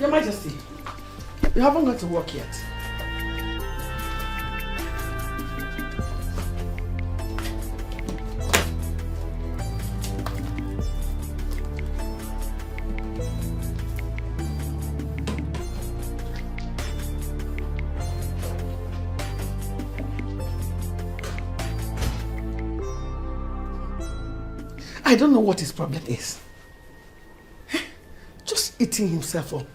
Your Majesty, you haven't got to work yet. I don't know what his problem is. Just eating himself up.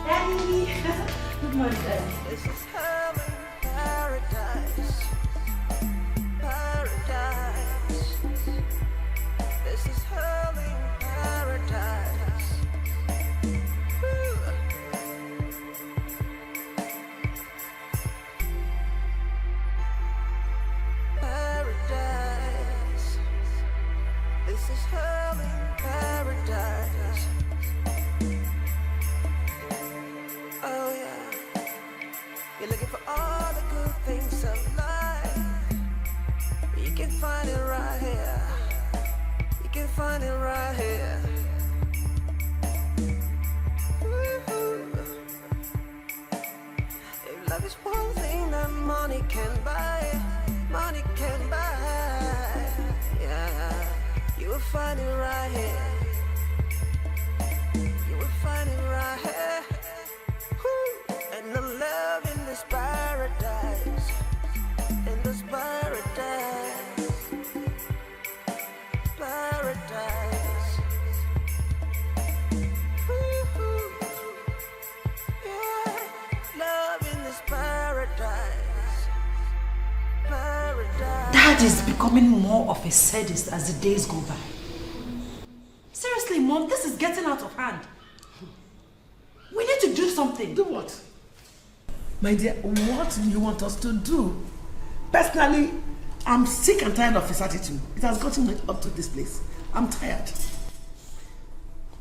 Daddy! Good morning, Daddy. This is heaven, paradise. Paradise. This is heaven, paradise. Paradise. This is heaven, paradise. Oh yeah, you're looking for all the good things of life. You can find it right here. You can find it right here. Ooh. If love is one thing that money can buy, money can buy. Yeah, you will find it right here. You will find it right here. And the love in this paradise, in this paradise, paradise. Ooh, yeah, love in this paradise, paradise. Dad is becoming more of a sadist as the days go by. Seriously, Mom, this is getting out of hand. We need to do something. Do what? My dear, what do you want us to do? Personally, I'm sick and tired of his attitude. It has gotten me up to this place. I'm tired.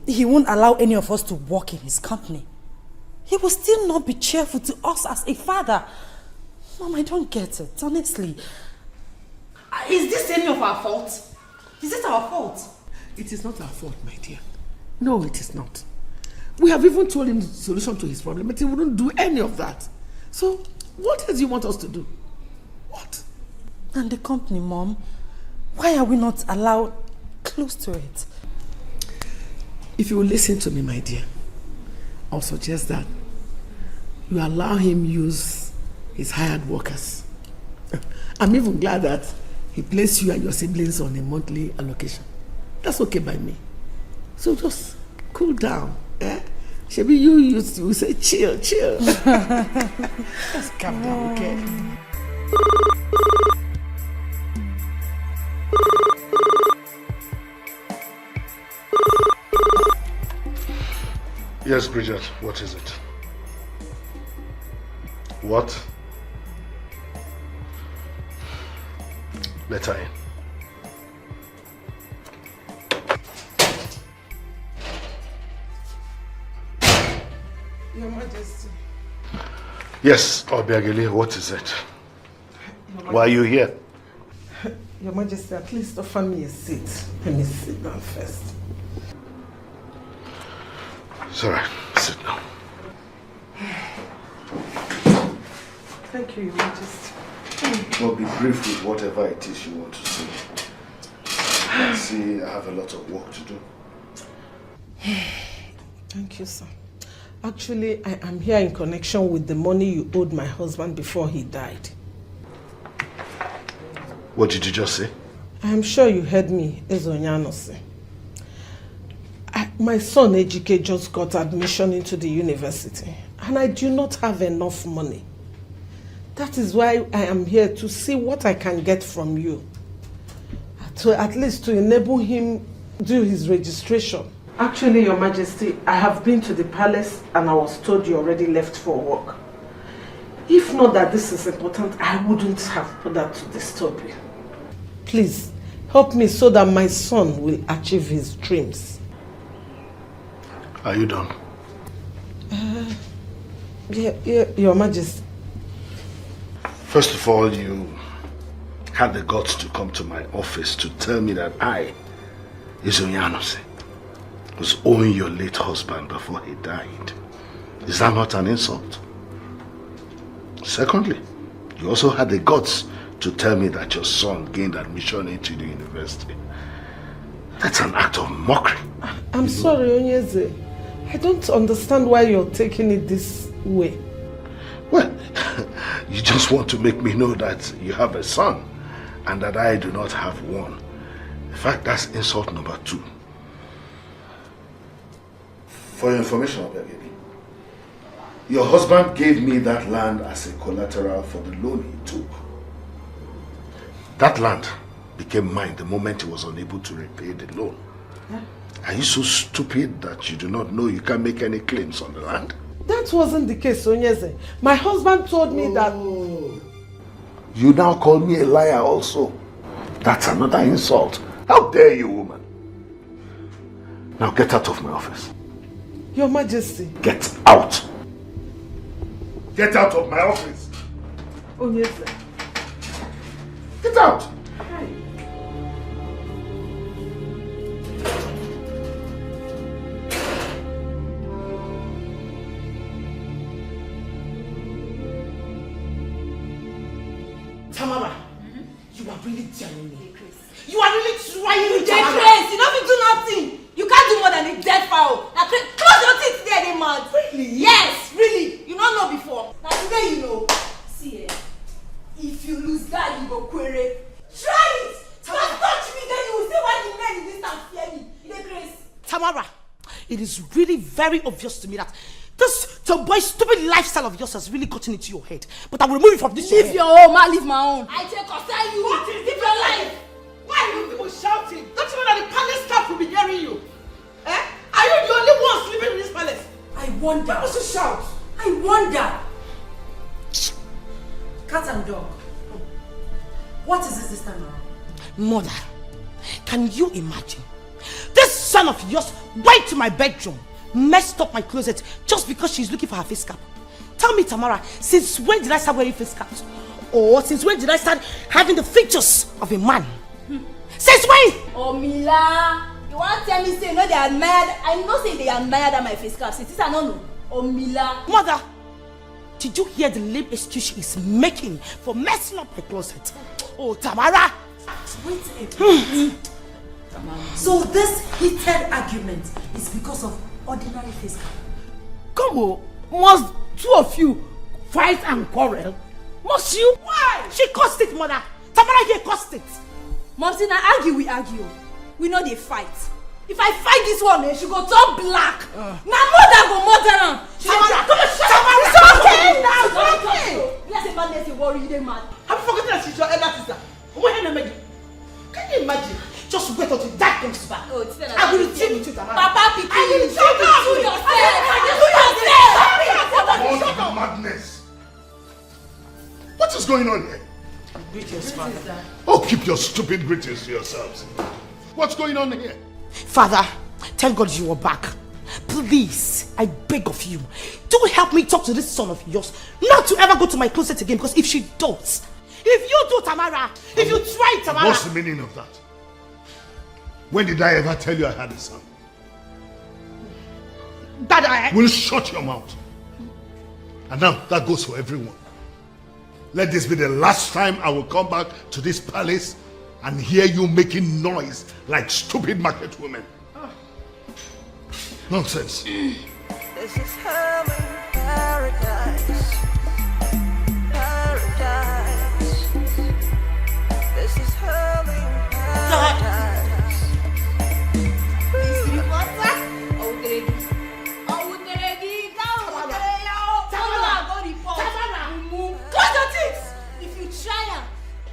He won't allow any of us to work in his company. He will still not be cheerful to us as a father. Mom, I don't get it, honestly. Is this any of our fault? Is it our fault? It is not our fault, my dear. No, it is not. We have even told him the solution to his problem, but he wouldn't do any of that. So, what else do you want us to do? What? And the company, Mom, why are we not allowed close to it? If you will listen to me, my dear, I'll suggest that you allow him use his hired workers. I'm even glad that he placed you and your siblings on a monthly allocation. That's okay by me. So just cool down. Eh? Shebi, you used to say chill. Just calm down, okay? Yes, Bridget, what is it? What? Let her in. Your Majesty. Yes, Obiageli, what is it? Why are you here? Your Majesty, at least offer me a seat. Let me sit down first. It's all right. Sit down. Thank you, Your Majesty. Well, be brief with whatever it is you want to say. I see I have a lot of work to do. Thank you, sir. Actually, I am here in connection with the money you owed my husband before he died. What did you just say? I am sure you heard me, Ezonyano say. My son Ejike just got admission into the university and I do not have enough money. That is why I am here to see what I can get from you. At least to enable him do his registration. Actually, Your Majesty, I have been to the palace and I was told you already left for work. If not that this is important, I wouldn't have bothered to disturb you. Please, Help me so that my son will achieve his dreams. Are you done? Yeah, Your Majesty. First of all, you had the guts to come to my office to tell me that I, Izunyanose, was owing your late husband before he died. Is that not an insult? Secondly, you also had the guts to tell me that your son gained admission into the university. That's an act of mockery. I'm sorry, Onyeze. I don't understand why you're taking it this way. Well, you just want to make me know that you have a son and that I do not have one. In fact, that's insult number 2. For your information, Obiageli, your husband gave me that land as a collateral for the loan he took. That land became mine the moment he was unable to repay the loan. Yeah. Are you so stupid that you do not know you can't make any claims on the land? That wasn't the case, Onyeze. My husband told me that... You now call me a liar also. That's another insult. How dare you, woman? Now get out of my office. Your Majesty. Get out. Get out of my office. Onyeze. Get out. Tamara, you are really telling me. You are really trying to get crazy. You don't do nothing. You can't do more than a dead fowl. Now, close your teeth there, they man. Really? Yes, really. You don't know before. Now today you know. See, if you lose that, you go query. Try it. Just touch me, then you will see why the men in this town fear me. You get crazy. Tamara, it is really very obvious to me that this tomboy stupid lifestyle of yours has really gotten into your head. But I will remove it from this. Leave your own, man. Leave my own. I take concern you. What is Leave your life. Why are you people shouting? Don't you know that the palace staff will be hearing you? Eh? Are you the only one sleeping in this palace? I wonder. Why must you shout? I wonder. Cat and dog. What is this time around? Mother, can you imagine? This son of yours went to my bedroom, messed up my closet just because she's looking for her face cap. Tell me, Tamara, since when did I start wearing face caps? Or since when did I start having the features of a man? Since when? Oh, Mila, you want to tell me say no they admired? I know say they admired at my face cap. Since I don't know. Oh, Mila. Mother, did you hear the lame excuse she is making for messing up my closet? Oh, Tamara. Wait a minute. So this heated argument is because of ordinary face cap? Come on, must 2 of you fight and quarrel? Must you? Why? She caused it, Mother. Tamara here caused it. Momsy, now argue, we argue. We know they fight. If I fight this one, she go turn black. Now mother go murder her. Tamara, come on, Tamara, it's okay now, it's okay. Let's say man, let's worry you, man. Have you forgotten that she's your elder sister? Can you imagine? Just wait until that comes back. Oh, it's I will deal with you, Tamara. Papa, Piki, I will you do yourself. Shut up! Madness! What is going on here? Greetings, Father. Oh, keep your stupid greetings to yourselves. What's going on here? Father, thank God you are back. Please, I beg of you, do help me talk to this son of yours not to ever go to my closet again, because if she does, if you do, Tamara, if you try, Tamara... What's the meaning of that? When did I ever tell you I had a son? That I... Will shut your mouth. And now, that goes for everyone. Let this be the last time I will come back to this palace and hear you making noise like stupid market women. Nonsense. This is hell in paradise. Paradise. This is hell in paradise.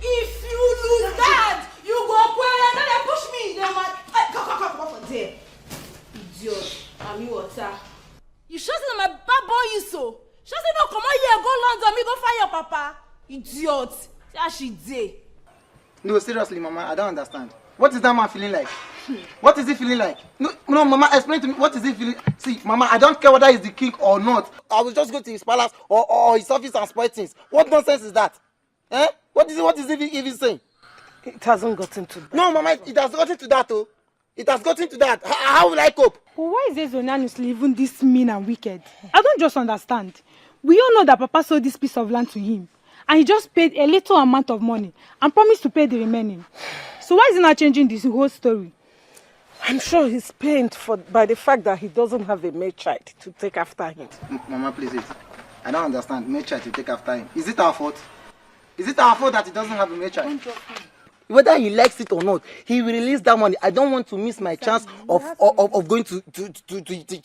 If you lose that, you go where and then push me. Then man, come from there. Idiot. I'm you water. You sure say my bad boy you so? Sure say no come on here, go London, me go find your papa. Idiot. See how she did. No, seriously, Mama, I don't understand. What is that man feeling like? What is he feeling like? No, Mama, explain to me. What is he feeling? See, Mama, I don't care whether he's the king or not. I will just go to his palace or his office and spoil things. What nonsense is that? Eh? What is he even saying? It hasn't gotten to that. No, Mama, it has gotten to that, oh. It has gotten to that. How will I cope? But why is Ezonyanusi even this mean and wicked? I don't just understand. We all know that Papa sold this piece of land to him. And he just paid a little amount of money and promised to pay the remaining. So why is he not changing this whole story? I'm sure he's pained by the fact that he doesn't have a male child to take after him. Mama, please, I don't understand. Male child to take after him. Is it our fault? Is it our fault that he doesn't have a male child? Whether he likes it or not, he will release that money. I don't want to miss my chance of going to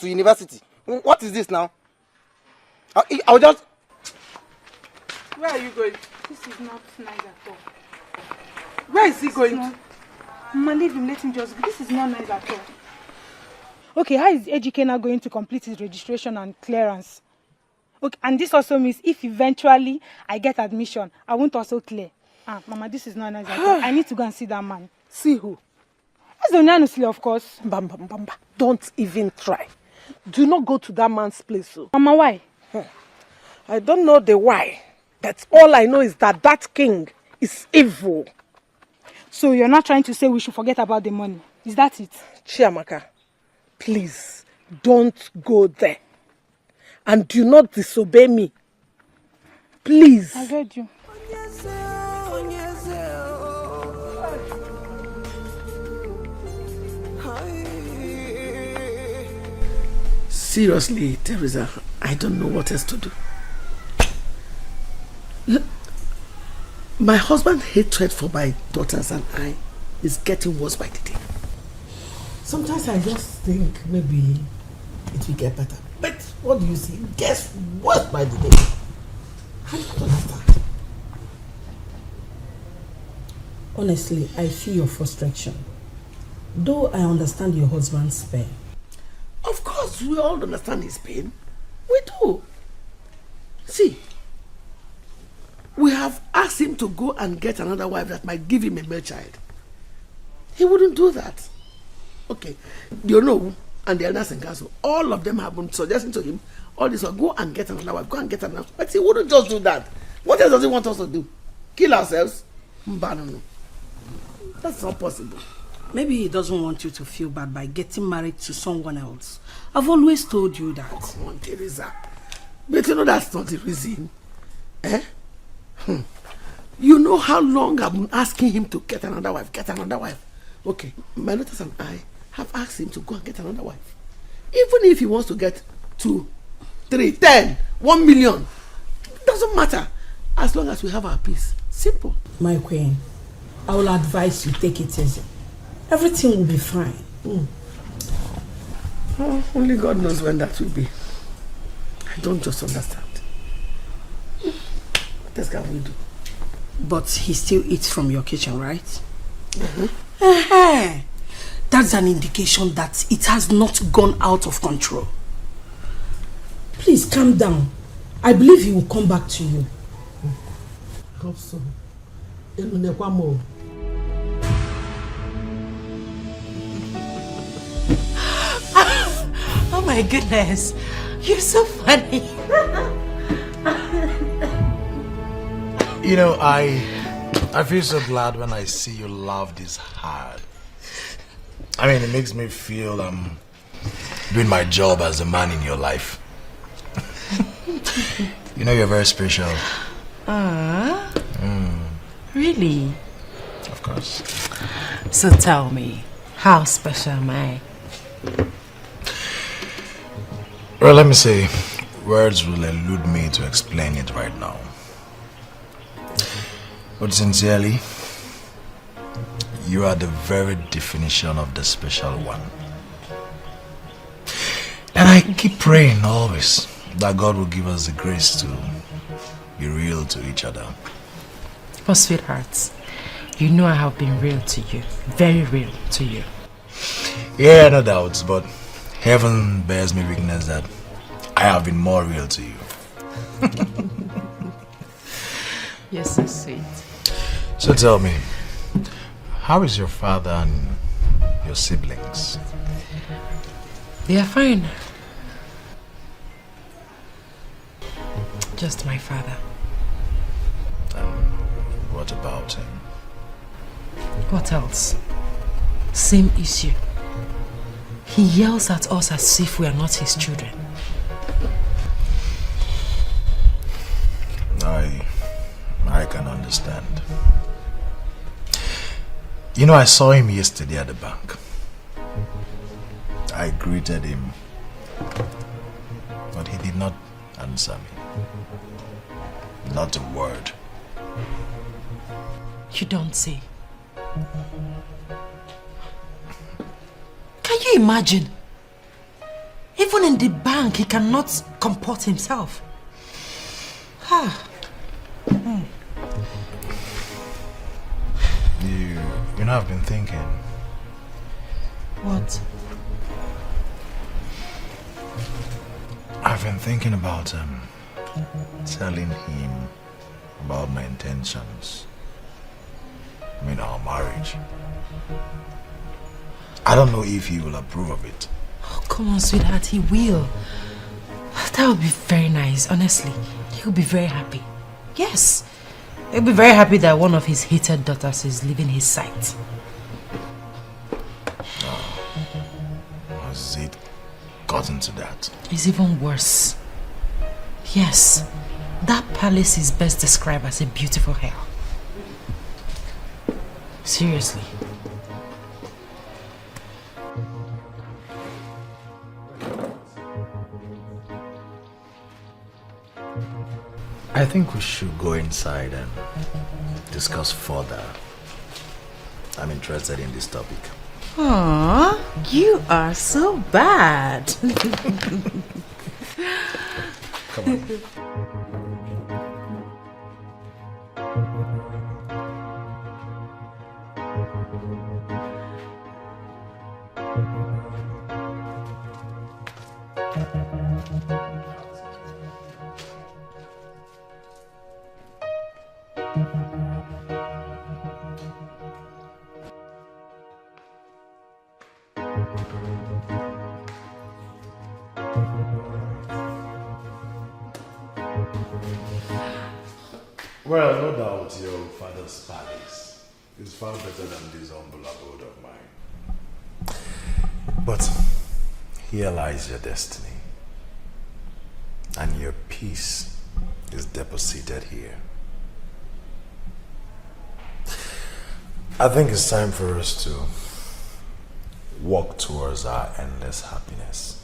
university. What is this now? I'll just... Where are you going? This is not nice at all. Where is he going to? Mama, leave him, let him just go. This is not nice at all. Okay, how is Ejike now going to complete his registration and clearance? Okay, and this also means if eventually I get admission, I won't also clear. Mama, this is not nice at all. I need to go and see that man. See who? Ezonyanusi, of course. Bamba. Don't even try. Do not go to that man's place. So. Mama, why? I don't know the why. But all I know is that that king is evil. So you're not trying to say we should forget about the money? Is that it? Chiamaka, please don't go there. And do not disobey me. Please. I heard you. Seriously, Teresa, I don't know what else to do. My husband's hatred for my daughters and I is getting worse by the day. Sometimes I just think maybe it will get better. But what do you see? It gets worse by the day. I don't understand. Honestly, I feel your frustration. Though I understand your husband's pain. Of course, we all understand his pain. We do. See, we have asked him to go and get another wife that might give him a male child. He wouldn't do that. Okay, you know, and the elders in council, all of them have been suggesting to him, all this, go and get another wife, go and get another wife. But he wouldn't just do that. What else does he want us to do? Kill ourselves? No. That's not possible. Maybe he doesn't want you to feel bad by getting married to someone else. I've always told you that. Come on, Teresa. But you know that's not the reason. Eh? You know how long I've been asking him to get another wife. Okay, my daughters and I have asked him to go and get another wife. Even if he wants to get 2, 3, 10, 1 million, it doesn't matter. As long as we have our peace. Simple. My queen, I will advise you take it easy. Everything will be fine. Oh, only God knows when that will be. I don't just understand. What else can we do? But he still eats from your kitchen, right? Mm-hmm. That's an indication that it has not gone out of control. Please calm down. I believe he will come back to you. I hope so. Oh my goodness, you're so funny. You know, I feel so glad when I see you laugh this hard. I mean, it makes me feel I'm doing my job as a man in your life. You know, you're very special. Really? Of course. So tell me, how special am I? Well, let me say, words will elude me to explain it right now. But sincerely, you are the very definition of the special one. And I keep praying always that God will give us the grace to be real to each other. Oh, sweethearts, you know I have been real to you. Very real to you. Yeah, no doubts, but heaven bears me witness that I have been more real to you. You're so sweet. So tell me, How is your father and your siblings? They are fine. Just my father. What about him? What else? Same issue. He yells at us as if we are not his children. I can understand. You know, I saw him yesterday at the bank. I greeted him, but he did not answer me. Not a word. You don't say. Can you imagine? Even in the bank, he cannot comport himself. You know, I've been thinking. What? I've been thinking about telling him about my intentions. I mean, our marriage. I don't know if he will approve of it. Oh, come on, sweetheart, he will. That would be very nice, honestly. He'll be very happy. Yes. He'll be very happy that one of his hated daughters is leaving his sight. Has it gotten to that? It's even worse. Yes. That palace is best described as a beautiful hell. Seriously. I think we should go inside and discuss further. I'm interested in this topic. Aww, you are so bad. Come on. Well, no doubt your father's palace is far better than this humble abode of mine. But here lies your destiny, and your peace is deposited here. I think it's time for us to walk towards our endless happiness.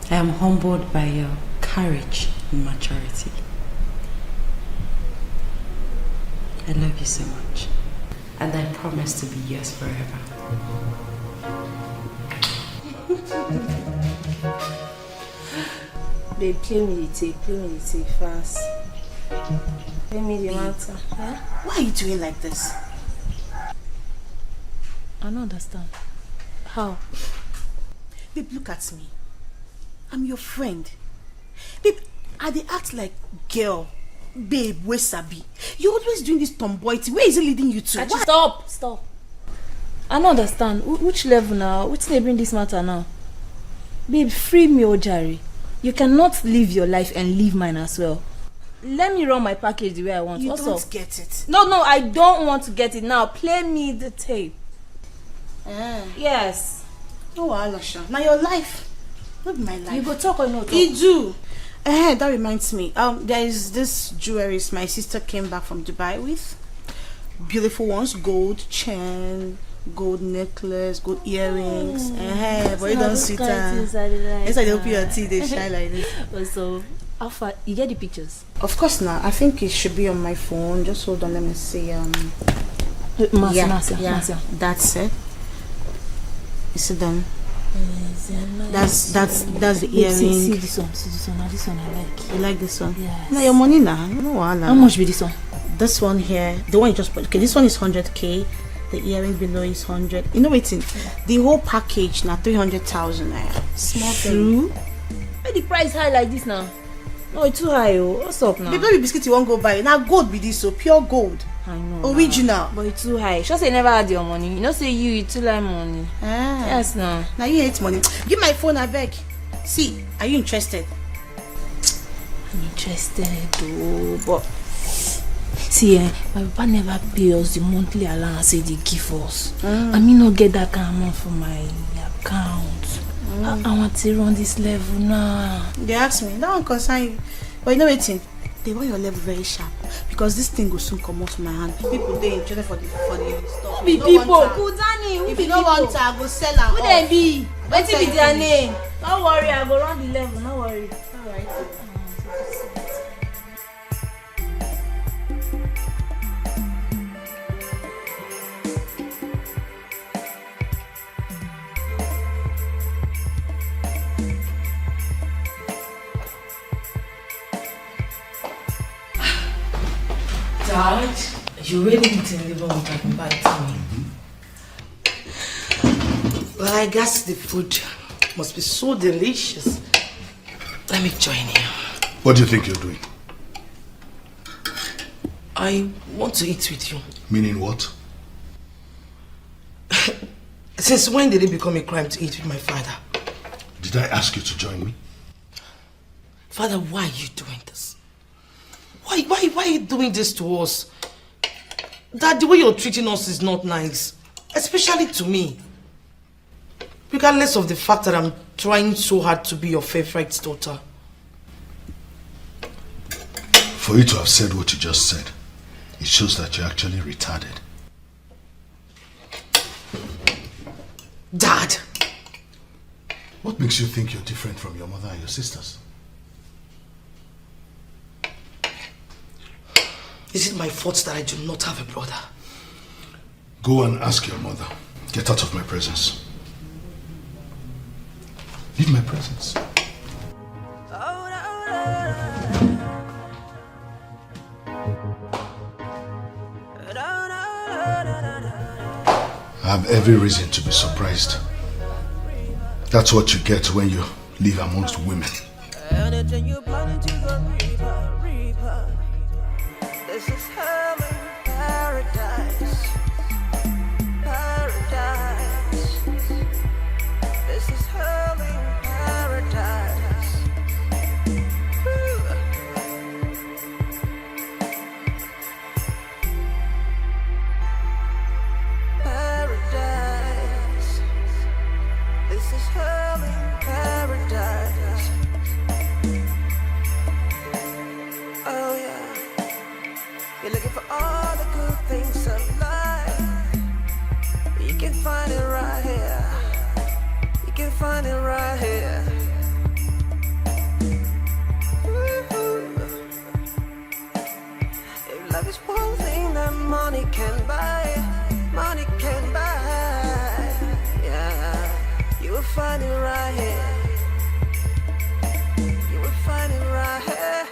I am humbled by your courage and maturity. I love you so much. And I promise to be yours forever. Babe, play me the tape fast. Play me the matter. Huh? Why are you doing like this? I don't understand. How? Babe, look at me. I'm your friend. Babe, I dey act like girl. Babe, where sabi? You're always doing this tomboy thing. Where is it leading you to? Stop. I don't understand. Which level now? Which they bring this matter now? Babe, free me, Ojari. You cannot live your life and live mine as well. Let me run my package the way I want. You What's don't up? get it. No, I don't want to get it now. Play me the tape. Yes. Oh, Alasha. Now your life. Not my life. You go talk or no talk? You do. That reminds me. There is this jewelry my sister came back from Dubai with. Beautiful ones, gold chain, gold necklace, gold earrings. But you don't see that. Inside they open your teeth, they shine like this. So, how far? You get the pictures? Of course not. I think it should be on my phone. Just hold on, let me see. Marcia. That's it. You see them? That's the earring. See this one. Now this one I like. You like this one? Yes. Now your money now. No, how much be this one? This one here, the one you just put. Okay, this one is 100k. The earring below is 100. You know waiting. The whole package now 300,000 naira. Small True. Why the price high like this now? Oh, it's too high, oh. What's up now? The baby biscuit you won't go buy. Now gold be this, so pure gold. I know. Original. But it's too high. Just say never had your money. You know, say you too like money. Ah. Yes, no. Now you hate money. Give my phone, I beg. See, are you interested? I'm interested, though. But see, my papa never pay us the monthly allowance they give us. I mean, not get that kind of money for my account. I want to run this level now. They ask me, that one concern you. But you know what? They want your level very sharp because this thing will soon come out from my hand. People they interested for the stuff. Who be people? Kudani, who if be you don't want to, I go sell am. Who they be? What be their name? Don't worry, I go run the level. No worry. Alright. Dad, you really didn't even want to come back to me. Well, I guess the food must be so delicious. Let me join you. What do you think you're doing? I want to eat with you. Meaning what? Since when did it become a crime to eat with my father? Did I ask you to join me? Father, why are you doing this? Why are you doing this to us? Dad, the way you're treating us is not nice. Especially to me. Regardless of the fact that I'm trying so hard to be your favorite daughter. For you to have said what you just said, it shows that you're actually retarded. Dad! What makes you think you're different from your mother and your sisters? Is it my fault that I do not have a brother? Go and ask your mother. Get out of my presence. Leave my presence. I have every reason to be surprised. That's what you get when you live amongst women. Anything you planning to go reaper. This is hell and paradise. Paradise. This is hell and paradise. Paradise. This is hell and paradise. Oh yeah. You're looking for all the good things of life. You can find it right here. You can find it right here. Woo-hoo. If love is one thing that money can buy, yeah, you will find it right here. You will find it right here.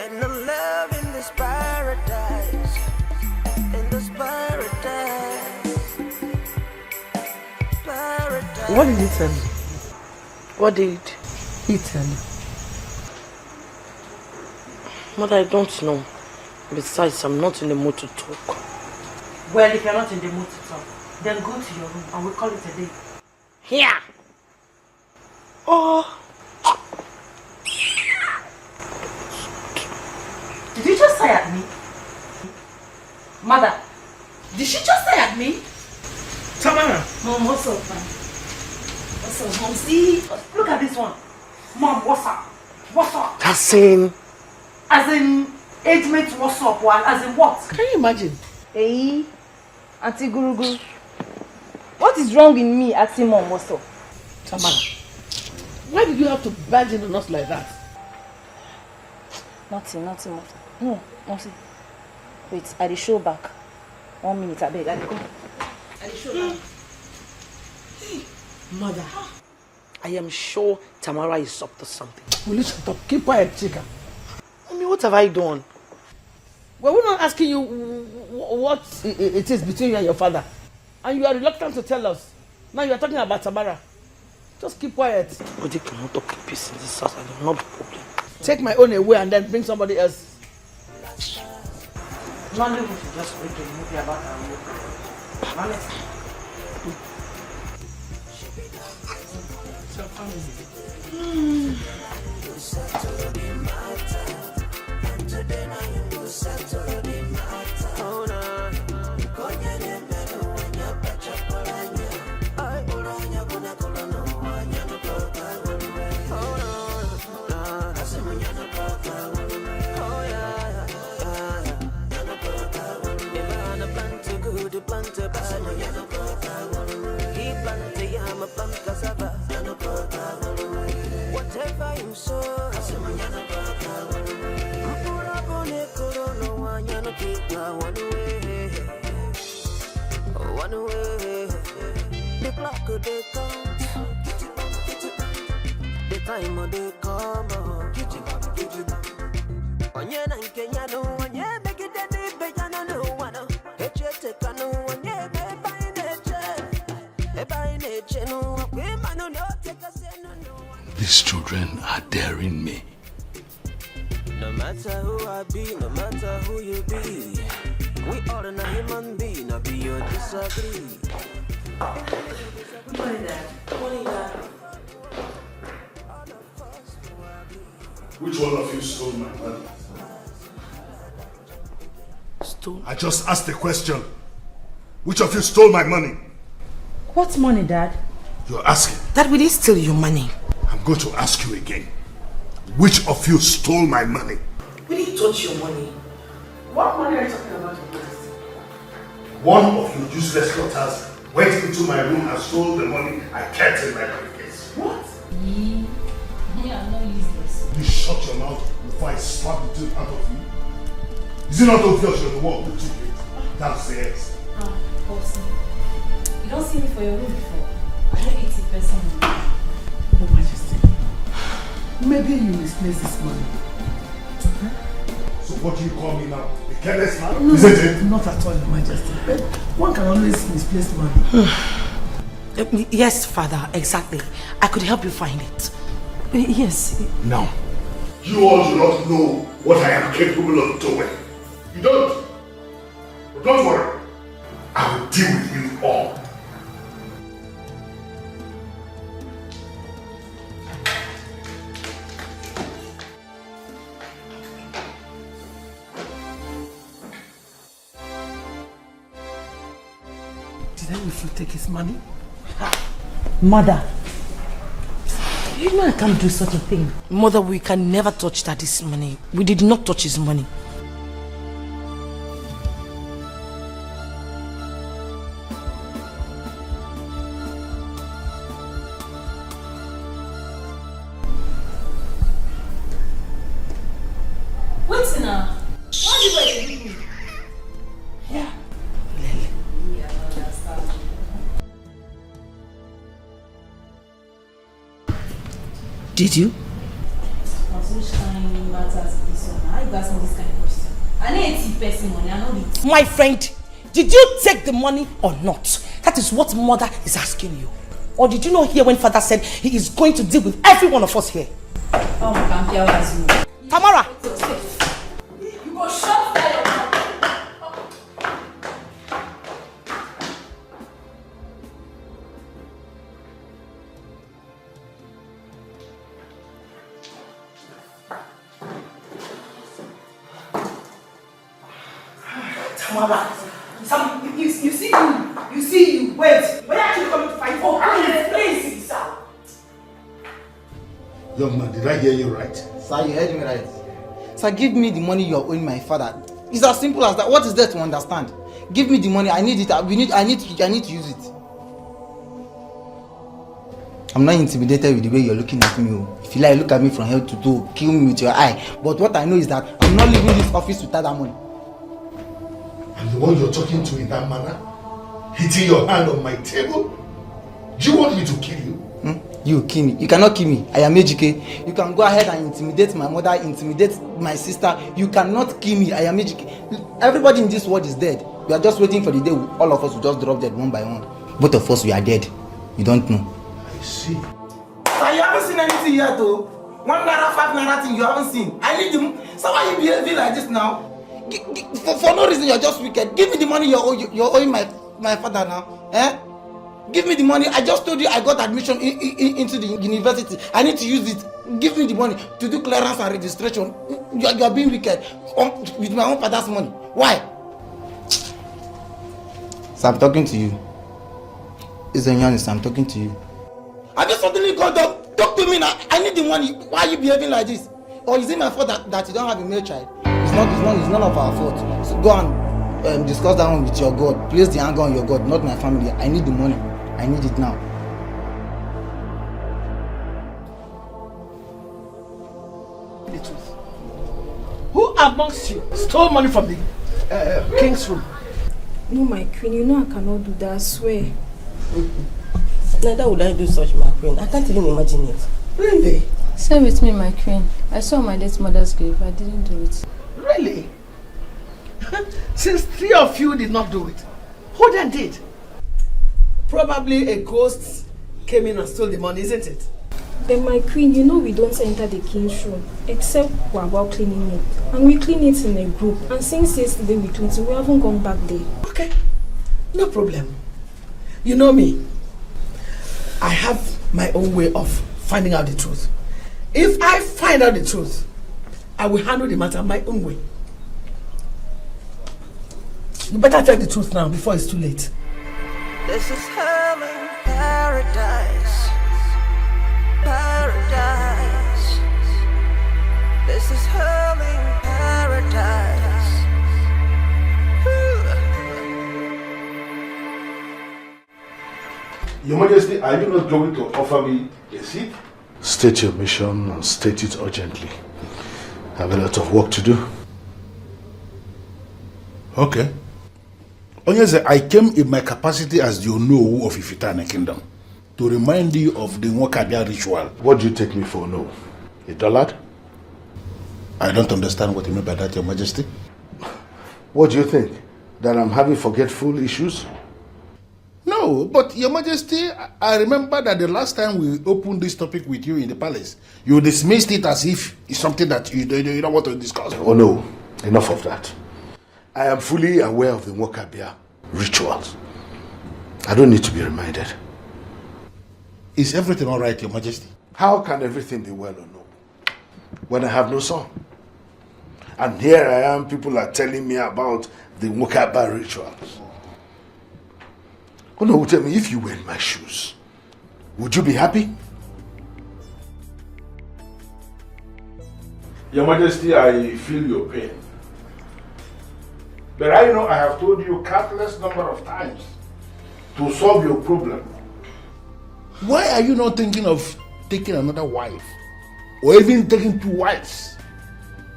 And the love in this paradise, in this paradise, paradise. What did he tell you? What did he tell you? Mother, I don't know. Besides, I'm not in the mood to talk. Well, if you're not in the mood to talk, then go to your room and we'll call it a day. Here! Oh! Did you just say at me? Mother, did she just say at me? Tamara! Mom, what's up, man? What's up, Mom? See? Look at this one. Mom, what's up? What's up? As in age mate, what's up? Well, as in what? Can you imagine? Hey, Auntie Gurugu. What is wrong in me asking Mom what's up? Tamara, why did you have to barge in on us like that? Nothing. No, nothing. Wait, I dey show back. 1 minute, I beg. I dey come. I dey show back. Mother, I am sure Tamara is up to something. Will you shut up? Keep quiet, chica. I mean, what have I done? Well, we're not asking you what it is between you and your father. And you are reluctant to tell us. Now you are talking about Tamara. Just keep quiet. But they cannot talk in peace in this house. I don't know the problem. take my own away and then bring somebody else. Nollywood should just make a movie about our movie. Honestly. Whatever you saw, one way. The clock could they count, the time of they come. Onye na Kenya no onye make it any better no one. Echete kanu onye be by nature no we man no take us no. These children are daring me. No matter who I be, no matter who you be, we all a human being, I be or disagree. Which one of you stole my money? Stole? I just asked the question. Which of you stole my money? What money, Dad? You're asking. Dad, we didn't steal your money. I'm going to ask you again. Which of you stole my money? We didn't touch your money. What money are you talking about? One of you useless daughters went into my room and stole the money I kept in my briefcase. What? Me, I'm not useless. You shut your mouth before I slap the tooth out of you. Is it not obvious you're the one who took it? Downstairs. Awesome. You don't see me for your room before. I don't eat it personally. Oh, Majesty. Maybe you misplaced this money. Okay? So what do you call me now? A careless man? No, Isn't it? Not at all, Your Majesty. But one can always misplace money. Yes, Father, exactly. I could help you find it. Yes. No. You all do not know what I am capable of doing. You don't. But don't worry. I will deal with you all. Did I if you take his money? Mother, you know I can't do such a thing. Mother, we can never touch Daddy's money. We did not touch his money. Wait now. Why you waiting with me? Yeah. Did you? Which kind matters this one? How you asking this kind of question? I need a person money, I know it. My friend, did you take the money or not? That is what Mother is asking you. Or did you not hear when Father said he is going to deal with every one of us here? Oh, my God, you. Tamara! You go shut down your mouth. Tamara! You see you, wait! When are you coming to fight? Oh, how is it? Please, sir! Young man, did I hear you right? Sir, you heard me right. Sir, give me the money you are owing my father. It's as simple as that. What is there to understand? Give me the money. I need it. I need to use it. I'm not intimidated with the way you're looking at me. If you like, look at me from head to toe, kill me with your eye. But what I know is that I'm not leaving this office without that money. I'm the one you're talking to in that manner? Hitting your hand on my table? Do you want me to kill you? You kill me. You cannot kill me. I am Ejike. You can go ahead and intimidate my mother, intimidate my sister. You cannot kill me. I am Ejike. Everybody in this world is dead. We are just waiting for the day all of us will just drop dead one by one. Both of us, we are dead. You don't know. I see. I haven't seen anything yet, though. 1 naira, 5 naira thing you haven't seen. I need them. So why you behaving like this now? For no reason, you're just wicked. Give me the money you're owing my father now. Eh? Give me the money. I just told you I got admission into the university. I need to use it. Give me the money to do clearance and registration. You are being wicked with my own father's money. Why? So I'm talking to you. It's honest, I'm talking to you. I just suddenly got up. Talk to me now. I need the money. Why are you behaving like this? Or is it my fault that you don't have a male child? It's none of our fault. So go and discuss that one with your God. Place the anger on your God, not my family. I need the money. I need it now. The truth. Who amongst you stole money from the king's room? No, my queen, you know I cannot do that, I swear. Neither would I do such, my queen. I can't even imagine it. Really? Stay with me, my queen. I saw my dead mother's grave. I didn't do it. Really? Since 3 of you did not do it, who then did? Probably a ghost came in and stole the money, isn't it? Then my queen, you know we don't enter the king's room except we're about cleaning it. And we clean it in a group. And since yesterday we cleaned it, we haven't gone back there. Okay, no problem. You know me. I have my own way of finding out the truth. If I find out the truth, I will handle the matter my own way. You better tell the truth now before it's too late. This is heaven, paradise, paradise. This is heaven, paradise. Your Majesty, are you not going to offer me a seat? State your mission and state it urgently. I have a lot of work to do. Okay. Onyeze, I came in my capacity as the Ono of Ifitane Kingdom to remind you of the Nwokabia ritual. What do you take me for, no? A dullard? I don't understand what you mean by that, Your Majesty. What do you think? That I'm having forgetful issues? No, but Your Majesty, I remember that the last time we opened this topic with you in the palace, you dismissed it as if it's something that you don't want to discuss. Oh no, enough of that. I am fully aware of the Nwokabia rituals. I don't need to be reminded. Is everything all right, Your Majesty? How can everything be well or no when I have no son? And here I am, people are telling me about the Nwokabia rituals. Oh no, tell me, if you were in my shoes, would you be happy? Your Majesty, I feel your pain. But I know I have told you countless number of times to solve your problem. Why are you not thinking of taking another wife? Or even taking 2 wives?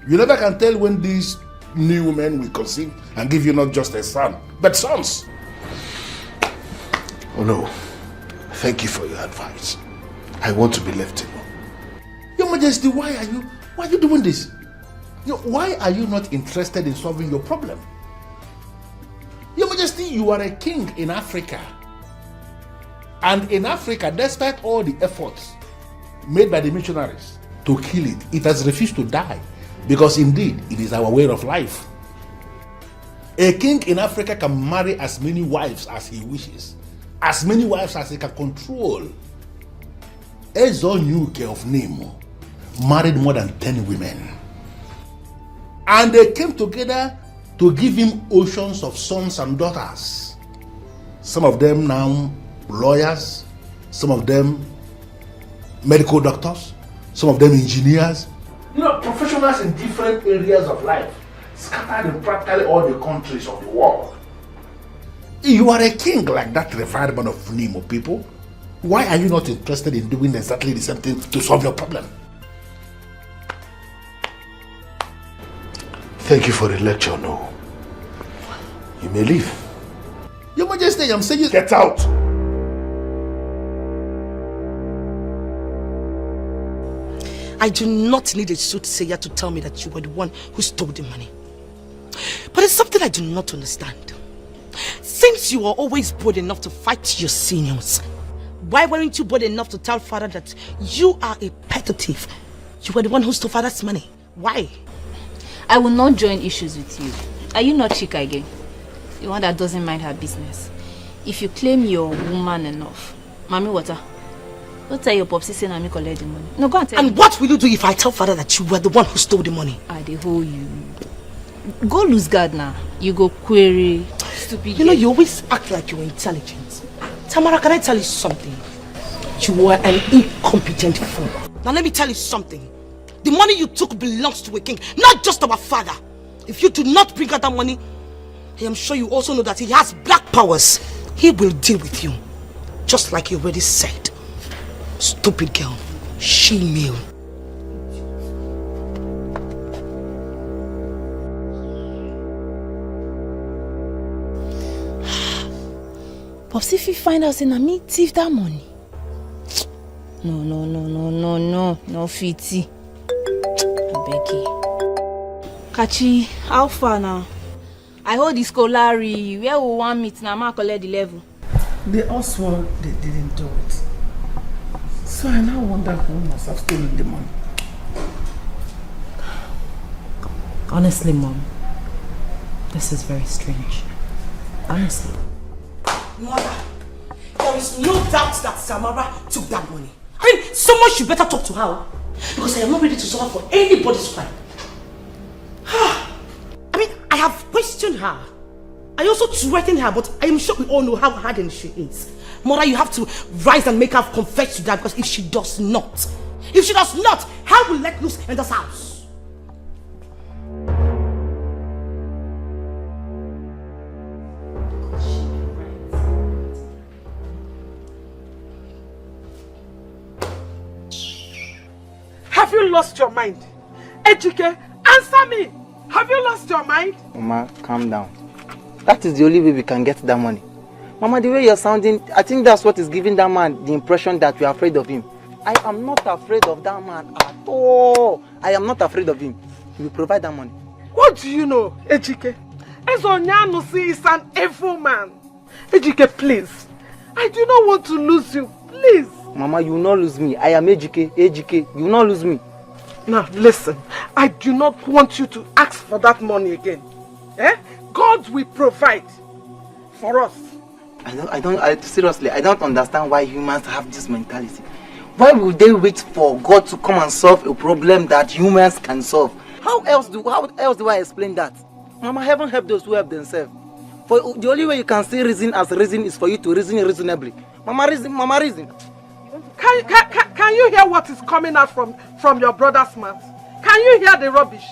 You never can tell when these new women will conceive and give you not just a son, but sons. Oh no, thank you for your advice. I want to be left alone. Your Majesty, why are you doing this? Why are you not interested in solving your problem? Your Majesty, you are a king in Africa. And in Africa, despite all the efforts made by the missionaries to kill it, it has refused to die. Because indeed, it is our way of life. A king in Africa can marry as many wives as he wishes. As many wives as he can control. Ezonyuke of Nemo married more than 10 women. And they came together to give him oceans of sons and daughters. Some of them now lawyers, some of them medical doctors, some of them engineers. Professionals in different areas of life, scattered in practically all the countries of the world. You are a king like that revered man of Nemo, people. Why are you not interested in doing exactly the same thing to solve your problem? Thank you for the lecture, no. You may leave. Your Majesty, I'm saying get out! I do not need a soothsayer to tell me that you were the one who stole the money. But it's something I do not understand. Since you are always bold enough to fight your seniors, why weren't you bold enough to tell father that you are a petty thief? You were the one who stole father's money. Why? I will not join issues with you. Are you not Chika again? The one that doesn't mind her business. If you claim you're woman enough, Mommy water. Don't tell your popsy saying I collect the money. No, go and tell him. And what will you do if I tell father that you were the one who stole the money? They hold you. Go lose guard now. You go query. Stupid. You know, you always act like you're intelligent. Tamara, can I tell you something? You were an incompetent fool. Now let me tell you something. The money you took belongs to a king, not just our father. If you do not bring out that money, I am sure you also know that he has black powers. He will deal with you. Just like you already said. Stupid girl. She-male. Pops, if you find out saying me thief that money. No, Fiti. I beg you. Kachi, how far now? I hold the Scolari. Where we want meet now? I collect the level. They all swore they didn't do it. So I now wonder who must have stolen the money. Honestly, Mom, this is very strange. Honestly. Mother, there is no doubt that Samara took that money. I mean, someone should better talk to her. Because I am not ready to suffer for anybody's crime. I mean, I have questioned her. I also threatened her, but I am sure we all know how hardened she is. Mother, you have to rise and make her confess to that, because if she does not, hell will let loose in this house. Have you lost your mind? Etiko, answer me! Have you lost your mind? Mama, calm down. That is the only way we can get that money. Mama, the way you're sounding, I think that's what is giving that man the impression that we are afraid of him. I am not afraid of that man at all. I am not afraid of him. He will provide that money. What do you know, Etiko? Ezonyanusi is an evil man. Etiko, please. I do not want to lose you. Please. Mama, you will not lose me. I am Etiko. You will not lose me. Now, listen. I do not want you to ask for that money again. God will provide for us. Seriously, I don't understand why humans have this mentality. Why would they wait for God to come and solve a problem that humans can solve? How else do I explain that? Mama, heaven help those who help themselves. For the only way you can see reason as reason is for you to reason reasonably. Mama, reason. Can you hear what is coming out from your brother's mouth? Can you hear the rubbish?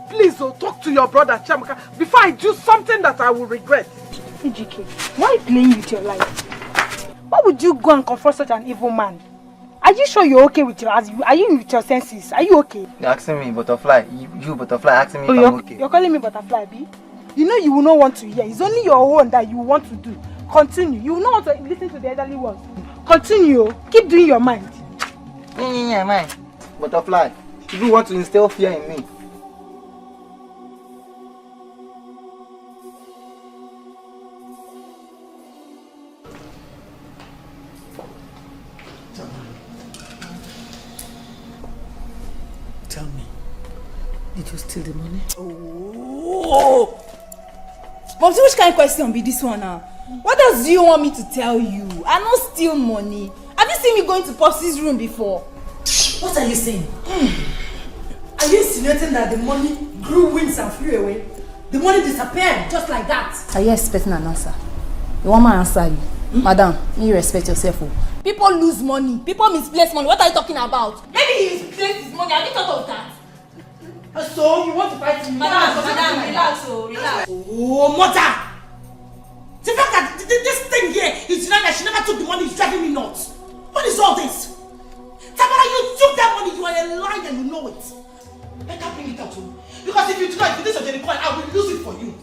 Please, talk to your brother Chamaka before I do something that I will regret. Etiko, why are you playing with your life? Why would you go and confront such an evil man? Are you sure you're okay with are you with your senses? Are you okay? You're asking me, Butterfly. You Butterfly, asking me if I'm okay. You're calling me Butterfly, B? You know you will not want to hear. It's only your own that you want to do. Continue. You will not want to listen to the elderly ones. Continue. Keep doing your mind. Yeah, man. Butterfly, you want to instill fear in me. Tell me, did you steal the money? Oh! But which kind of question be this one now? What else do you want me to tell you? I don't steal money. Have you seen me going to Popsy's room before? What are you saying? Are you insinuating that the money grew wings and flew away? The money disappeared just like that? Are you expecting an answer? You want my answer? Madam, you respect yourself. People lose money. People misplace money. What are you talking about? Maybe he misplaced his money. Have you thought of that? So you want to fight me? Madam, relax, relax. Oh, mother! The fact that this thing here is not that she never took the money is driving me nuts. What is all this? Tamara, you took that money. You are a liar and you know it. I can't bring it out to you. Because if you do not, if this is your coin, I will lose it for you.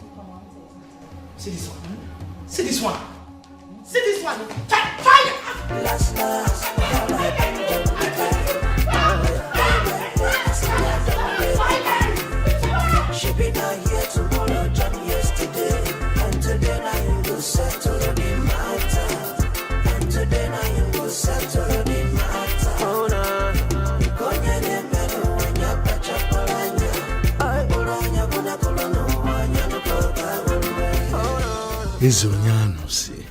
See this one? See this one? See this one? Try it! She be not here tomorrow, John yesterday. And today now you go settle the matter. And today now you go settle the matter. Oh no, you go get them better. Izonyanosi,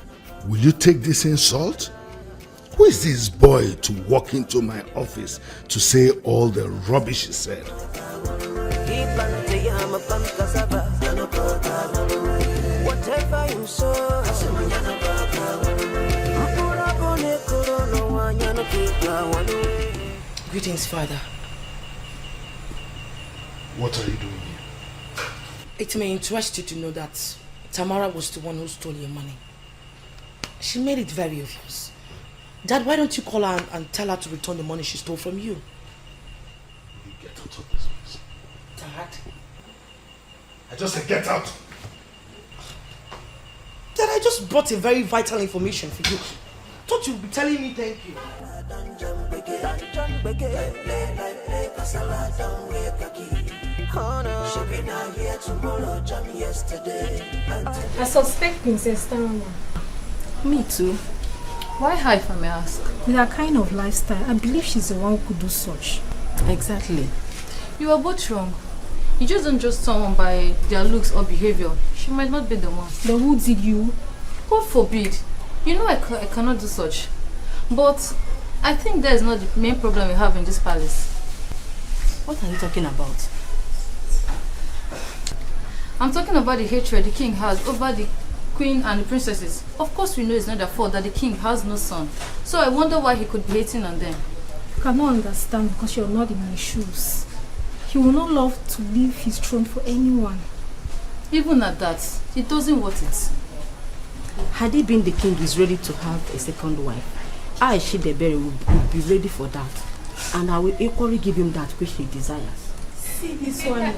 will you take this insult? Who is this boy to walk into my office to say all the rubbish he said? Greetings, Father. What are you doing here? It may interest you to know that Tamara was the one who stole your money. She made it very obvious. Dad, why don't you call her and tell her to return the money she stole from you? You get out of this place. Dad? I just said get out. Dad, I just brought a very vital information for you. Thought you'd be telling me thank you. I suspect Princess Tarama. Me too. Why hide if I may ask? With her kind of lifestyle, I believe she's the one who could do such. Exactly. You are both wrong. You just don't judge someone by their looks or behavior. She might not be the one. Then who did you? God forbid. You know I cannot do such. But I think that is not the main problem we have in this palace. What are you talking about? I'm talking about the hatred the king has over the queen and the princesses. Of course we know it's not their fault that the king has no son. So I wonder why he could be hating on them. You cannot understand because you're not in my shoes. He will not love to leave his throne for anyone. Even at that, he doesn't want it. Had he been the king is ready to have a second wife, I, Shidebere, would be ready for that. And I will equally give him that which he desires. See this one.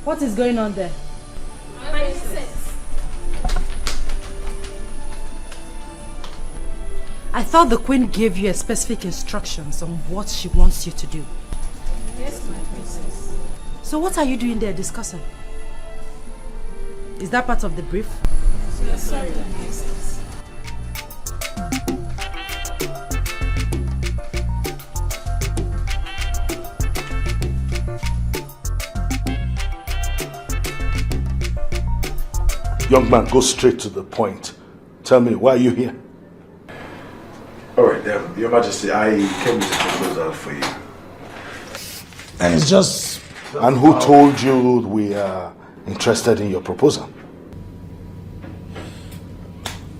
What is going on there? I thought the queen gave you specific instructions on what she wants you to do. Yes, my princess. So what are you doing there discussing? Is that part of the brief? Yes, sorry, my princess. Young man, go straight to the point. Tell me, why are you here? Alright, Your Majesty, I came with a proposal for you. And it's just... And who told you we are interested in your proposal?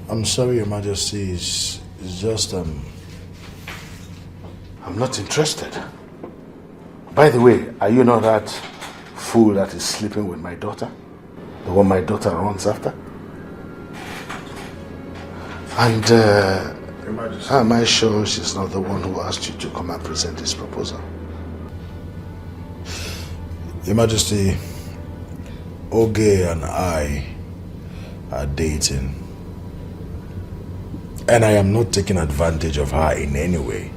I'm sorry, Your Majesty, it's just, I'm not interested. By the way, are you not that fool that is sleeping with my daughter? The one my daughter runs after? And am I sure she's not the one who asked you to come and present this proposal? Your Majesty, Oge and I are dating. And I am not taking advantage of her in any way.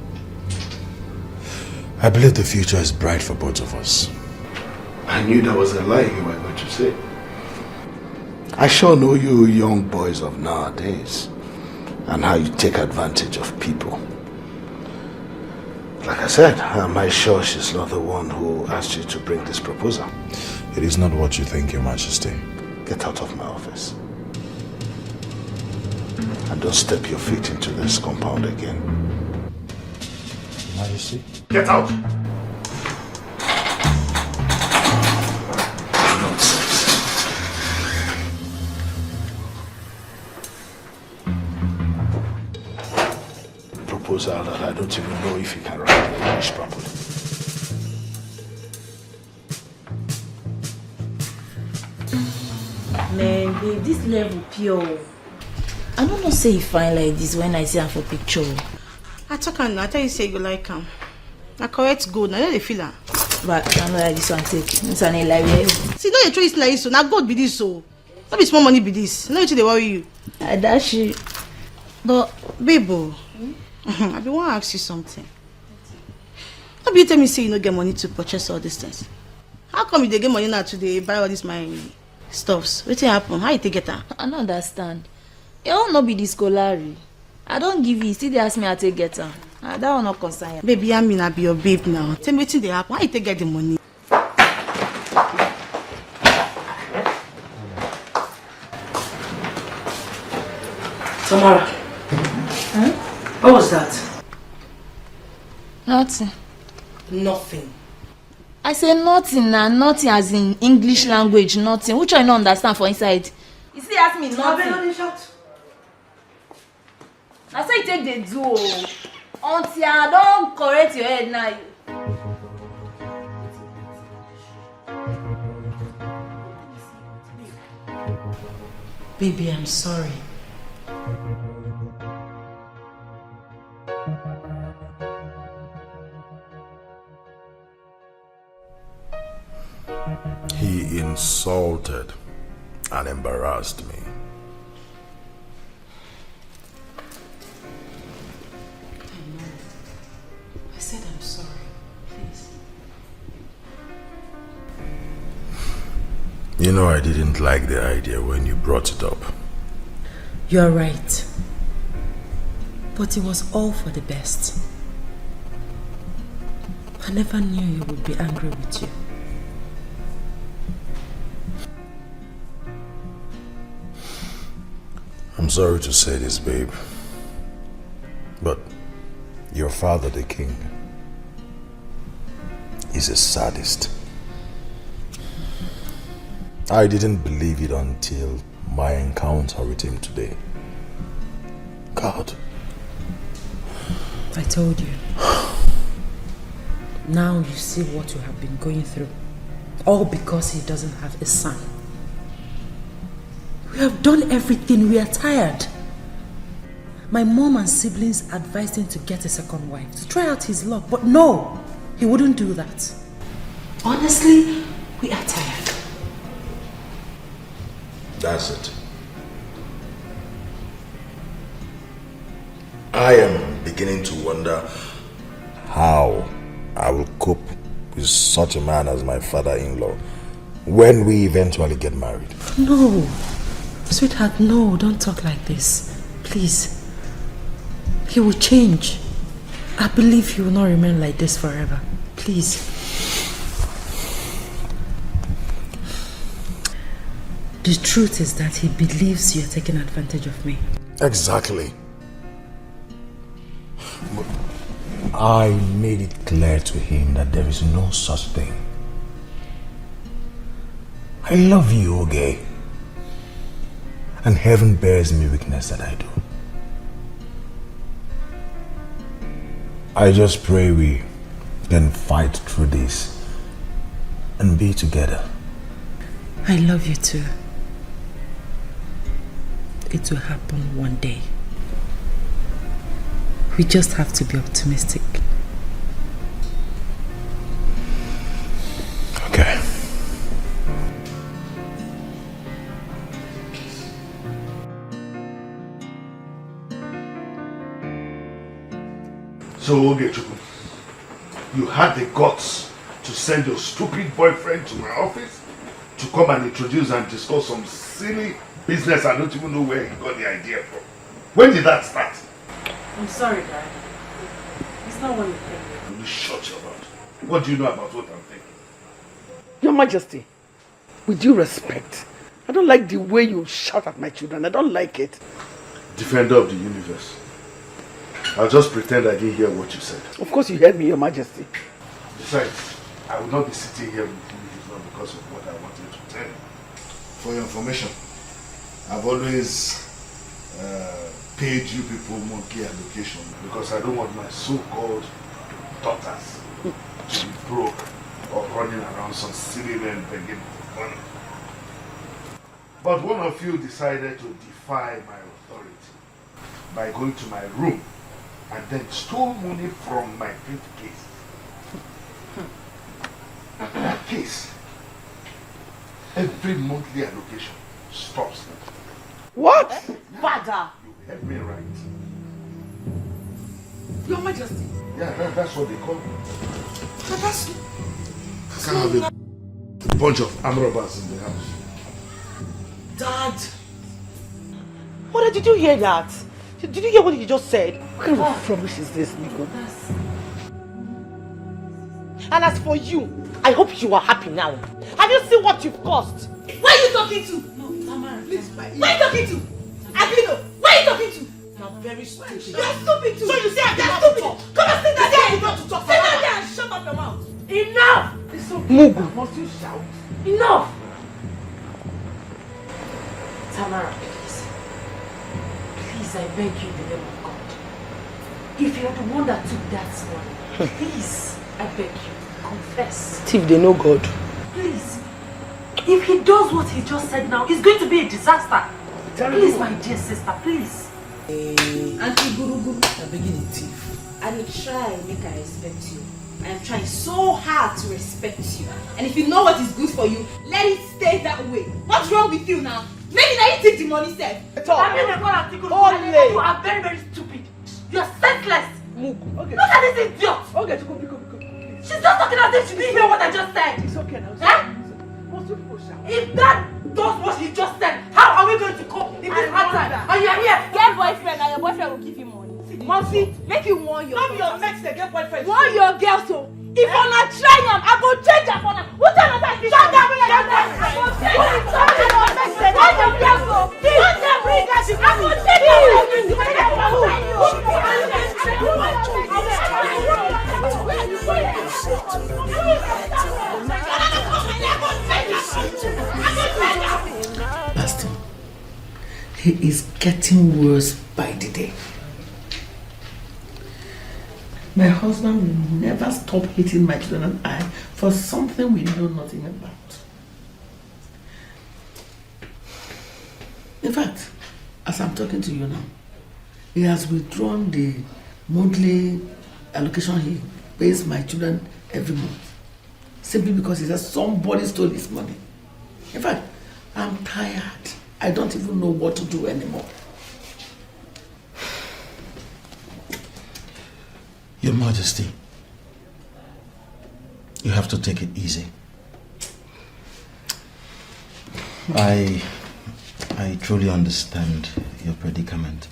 I believe the future is bright for both of us. I knew that was a lie you were going to say. I sure know you young boys of nowadays and how you take advantage of people. Like I said, am I sure she's not the one who asked you to bring this proposal? It is not what you think, Your Majesty. Get out of my office. And don't step your feet into this compound again. Your Majesty? Get out! Proposal that I don't even know if you can write English properly. Man, babe, this level pure. I don't know say you fine like this when I see her for picture. I talk and I tell you say you like him. I correct good, I know they feel her. But I know like this one take. This one ain't like you. See, don't you choice like this so now God be this so. Not be small money be this. No they worry you. I dash you. But babe, I be want to ask you something. How you tell me say you no get money to purchase all these things? How come you dey get money now to buy all these my stuffs? What happen? How you take get her? I don't understand. You will not be this scolari. I don't give you. Still they ask me how to get her. That will not concern you. Baby, I mean I be your babe now. Tell me what they happen. How you take get the money? Tamara. What was that? Nothing. Nothing. I say nothing and nothing as in English language, nothing. Which I don't understand for inside. You see, ask me nothing. That's why you take the do. Until I don't correct your head now. Baby, I'm sorry. He insulted and embarrassed me. I said I'm sorry. Please. You know, I didn't like the idea when you brought it up. You're right. But it was all for the best. I never knew you would be angry with you. I'm sorry to say this, babe, but your father, the king, is a sadist. I didn't believe it until my encounter with him today. God. I told you. Now you see what you have been going through. All because he doesn't have a son. We have done everything. We are tired. My mom and siblings advised him to get a second wife, to try out his luck, but no, he wouldn't do that. Honestly, we are tired. That's it. I am beginning to wonder how I will cope with such a man as my father-in-law when we eventually get married. No. Sweetheart, no, don't talk like this. Please. He will change. I believe he will not remain like this forever. Please. The truth is that he believes you're taking advantage of me. Exactly. But I made it clear to him that there is no such thing. I love you, Oge. And heaven bears me witness that I do. I just pray we can fight through this and be together. I love you too. It will happen one day. We just have to be optimistic. Okay. So, Ogechukwu, you had the guts to send your stupid boyfriend to my office to come and introduce and discuss some silly business I don't even know where he got the idea from. When did that start? I'm sorry, Dad. It's not what you think. You shut your mouth. What do you know about what I'm thinking? Your Majesty, with due respect, I don't like the way you shout at my children. I don't like it. Defender of the universe. I'll just pretend I didn't hear what you said. Of course you heard me, Your Majesty. Besides, I will not be sitting here with you if not because of what I wanted to tell you. For your information, I've always paid you people monkey allocation because I don't want my so-called daughters to be broke or running around some silly men begging for money. But one of you decided to defy my authority by going to my room and then stole money from my briefcase. That case, every monthly allocation stops. What? Father! You heard me right. Your Majesty. Yeah, that's what they call me. That's I can't have a bunch of arm robbers in the house. Dad! Mother, did you hear that? Did you hear what he just said? What kind of rubbish is this, Nico? And as for you, I hope you are happy now. Have you seen what you've caused? Where are you talking to? No, Tamara, please. Where are you talking to? Etiko, where are you talking to? very stupid. You're stupid too. So you say I You're cannot stupid. talk. Come on, sit down there. Not to talk. Sit down there and shut up your mouth. Enough. It's okay. Mugu. Must you shout? Enough. Tamara, please. Please, I beg you in the name of God. If you're the one that took that money, please, I beg you, confess. Steve, they know God. Please. If he does what he just said now, it's going to be a disaster. Please, my dear sister, please. Auntie Guru Guru. I'm beginning thief. I will try make I respect you. I am trying so hard to respect you. And if you know what is good for you, let it stay that way. What's wrong with you now? Maybe now you take the money, sir. I mean, you are very, very stupid. You're senseless. Mugu. Okay. Look at this idiot. Okay, please. She's just talking as if she didn't hear what I just said. It's okay now. Eh? Must you people shout? If that does what she just said, how are we going to cope in this hard time? And you're here. Get boyfriend and your boyfriend will give you money. Must make you warn your Not your mates, they get boyfriend. warn your girl so. If I'm not trying them, I go change her for now. What time is that? Shut up, I go change her. Warn your girl so. Don't them bring her. I go change her. Pastor, he is getting worse by the day. My husband will never stop hitting my children and I for something we know nothing about. In fact, as I'm talking to you now, he has withdrawn the monthly allocation he pays my children every month. Simply because he says somebody stole his money. In fact, I'm tired. I don't even know what to do anymore. Your Majesty, you have to take it easy. I truly understand your predicament.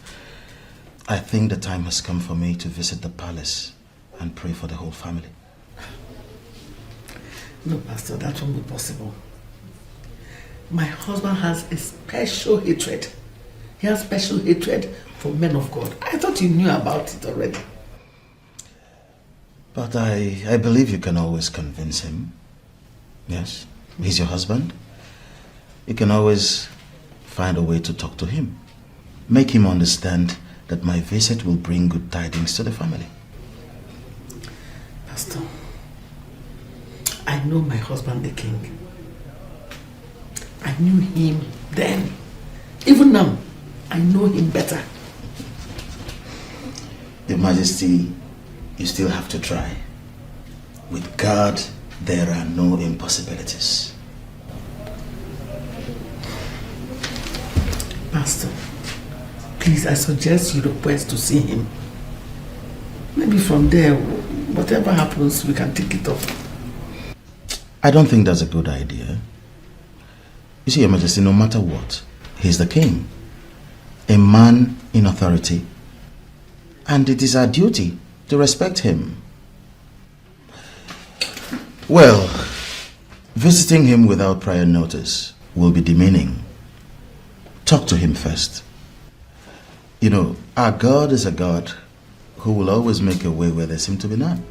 I think the time has come for me to visit the palace and pray for the whole family. No, Pastor, that won't be possible. My husband has a special hatred. He has special hatred for men of God. I thought you knew about it already. But I believe you can always convince him. Yes, he's your husband. You can always find a way to talk to him. Make him understand that my visit will bring good tidings to the family. Pastor, I know my husband the king. I knew him then. Even now, I know him better. Your Majesty, you still have to try. With God, there are no impossibilities. Pastor, please, I suggest you request to see him. Maybe from there, whatever happens, we can take it off. I don't think that's a good idea. You see, Your Majesty, no matter what, he's the king. A man in authority. And it is our duty to respect him. Well, visiting him without prior notice will be demeaning. Talk to him first. You know, our God is a God who will always make a way where there seems to be none.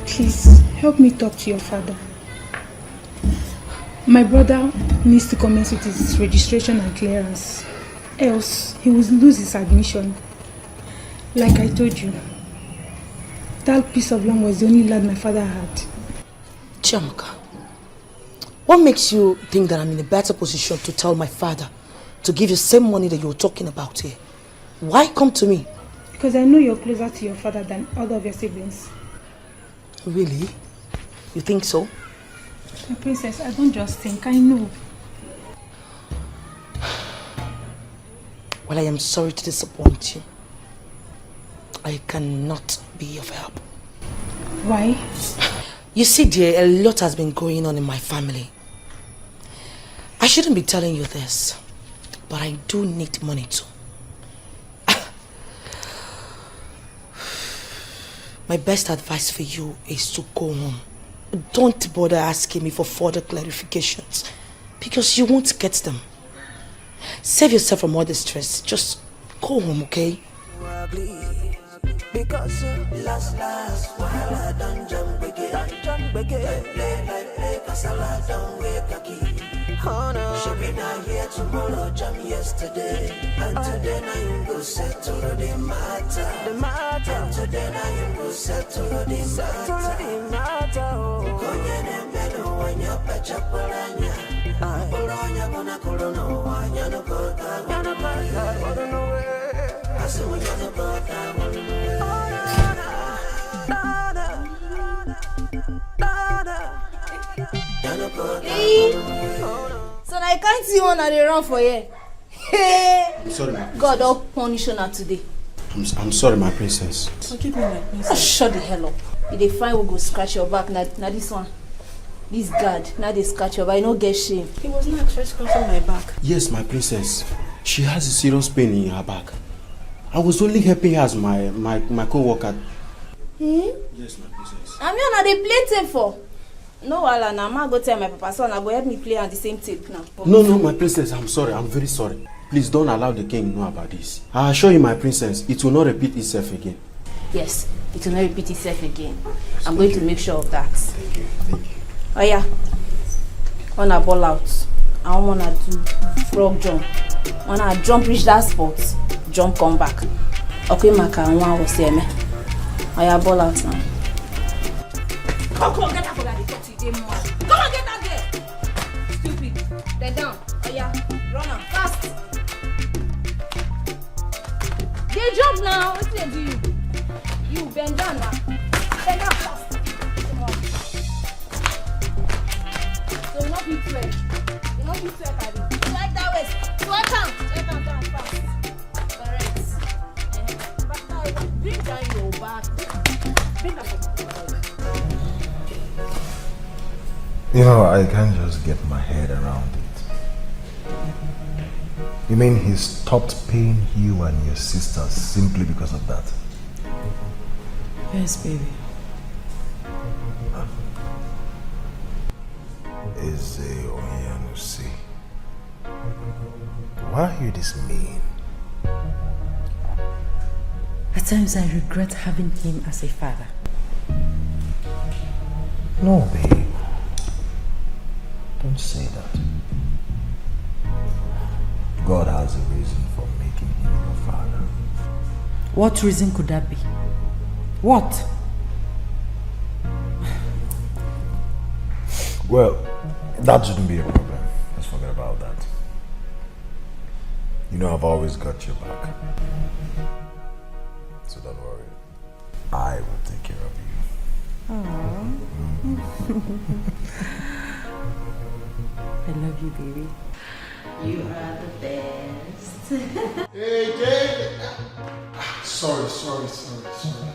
Please, help me talk to your father. My brother needs to commence with his registration and clearance. Else, he will lose his admission. Like I told you, that piece of land was the only land my father had. Chiamaka, what makes you think that I'm in a better position to tell my father to give you the same money that you were talking about here? Why come to me? Because I know you're closer to your father than other of your siblings. Really? You think so? My princess, I don't just think, I know. Well, I am sorry to disappoint you. I cannot be of help. Why? You see, dear, a lot has been going on in my family. I shouldn't be telling you this, but I do need money too. my best advice for you is to go home. Don't bother asking me for further clarifications because you won't get them. Save yourself from all the stress. Just go home, okay? Because last while I done jump again, play casala don't wake a key. Oh no, she be not here tomorrow, jam yesterday, and today now you go settle the matter, and today now you go settle the matter. Konye ne melo wanya pacha polanya, polanya bona kolono wanya no kota, no way. I say we no kota, So I can't see one at the run for you. I'm sorry, my princess. God will punish you today. I'm sorry, my princess. Forgive me, my princess. Oh, shut the hell up. If they find we go scratch your back, now this one. This guard, now they scratch your back, you don't get shame. He was not actually scratching my back. Yes, my princess. She has a serious pain in her back. I was only helping her as my co-worker. Yes, my princess. I'm not they play tape for. No, Wala, now I'm go tell my papa son, I go help me play on the same tape now. No, my princess, I'm sorry. I'm very sorry. Please don't allow the king to know about this. I assure you, my princess, it will not repeat itself again. Yes, it will not repeat itself again. I'm going to make sure of that. Thank you. Oh yeah. Wanna ball out. I wanna do frog jump. Wanna jump reach that spot, jump come back. Okay, Maka, I want to say me. Oh yeah, ball out now. Come on, get up for that. Come on, get down there. Stupid. They're down. Oh yeah, run on fast. They jump now. What do they do? You bend down now. Bend down fast. Come on. So you not be sweat. You not be sweat, Daddy. Like that way. Sweat down. Down fast. Correct. Back now. Bring down your back. Bring down your back. You know, I can't just get my head around it. You mean he stopped paying you and your sister simply because of that? Yes, baby. Edochie, why are you this mean? At times I regret having him as a father. No, babe. Don't say that. God has a reason for making him your father. What reason could that be? What? Well, that shouldn't be a problem. Let's forget about that. You know I've always got your back. So don't worry. I will take care of you. I love you, baby. You are the best. Hey, Jay! Sorry.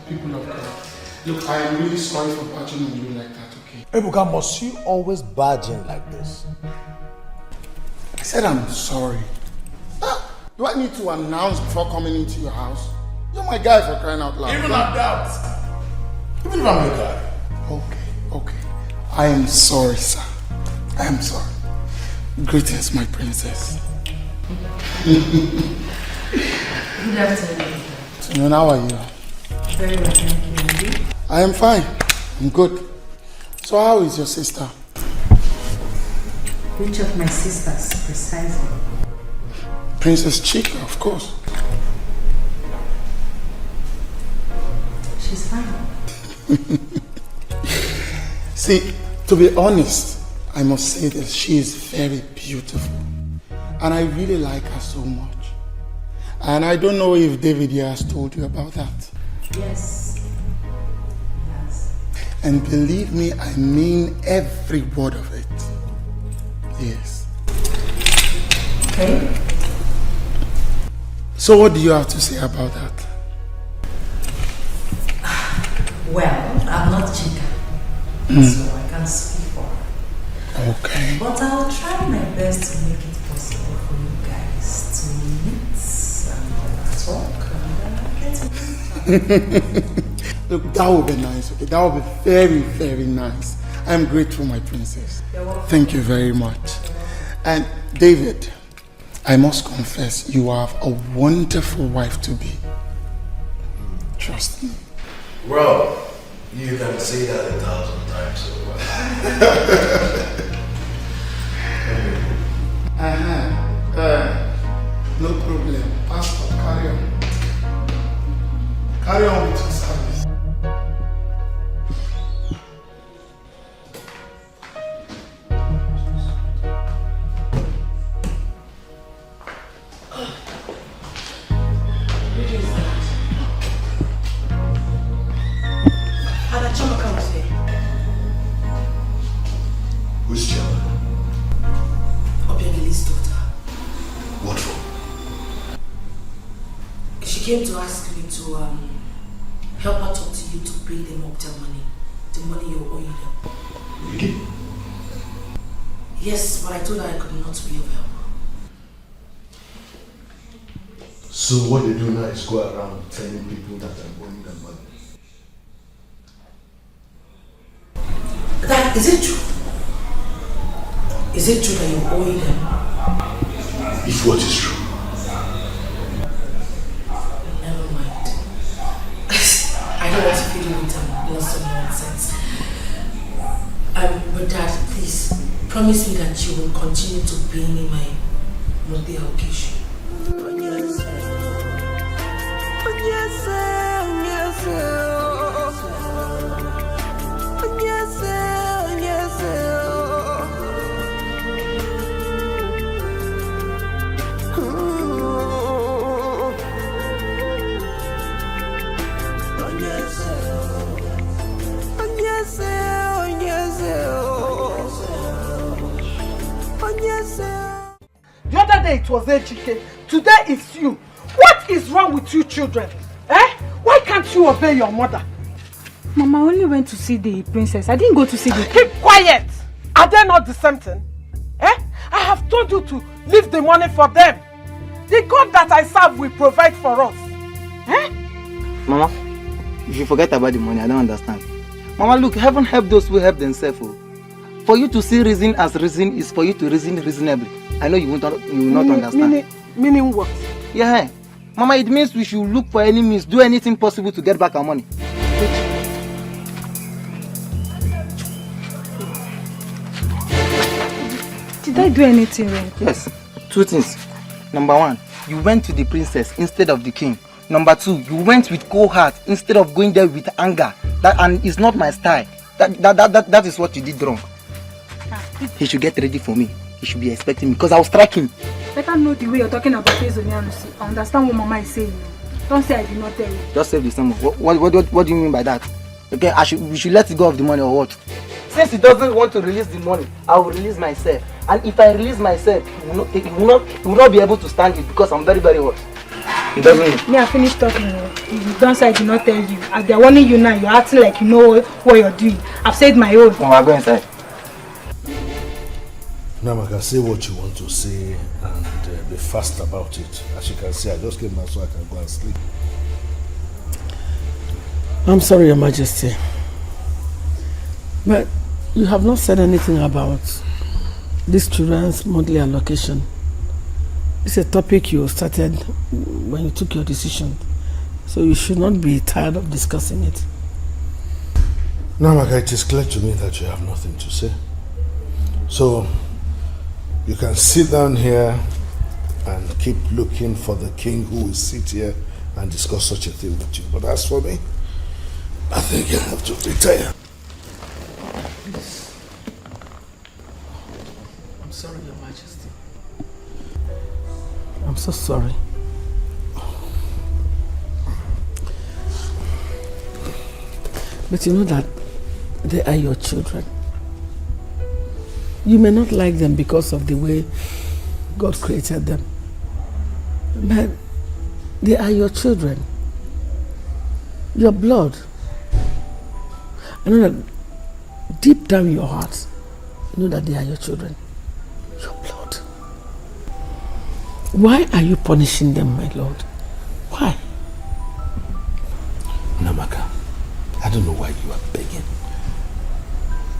People of God. Look, I am really sorry for barging on you like that, okay? Ebuka, must you always barge in like this? I said I'm sorry. Do I need to announce before coming into your house? You're my guy for crying out loud. Even at that. Even if I'm your guy. Okay. I am sorry, sir. I am sorry. Greetings, my princess. Good afternoon. So how are you? Very well, thank you. I am fine. I'm good. So how is your sister? Which of my sisters, precisely? Princess Chika, of course. She's fine. See, to be honest, I must say that she is very beautiful. And I really like her so much. And I don't know if David here has told you about that. Yes. Yes. And believe me, I mean every word of it. Yes. Okay. So what do you have to say about that? Well, I'm not Chika, so I can't speak for her. Okay. But I'll try my best to make it possible for you guys to meet and talk and get to know. Look, that would be nice, okay? That would be very, very nice. I'm grateful, my princess. Thank you very much. And David, I must confess, you have a wonderful wife to be. Trust me. Well, you can say that 1,000 times over. No problem. Pastor, carry on. Carry on with your service. Who's Chama? Obiageli's daughter. What for? She came to ask me to help her talk to you to pay them up their money. The money you owe them. Really? Yes, but I told her I could not be of help. So what they do now is go around telling people that I'm owing them money. Is it true? Is it true that you owe them? If what is true? Never mind. I don't want to feed you with lots of nonsense. But Dad, please, promise me that you will continue to pay me my monthly allocation. The other day it was Etiko. Today it's you. What is wrong with you children? Eh? Why can't you obey your mother? Mama, I only went to see the princess. I didn't go to see the king. Keep quiet! Are they not the same thing? Eh? I have told you to leave the money for them. The God that I serve will provide for us. Eh? Mama, if you forget about the money, I don't understand. Mama, look, heaven help those who help themselves. Oh. For you to see reason as reason is for you to reason reasonably. I know you will not understand. Meaning what? Yeah. Mama, it means we should look for any means, do anything possible to get back our money. Did I do anything wrong? Yes. 2 things. Number 1, you went to the princess instead of the king. Number 2, you went with cold heart instead of going there with anger. And it's not my style. That is what you did wrong. He should get ready for me. He should be expecting me because I'll strike him. I can't know the way you're talking about Onny. I understand what Mama is saying. Don't say I did not tell you. Just save the sum. What do you mean by that? Okay, we should let go of the money or what? Since he doesn't want to release the money, I will release myself. And if I release myself, he will not be able to stand it because I'm very, very hot. He doesn't. Me, I finished talking. You don't say I did not tell you. As they're warning you now, you're acting like you know what you're doing. I've said my own. Oh, I'll go inside. Namaka, say what you want to say and be fast about it. As you can see, I just came back so I can go and sleep. I'm sorry, Your Majesty. But you have not said anything about this children's monthly allocation. It's a topic you started when you took your decision. So you should not be tired of discussing it. Namaka, it is clear to me that you have nothing to say. So you can sit down here and keep looking for the king who will sit here and discuss such a thing with you. But as for me, I think I have to retire. I'm sorry, Your Majesty. I'm so sorry. But you know that they are your children. You may not like them because of the way God created them. But they are your children. Your blood. I know that deep down in your heart, you know that they are your children. Your blood. Why are you punishing them, my Lord? Why? Namaka, I don't know why you are begging.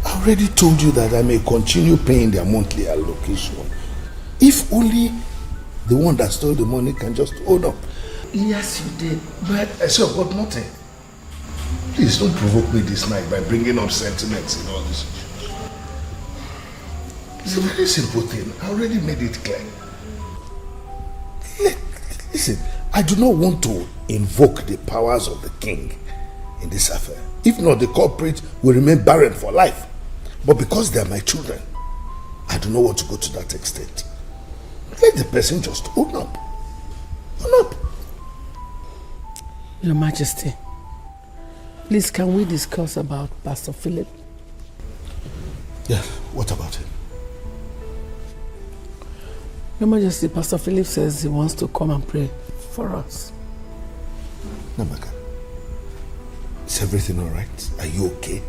I already told you that I may continue paying their monthly allocation. If only the one that stole the money can just hold up. Yes, you did, but... I still got nothing. Please don't provoke me this night by bringing up sentiments and all this. It's a very simple thing. I already made it clear. Listen, I do not want to invoke the powers of the king in this affair. If not, the culprit will remain barren for life. But because they are my children, I do not want to go to that extent. Let the person just own up. Own up. Your Majesty, please can we discuss about Pastor Philip? Yes, what about him? Your Majesty, Pastor Philip says he wants to come and pray for us. Namaka, is everything all right? Are you okay?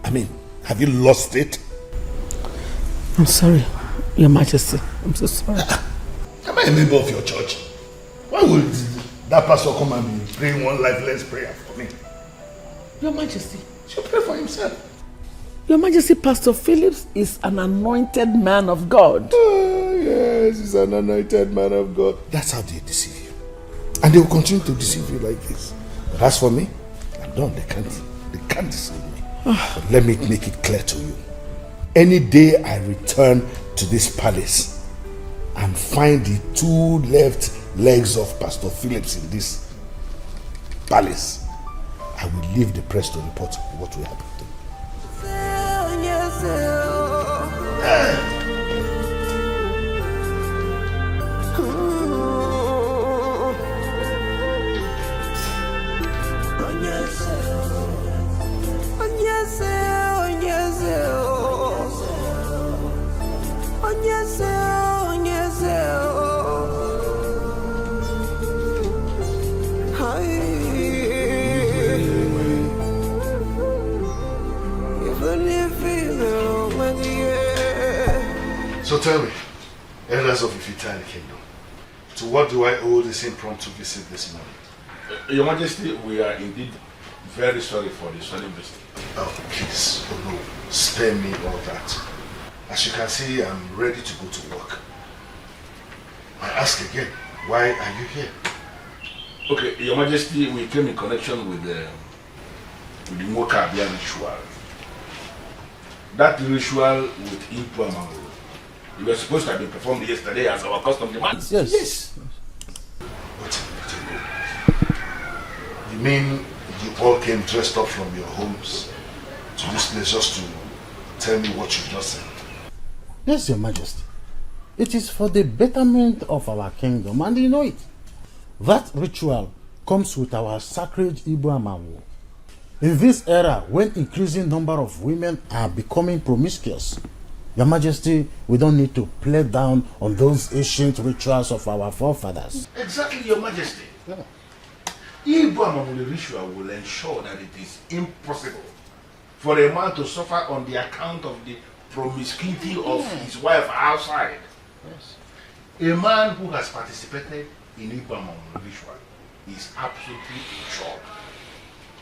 I mean, have you lost it? I'm sorry, Your Majesty. I'm so sorry. Am I a member of your church? Why would that pastor come and be praying one lifeless prayer for me? Your Majesty. He should pray for himself. Your Majesty, Pastor Phillips is an anointed man of God. Oh, yes, he's an anointed man of God. That's how they deceive you. And they will continue to deceive you like this. But as for me, I'm done. They can't deceive me. But let me make it clear to you. Any day I return to this palace and find the two left legs of Pastor Phillips in this palace, I will leave the press to report what will happen to him. So tell me, elders of Ifitani Kingdom, to what do I owe this impromptu visit this morning? Your Majesty, we are indeed very sorry for the sudden visit. Oh, please, oh no, spare me all that. As you can see, I'm ready to go to work. I ask again, why are you here? Okay, Your Majesty, we came in connection with the Mokabia ritual. That ritual with Ipuamango. You were supposed to have been performed yesterday as our custom demands. Yes. What? You mean you all came dressed up from your homes to this place just to tell me what you just said? Yes, Your Majesty. It is for the betterment of our kingdom, and you know it. That ritual comes with our sacred Ibuamawu. In this era, when increasing number of women are becoming promiscuous, Your Majesty, we don't need to play down on those ancient rituals of our forefathers. Exactly, Your Majesty. Ibuamawu ritual will ensure that it is impossible for a man to suffer on the account of the promiscuity of his wife outside. Yes. A man who has participated in Ibuamawu ritual is absolutely insured.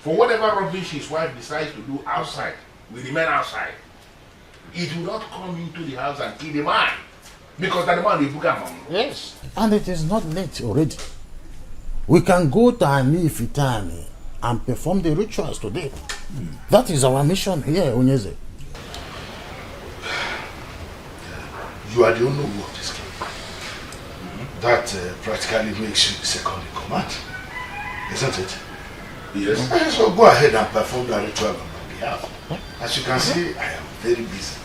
For whatever rubbish his wife decides to do outside, will remain outside. It will not come into the house and kill the man, because that man will book among. Yes. And it is not late already. We can go to Ani Ifitani and perform the rituals today. That is our mission here, Onyeze. You are the only one of this king. That practically makes you the second in command, isn't it? Yes. So go ahead and perform the ritual on my behalf. As you can see, I am very busy.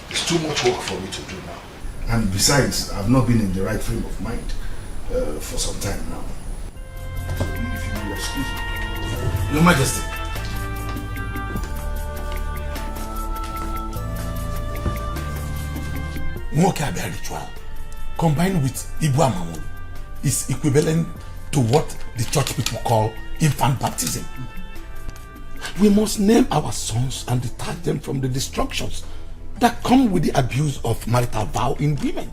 It's too much work for me to do now. And besides, I've not been in the right frame of mind for some time now. So if you will excuse me. Your Majesty. Mokabia ritual combined with Ibuamawu is equivalent to what the church people call infant baptism. We must name our sons and detach them from the destructions that come with the abuse of marital vow in women.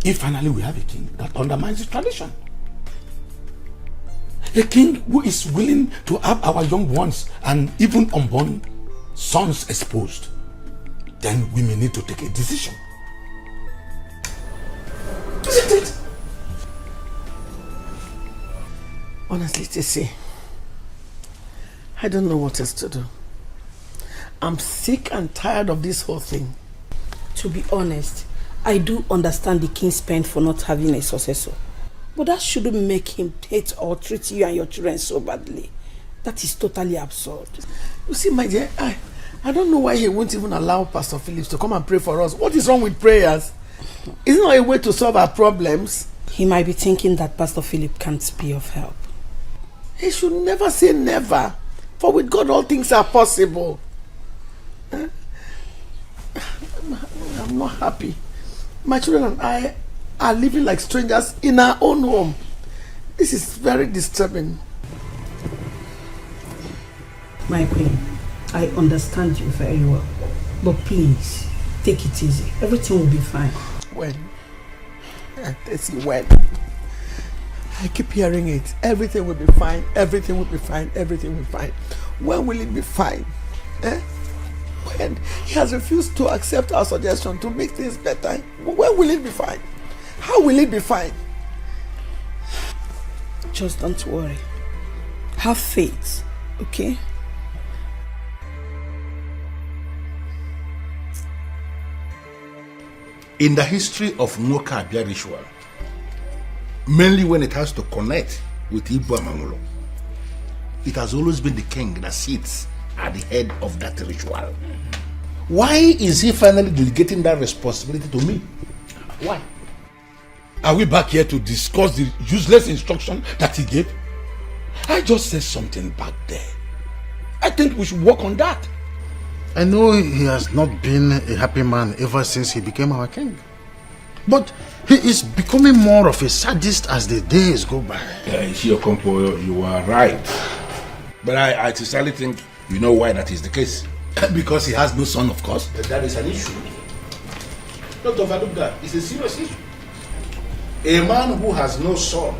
If finally we have a king that undermines the tradition. A king who is willing to have our young ones and even unborn sons exposed, then we may need to take a decision. Isn't it? Honestly, Chizzy, I don't know what else to do. I'm sick and tired of this whole thing. To be honest, I do understand the king's pain for not having a successor. But that shouldn't make him hate or treat you and your children so badly. That is totally absurd. You see, my dear, I don't know why he won't even allow Pastor Phillips to come and pray for us. What is wrong with prayers? Isn't there a way to solve our problems? He might be thinking that Pastor Philip can't be of help. He should never say never. For with God all things are possible. I'm not happy. My children and I are living like strangers in our own home. This is very disturbing. My queen, I understand you very well. But please, take it easy. Everything will be fine. When? When? I keep hearing it. Everything will be fine. Everything will be fine. Everything will be fine. When will it be fine? When? He has refused to accept our suggestion to make things better. When will it be fine? How will it be fine? Just don't worry. Have faith, okay? In the history of Nwoke Abia ritual, mainly when it has to connect with Igbo Amangolo, it has always been the king that sits at the head of that ritual. Why is he finally delegating that responsibility to me? Why? Are we back here to discuss the useless instruction that he gave? I just said something back there. I think we should work on that. I know he has not been a happy man ever since he became our king. But he is becoming more of a sadist as the days go by. Okompo, you are right. But I sincerely think you know why that is the case. Because he has no son, of course. That is an issue. Don't overlook that. It's a serious issue. A man who has no son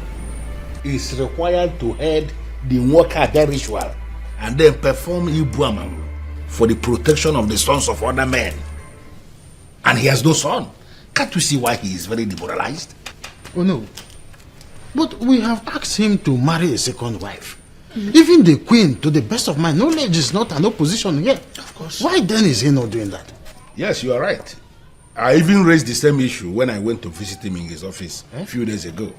is required to head the Nwoke Abia ritual and then perform Igbo Amangolo for the protection of the sons of other men. And he has no son. Can't you see why he is very demoralized? Oh no. But we have asked him to marry a second wife. Even the queen, to the best of my knowledge, is not an opposition yet. Of course. Why then is he not doing that? Yes, you are right. I even raised the same issue when I went to visit him in his office a few days ago.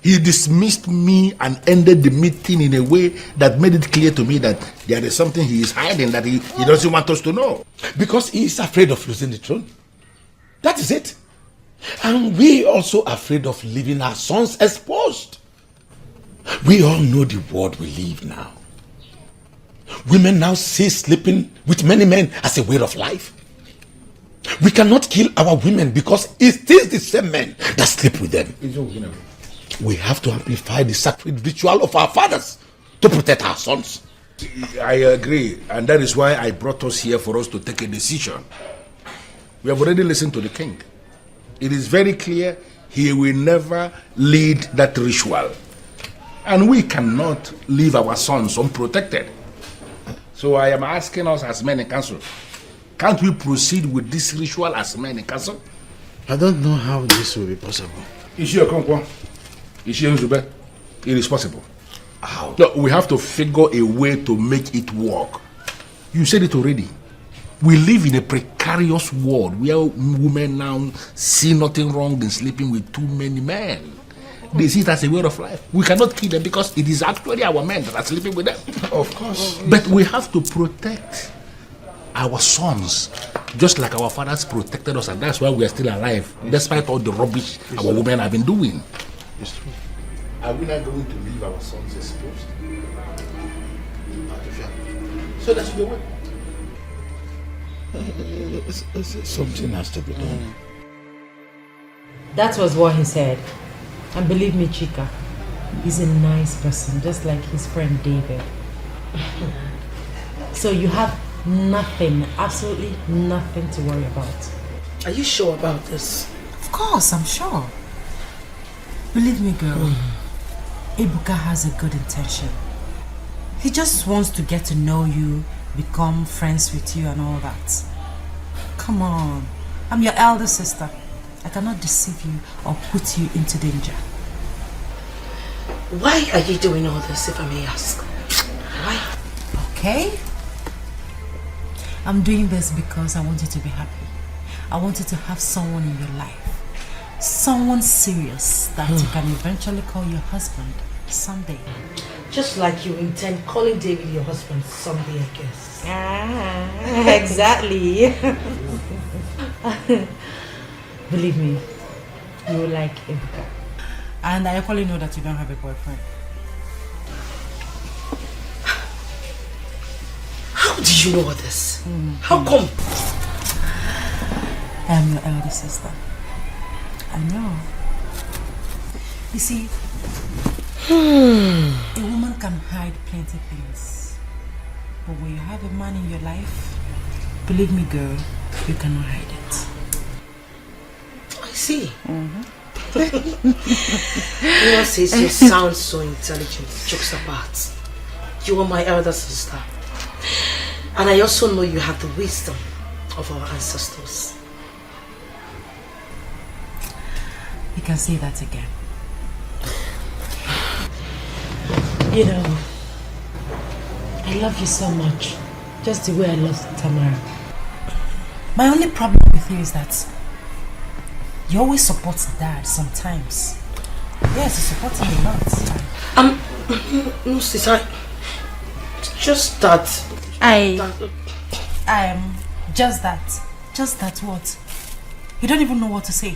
He dismissed me and ended the meeting in a way that made it clear to me that there is something he is hiding that he doesn't want us to know. Because he is afraid of losing the throne. That is it. And we also afraid of leaving our sons exposed. We all know the world we live now. Women now see sleeping with many men as a way of life. We cannot kill our women because it is the same men that sleep with them. We have to amplify the sacred ritual of our fathers to protect our sons. I agree, and that is why I brought us here for us to take a decision. We have already listened to the king. It is very clear he will never lead that ritual. And we cannot leave our sons unprotected. So I am asking us as men in council, can't we proceed with this ritual as men in council? I don't know how this will be possible. It is possible. How? No, we have to figure a way to make it work. You said it already. We live in a precarious world where women now see nothing wrong in sleeping with too many men. They see it as a way of life. We cannot kill them because it is actually our men that are sleeping with them. Of course. But we have to protect our sons just like our fathers protected us, and that's why we are still alive, despite all the rubbish our women have been doing. It's true. Are we not going to leave our sons exposed? So that's the way. Something has to be done. That was what he said. And believe me, Chika, he's a nice person, just like his friend David. So you have nothing, absolutely nothing to worry about. Are you sure about this? Of course, I'm sure. Believe me, girl. Ebuka has a good intention. He just wants to get to know you, become friends with you and all that. Come on. I'm your elder sister. I cannot deceive you or put you into danger. Why are you doing all this, if I may ask? Why? Okay. I'm doing this because I want you to be happy. I want you to have someone in your life. Someone serious that you can eventually call your husband someday. Just like you intend calling David your husband someday, I guess. Exactly. Believe me, you will like Ebuka. And I equally know that you don't have a boyfriend. How do you know this? How come? I am your elder sister. I know. You see, a woman can hide plenty things. But when you have a man in your life, believe me, girl, you cannot hide it. I see. You says you sound so intelligent, jokes apart. You are my elder sister. And I also know you have the wisdom of our ancestors. You can say that again. You know, I love you so much. Just the way I love Tamara. My only problem with you is that you always support Dad sometimes. Yes, you support him a lot. No, sis, just that. Just that. Just that what? You don't even know what to say.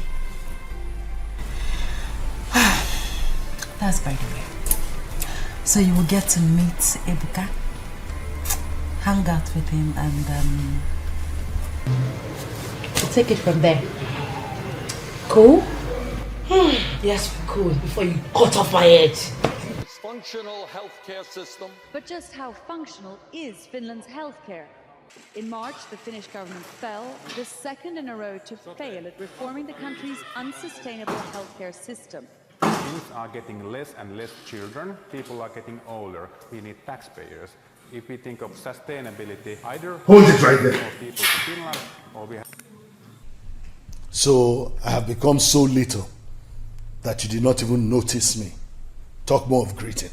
That's by the way. So you will get to meet Ebuka, hang out with him, and we'll take it from there. Cool? Yes, cool. Before you cut off my head. Functional healthcare system. But just how functional is Finland's healthcare? In March, the Finnish government fell, the second in a row to fail at reforming the country's unsustainable healthcare system. Things are getting less and less children. People are getting older. We need taxpayers. If we think of sustainability, either hold it right there. People to Finland, or we have. So I have become so little that you did not even notice me. Talk more of greeting.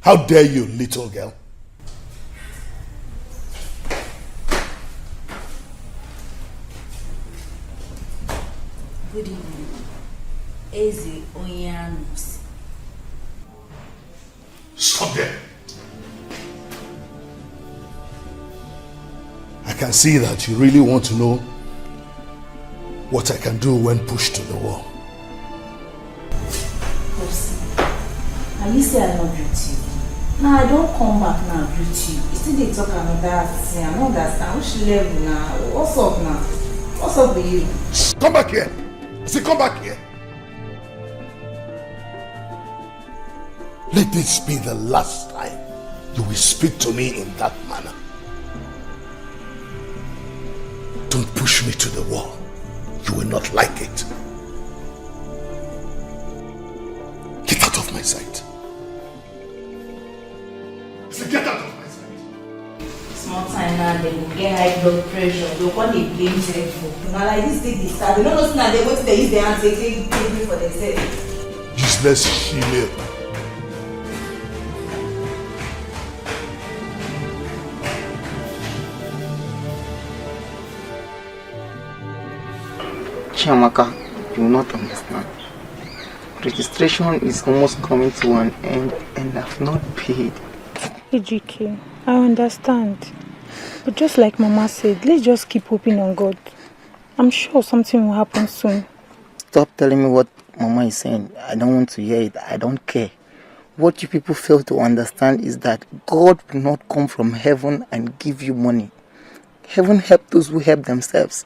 How dare you, little girl? Good evening. Eze Onyanus. Stop there. I can see that you really want to know what I can do when pushed to the wall. And you say I not greet you. Now I don't come back now greet you. You still they talk another thing. I don't understand. Which level now? What's up now? What's up with you? Come back here. I say come back here. Let this be the last time you will speak to me in that manner. Don't push me to the wall. You will not like it. Get out of my sight. I said, get out of my sight. Small time now, they will get high blood pressure. They will want to blame themselves. Now like this thing they start. They don't know now they wait till they use their hands, they take me for themselves. Useless female. Chiamaka, you will not understand. Registration is almost coming to an end and I've not paid. Edochie, I understand. But just like Mama said, let's just keep hoping on God. I'm sure something will happen soon. Stop telling me what Mama is saying. I don't want to hear it. I don't care. What you people fail to understand is that God will not come from heaven and give you money. Heaven helps those who help themselves.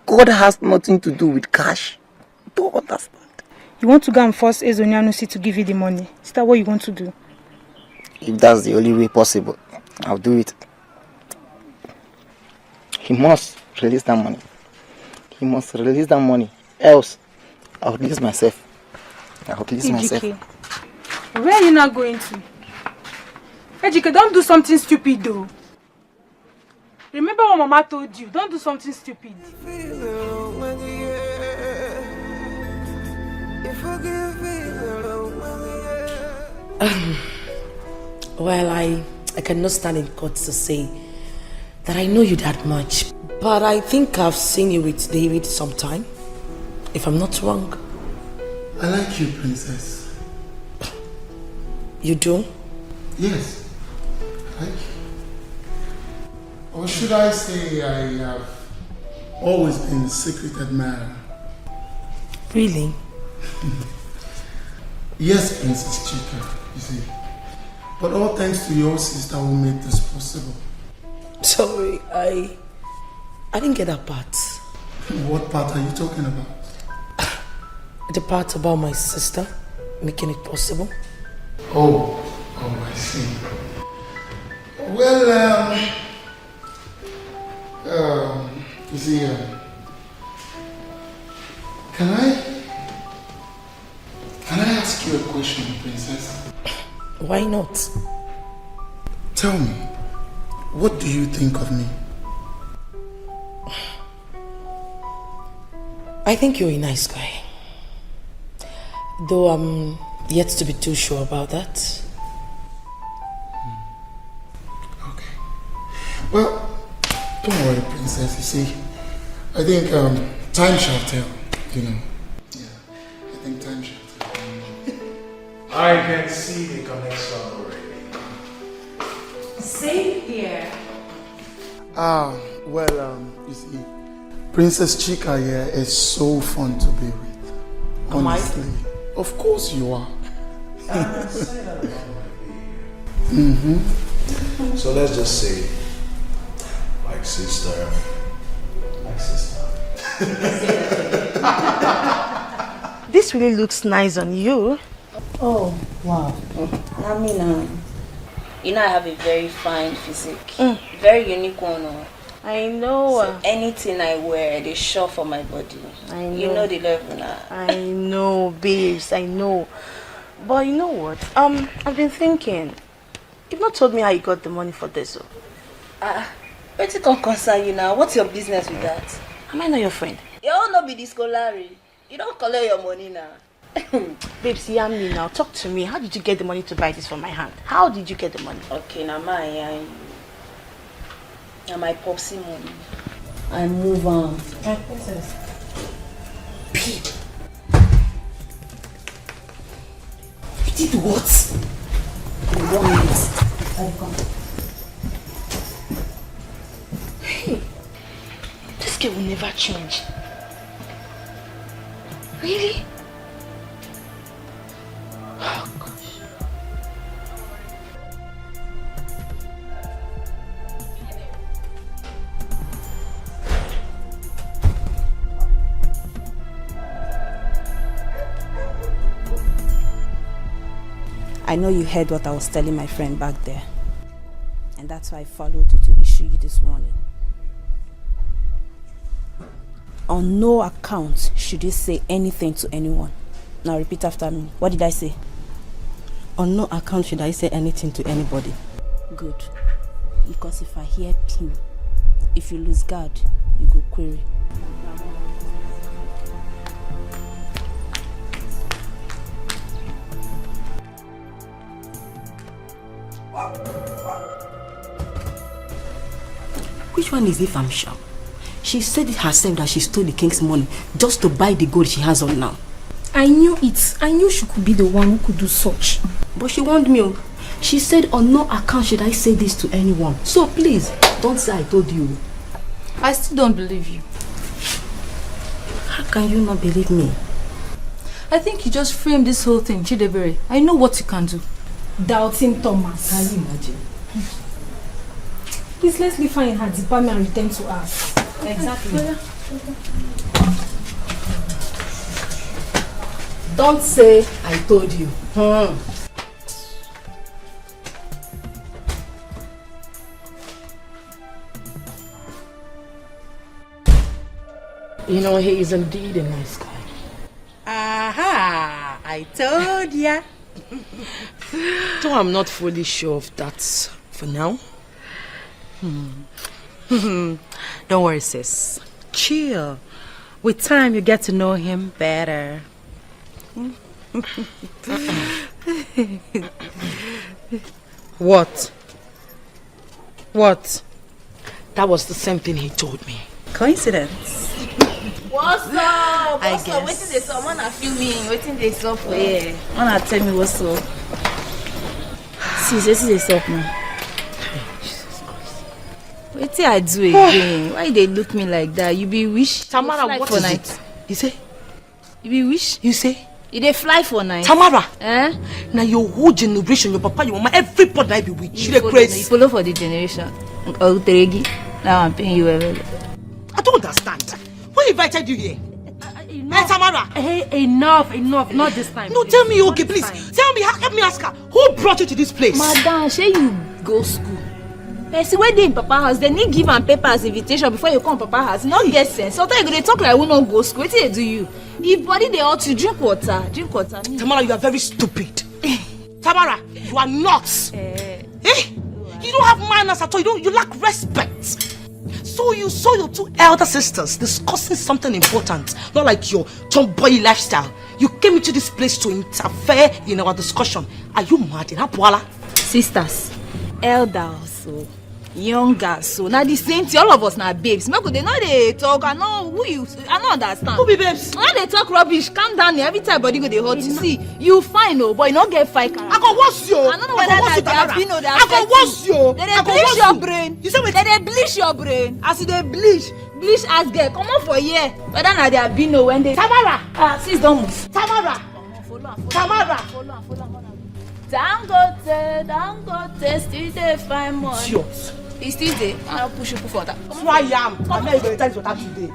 God has nothing to do with cash. Don't understand. You want to go and force Ezonyanusi to give you the money? Is that what you want to do? If that's the only way possible, I'll do it. He must release that money. He must release that money. Else, I'll release myself. I'll release myself. Where are you now going to? Ejike, don't do something stupid though. Remember what Mama told you. Don't do something stupid. Well, I cannot stand in court to say that I know you that much. But I think I've seen you with David sometime, if I'm not wrong. I like you, Princess. You do? Yes, I like you. Or should I say I have always been a secret admirer. Really? Yes, Princess Chika, you see. But all thanks to your sister who made this possible. Sorry, I didn't get that part. What part are you talking about? The part about my sister making it possible. Oh, I see. Well, you see, can I ask you a question, Princess? Why not? Tell me, what do you think of me? I think you're a nice guy. Though I'm yet to be too sure about that. Okay. Well, don't worry, Princess. You see, I think time shall tell, you know. Yeah, I think time shall tell. I can see the connection already. Same here. Well, you see, Princess Chika here is so fun to be with. Honestly. Of course you are. So let's just say, like sister. This really looks nice on you. Oh, wow. I mean, you know I have a very fine physique. Very unique one. I know. So anything I wear, they show for my body. I know. You know the level now. I know, babes, I know. But you know what? I've been thinking. You've not told me how you got the money for this. What's it concern you now? What's your business with that? Am I not your friend? You all not be the scholary. You don't collect your money now. Babes, hear me now. Talk to me. How did you get the money to buy this from my hand? How did you get the money? Okay, now my popsy money. I move on. Princess. You did what? 1 minute. I'll come. Hey, this girl will never change. Really? Oh, gosh. I know you heard what I was telling my friend back there. And that's why I followed you to issue you this warning. On no account should you say anything to anyone. Now repeat after me. What did I say? On no account should I say anything to anybody. Good. Because if I hear pin, if you lose guard, you go query. Which one is if I'm sure? She said it herself that she stole the king's money just to buy the gold she has on now. I knew it. I knew she could be the one who could do such. But she warned me. She said on no account should I say this to anyone. So please, don't say I told you. I still don't believe you. How can you not believe me? I think you just framed this whole thing, Chidebere. I know what you can do. Doubting Thomas. Can you imagine? Please, let's leave her in her department and return to us. Exactly. Don't say I told you. You know, he is indeed a nice guy. Aha! I told ya. Though I'm not fully sure of that for now. Don't worry, sis. Chill. With time, you get to know him better. What? What? That was the same thing he told me. Coincidence. What's up? What's up? guess. Waiting they saw. Wanna feel me? Waiting they saw for here. Wanna tell me what's up? See, this is up now. Waiting I do again. Why they look me like that? You be wish. Tamara, fly what for is night. it? You say? You be wish. You say? You dey fly for night. Tamara. Eh? Now your whole generation, your papa, your mama, everybody I be with. You the You crazy. follow for the generation. Oh, Teregi. Now I'm paying you well. I don't understand. Who invited you here? Hey, Tamara. Hey, enough. Not this time. No, tell me, okay, please. Tell me, help me ask her. Who brought you to this place? Madam, shey you go school? See, when they in Papa house, they need give and paper as invitation before you come Papa house. You not get sense. Sometimes you go dey talk like we not go school. What they do you? If body they ought to drink water. Tamara, you are very stupid. Tamara, you are nuts. You don't have manners at all. You lack respect. So you saw your two elder sisters discussing something important, not like your tomboy lifestyle. You came into this place to interfere in our discussion. Are you mad? In Hapuala? Sisters, elders, so younger, so now the same thing. All of us now babes. Make they know they talk. I know who you. I don't understand. Who be babes? Now they talk rubbish. Calm down. Every time body go they hurt you. See, you fine oh, but you not get fight. I go wash you. I don't know whether they have been or they have. I go wash you. They bleach your brain. You say wait. They bleach your brain. As they bleach as girl. Come on for here. Whether now they have been or when they. Tamara. Sis don't move. Tamara. Tamara. Follow. Dangote, still they find money. Idiot. He still there. I'll push you for that. That's why I am. I'm not even telling you that today.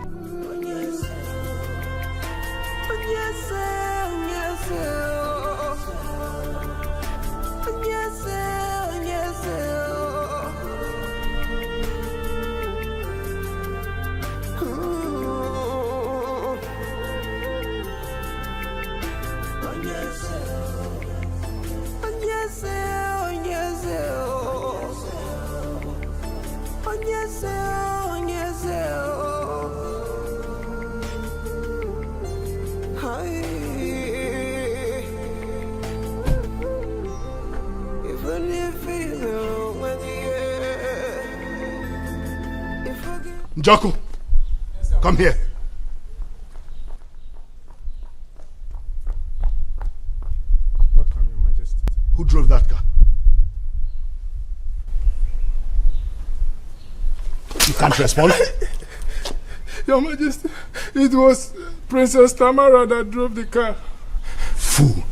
Njoku, come here. Welcome, Your Majesty. Who drove that car? You can't respond? Your Majesty, it was Princess Tamara that drove the car. Fool.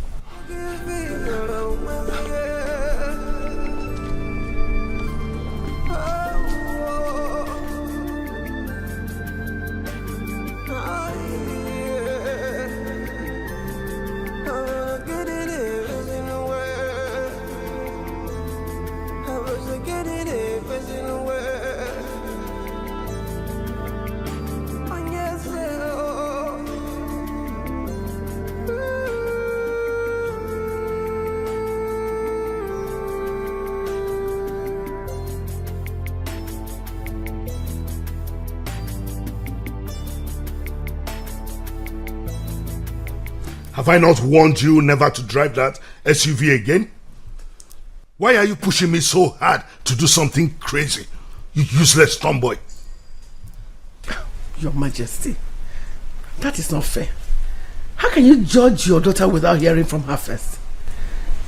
Have I not warned you never to drive that SUV again? Why are you pushing me so hard to do something crazy? You useless tomboy. Your Majesty, that is not fair. How can you judge your daughter without hearing from her first?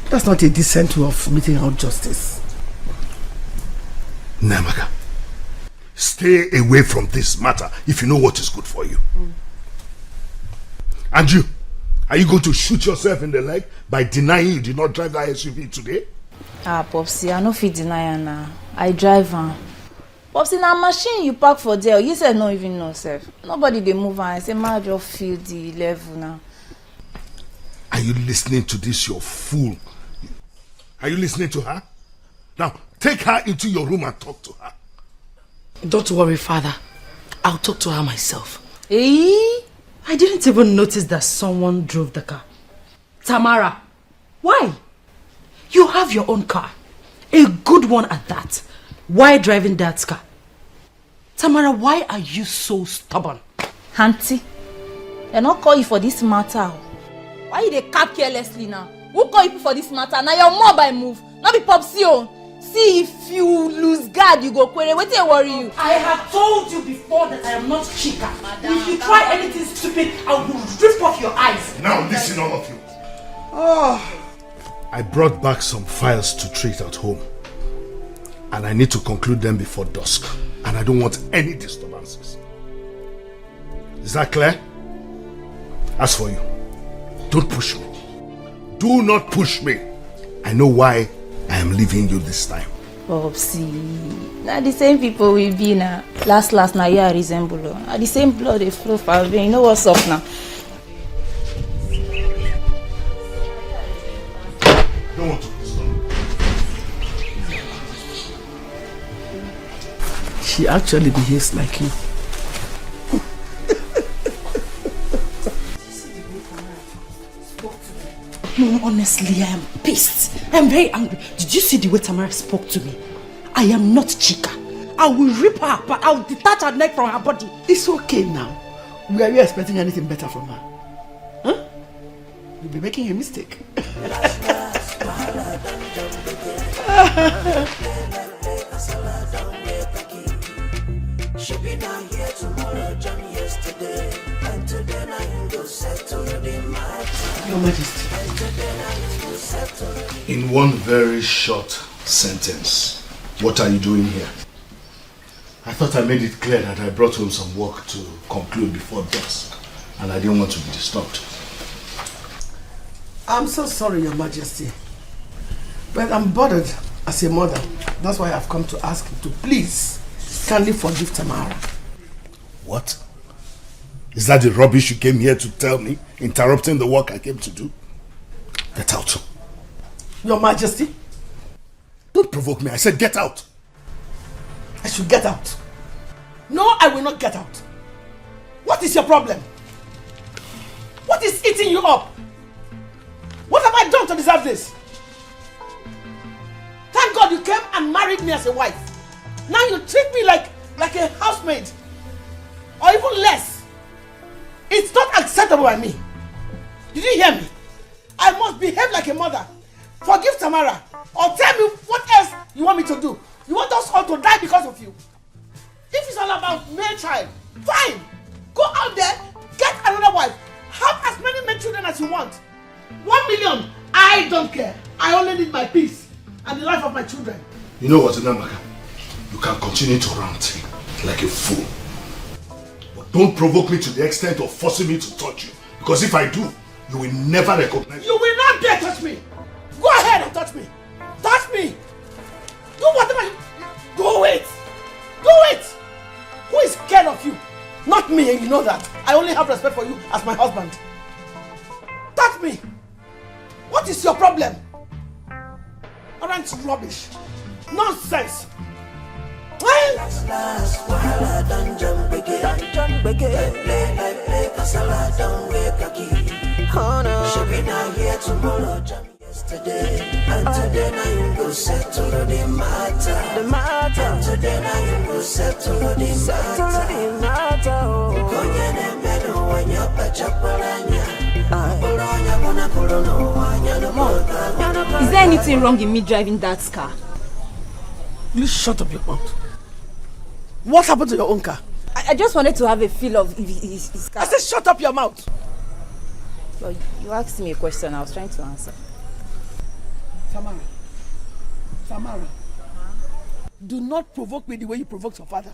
That's not a decent way of meting out justice. Namaka, stay away from this matter if you know what is good for you. And you, are you going to shoot yourself in the leg by denying you did not drive that SUV today? Popsy, I no fit deny her now. I drive her. Popsy, na machine you park for there. You said no even know self. Nobody dey move her. I say, ma just feel the level now. Are you listening to this, you fool? Are you listening to her? Now, take her into your room and talk to her. Don't worry, Father. I'll talk to her myself. Eh? I didn't even notice that someone drove the car. Tamara, why? You have your own car. A good one at that. Why driving that car? Tamara, why are you so stubborn? Auntie, they not call you for this matter. Why you dey cap carelessly now? Who call you for this matter? Now your mom by move. Not be popsi own. See if you lose guard, you go query. What they worry you? I have told you before that I am not chica. If you try anything stupid, I will rip off your eyes. Now listen, all of you. Oh. I brought back some files to treat at home. And I need to conclude them before dusk. And I don't want any disturbances. Is that clear? As for you, don't push me. Do not push me. I know why I am leaving you this time. Popsy, now the same people we be now. Last now you are resemble. Now the same blood they flow for me. You know what's up now? Don't want to stop. She actually behaves like you. No, honestly, I am pissed. I am very angry. Did you see the way Tamara spoke to me? I am not chica. I will rip her apart. I will detach her neck from her body. It's okay now. Were you expecting anything better from her? Huh? You'll be making a mistake. She be down here tomorrow, John yesterday, and today now you go settle the matter. Your Majesty. In one very short sentence, what are you doing here? I thought I made it clear that I brought home some work to conclude before dusk, and I didn't want to be disturbed. I'm so sorry, Your Majesty, but I'm bothered as a mother. That's why I've come to ask you to please kindly forgive Tamara. What? Is that the rubbish you came here to tell me, interrupting the work I came to do? Get out. Your Majesty. Don't provoke me. I said get out. I should get out. No, I will not get out. What is your problem? What is eating you up? What have I done to deserve this? Thank God you came and married me as a wife. Now you treat me like a housemaid. Or even less. It's not acceptable by me. Did you hear me? I must behave like a mother. Forgive Tamara. Or tell me what else you want me to do. You want us all to die because of you. If it's all about male child, fine. Go out there, get another wife. Have as many male children as you want. 1 million. I don't care. I only need my peace and the life of my children. You know what, Namaka? You can continue to rant like a fool. But don't provoke me to the extent of forcing me to touch you. Because if I do, you will never recognize me. You will not dare touch me. Go ahead and touch me. Touch me. Do whatever you... Do it. Do it. Who is scared of you? Not me, and you know that. I only have respect for you as my husband. Touch me. What is your problem? Aren't rubbish. Nonsense. Oh no. She be down here tomorrow, jam yesterday, and today now you go settle the matter. The matter. And today now you go settle the matter. Konye ne meno wanya pachapalanya. Is there anything wrong in me driving that car? You shut up your mouth. What happened to your own car? I just wanted to have a feel of his car. I said shut up your mouth. Well, you asked me a question, I was trying to answer. Tamara, do not provoke me the way you provoked your father.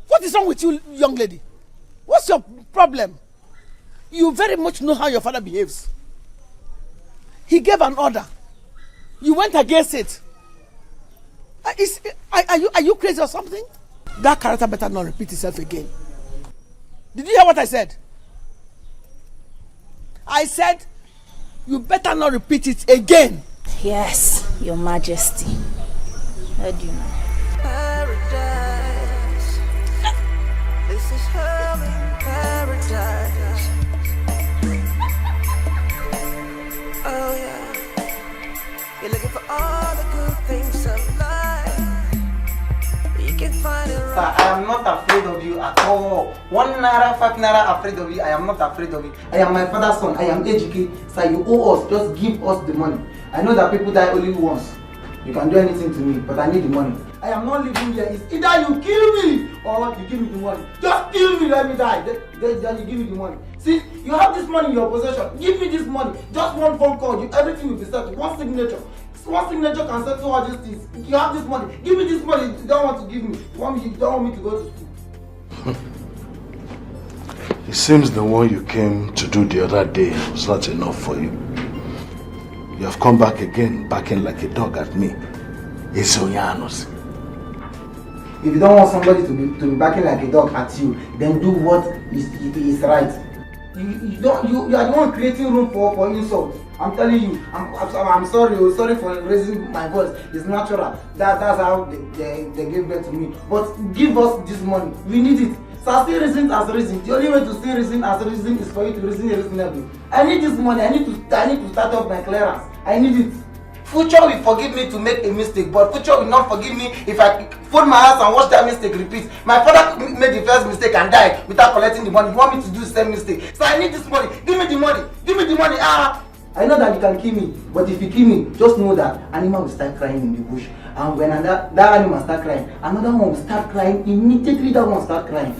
What is wrong with you, young lady? What's your problem? You very much know how your father behaves. He gave an order. You went against it. Are you crazy or something? That character better not repeat itself again. Did you hear what I said? I said you better not repeat it again. Yes, Your Majesty. How do you know? Paradise. This is hell in paradise. Oh yeah. You're looking for all the good things of life. You can find it right. Sir, I am not afraid of you at all. 1 naira, 5 naira afraid of you. I am not afraid of you. I am my father's son. I am Edochie. Sir, you owe us. Just give us the money. I know that people die only once. You can do anything to me, but I need the money. I am not living here. It's either you kill me or you give me the money. Just kill me, let me die. Then you give me the money. See, you have this money in your possession. Give me this money. Just one phone call. Everything will be settled. One signature. One signature can settle all these things. You have this money. Give me this money. You don't want to give me. You don't want me to go to school. It seems the one you came to do the other day was not enough for you. You have come back again, barking like a dog at me. It's Onyanos. If you don't want somebody to be barking like a dog at you, then do what is right. You are the one creating room for insult. I'm telling you, I'm sorry for raising my voice. It's natural. That's how they gave birth to me. But give us this money. We need it. So still reason as reason. The only way to still reason as reason is for you to reason reasonably. I need this money. I need to start off my clearance. I need it. Future will forgive me to make a mistake, but future will not forgive me if I fold my hands and watch that mistake repeat. My father made the first mistake and died without collecting the money. You want me to do the same mistake? So I need this money. Give me the money. Give me the money. I know that you can kill me, but if you kill me, just know that animal will start crying in the bush. And when that animal start crying, another one will start crying. Immediately that one will start crying.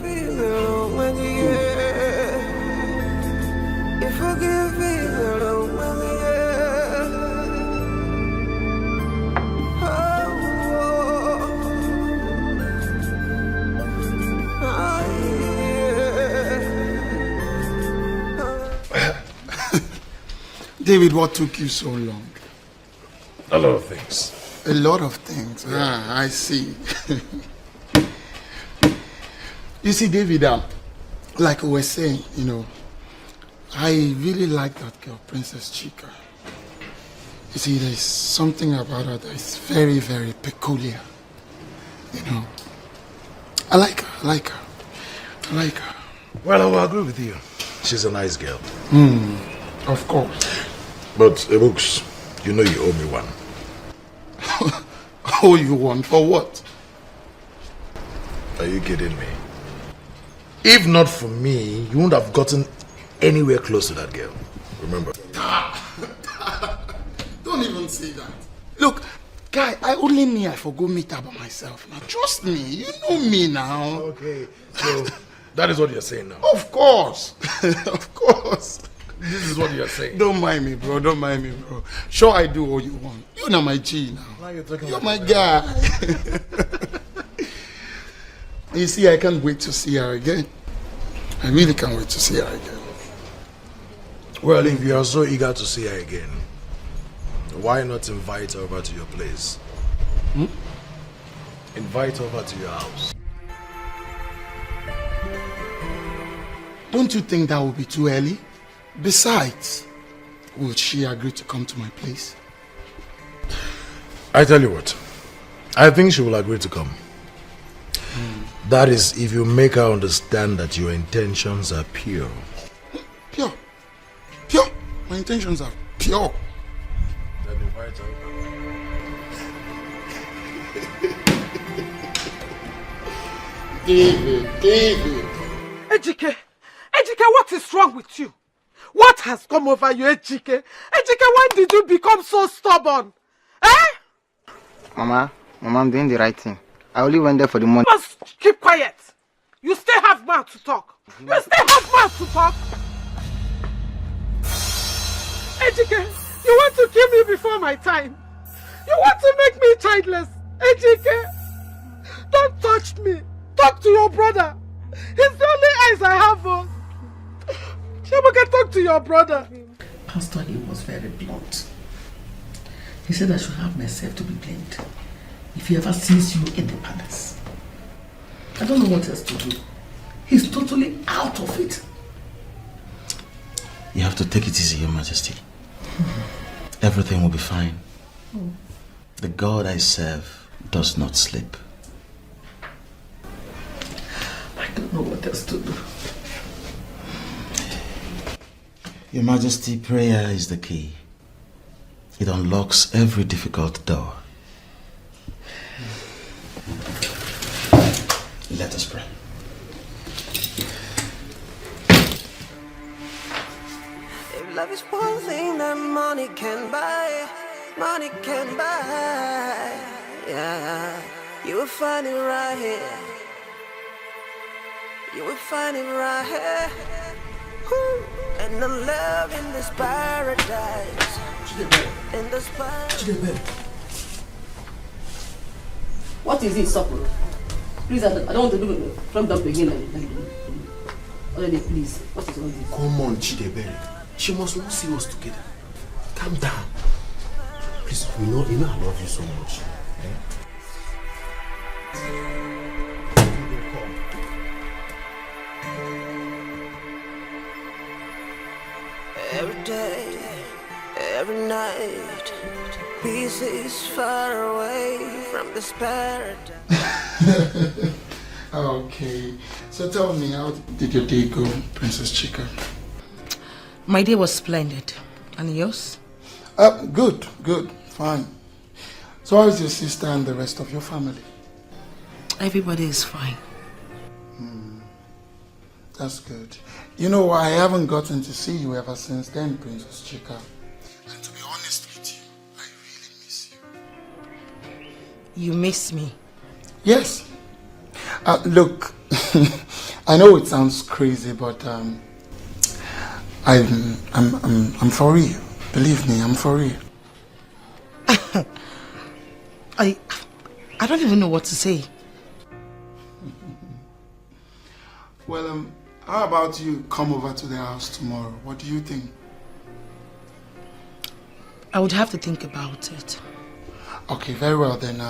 David, what took you so long? A lot of things. A lot of things. Yeah. I see. You see, David, like we were saying, I really like that girl, Princess Chika. You see, there's something about her that is very, very peculiar. I like her. Well, I will agree with you. She's a nice girl. Of course. But, Ebooks, you know you owe me one. Owe you one? For what? Are you kidding me? If not for me, you wouldn't have gotten anywhere close to that girl. Remember? Don't even say that. Look, guy, I only knew I forgot meet her by myself. Now, trust me. You know me now. Okay, so that is what you're saying now? Of course. Of course. This is what you're saying. Don't mind me, bro. Don't mind me, bro. Sure, I do what you want. You're not my G now. Now you're talking You're my guy. You see, I can't wait to see her again. I really can't wait to see her again. Well, if you are so eager to see her again, why not invite her over to your place? Invite her over to your house. Don't you think that would be too early? Besides, will she agree to come to my place? I tell you what, I think she will agree to come. That is, if you make her understand that your intentions are pure. Pure? Pure? My intentions are pure. Then invite her. David. Etiko, what is wrong with you? What has come over you, Etiko? Etiko, when did you become so stubborn? Mama, I'm doing the right thing. I only went there for the money. You must keep quiet. You still have mouth to talk. You still have mouth to talk. Etiko, you want to kill me before my time. You want to make me childless. Etiko, don't touch me. Talk to your brother. He's the only eyes I have. Chiamaka, talk to your brother. Pastor, he was very blunt. He said I should have myself to be blamed if he ever sees you in the palace. I don't know what else to do. He's totally out of it. You have to take it easy, Your Majesty. Everything will be fine. The God I serve does not sleep. I don't know what else to do. Your Majesty, prayer is the key. It unlocks every difficult door. Let us pray. If love is one thing that money can buy, yeah, you will find it right here. You will find it right here. Woo. And the love in this paradise. In this paradise. What is it, Supper? Please, I don't want to do it from the beginning. Already, please. What is all this? Come on, Chidebere. She must not see us together. Calm down. Please, you know I love you so much. Every day, every night, peace is far away from this paradise. Okay, so tell me, how did your day go, Princess Chika? My day was splendid. And yours? Good, fine. So how is your sister and the rest of your family? Everybody is fine. That's good. You know, I haven't gotten to see you ever since then, Princess Chika. And to be honest with you, I really miss you. You miss me? Yes. Look, I know it sounds crazy, but I'm for real. Believe me, I'm for real. I don't even know what to say. Well, how about you come over to the house tomorrow? What do you think? I would have to think about it. Okay, very well then.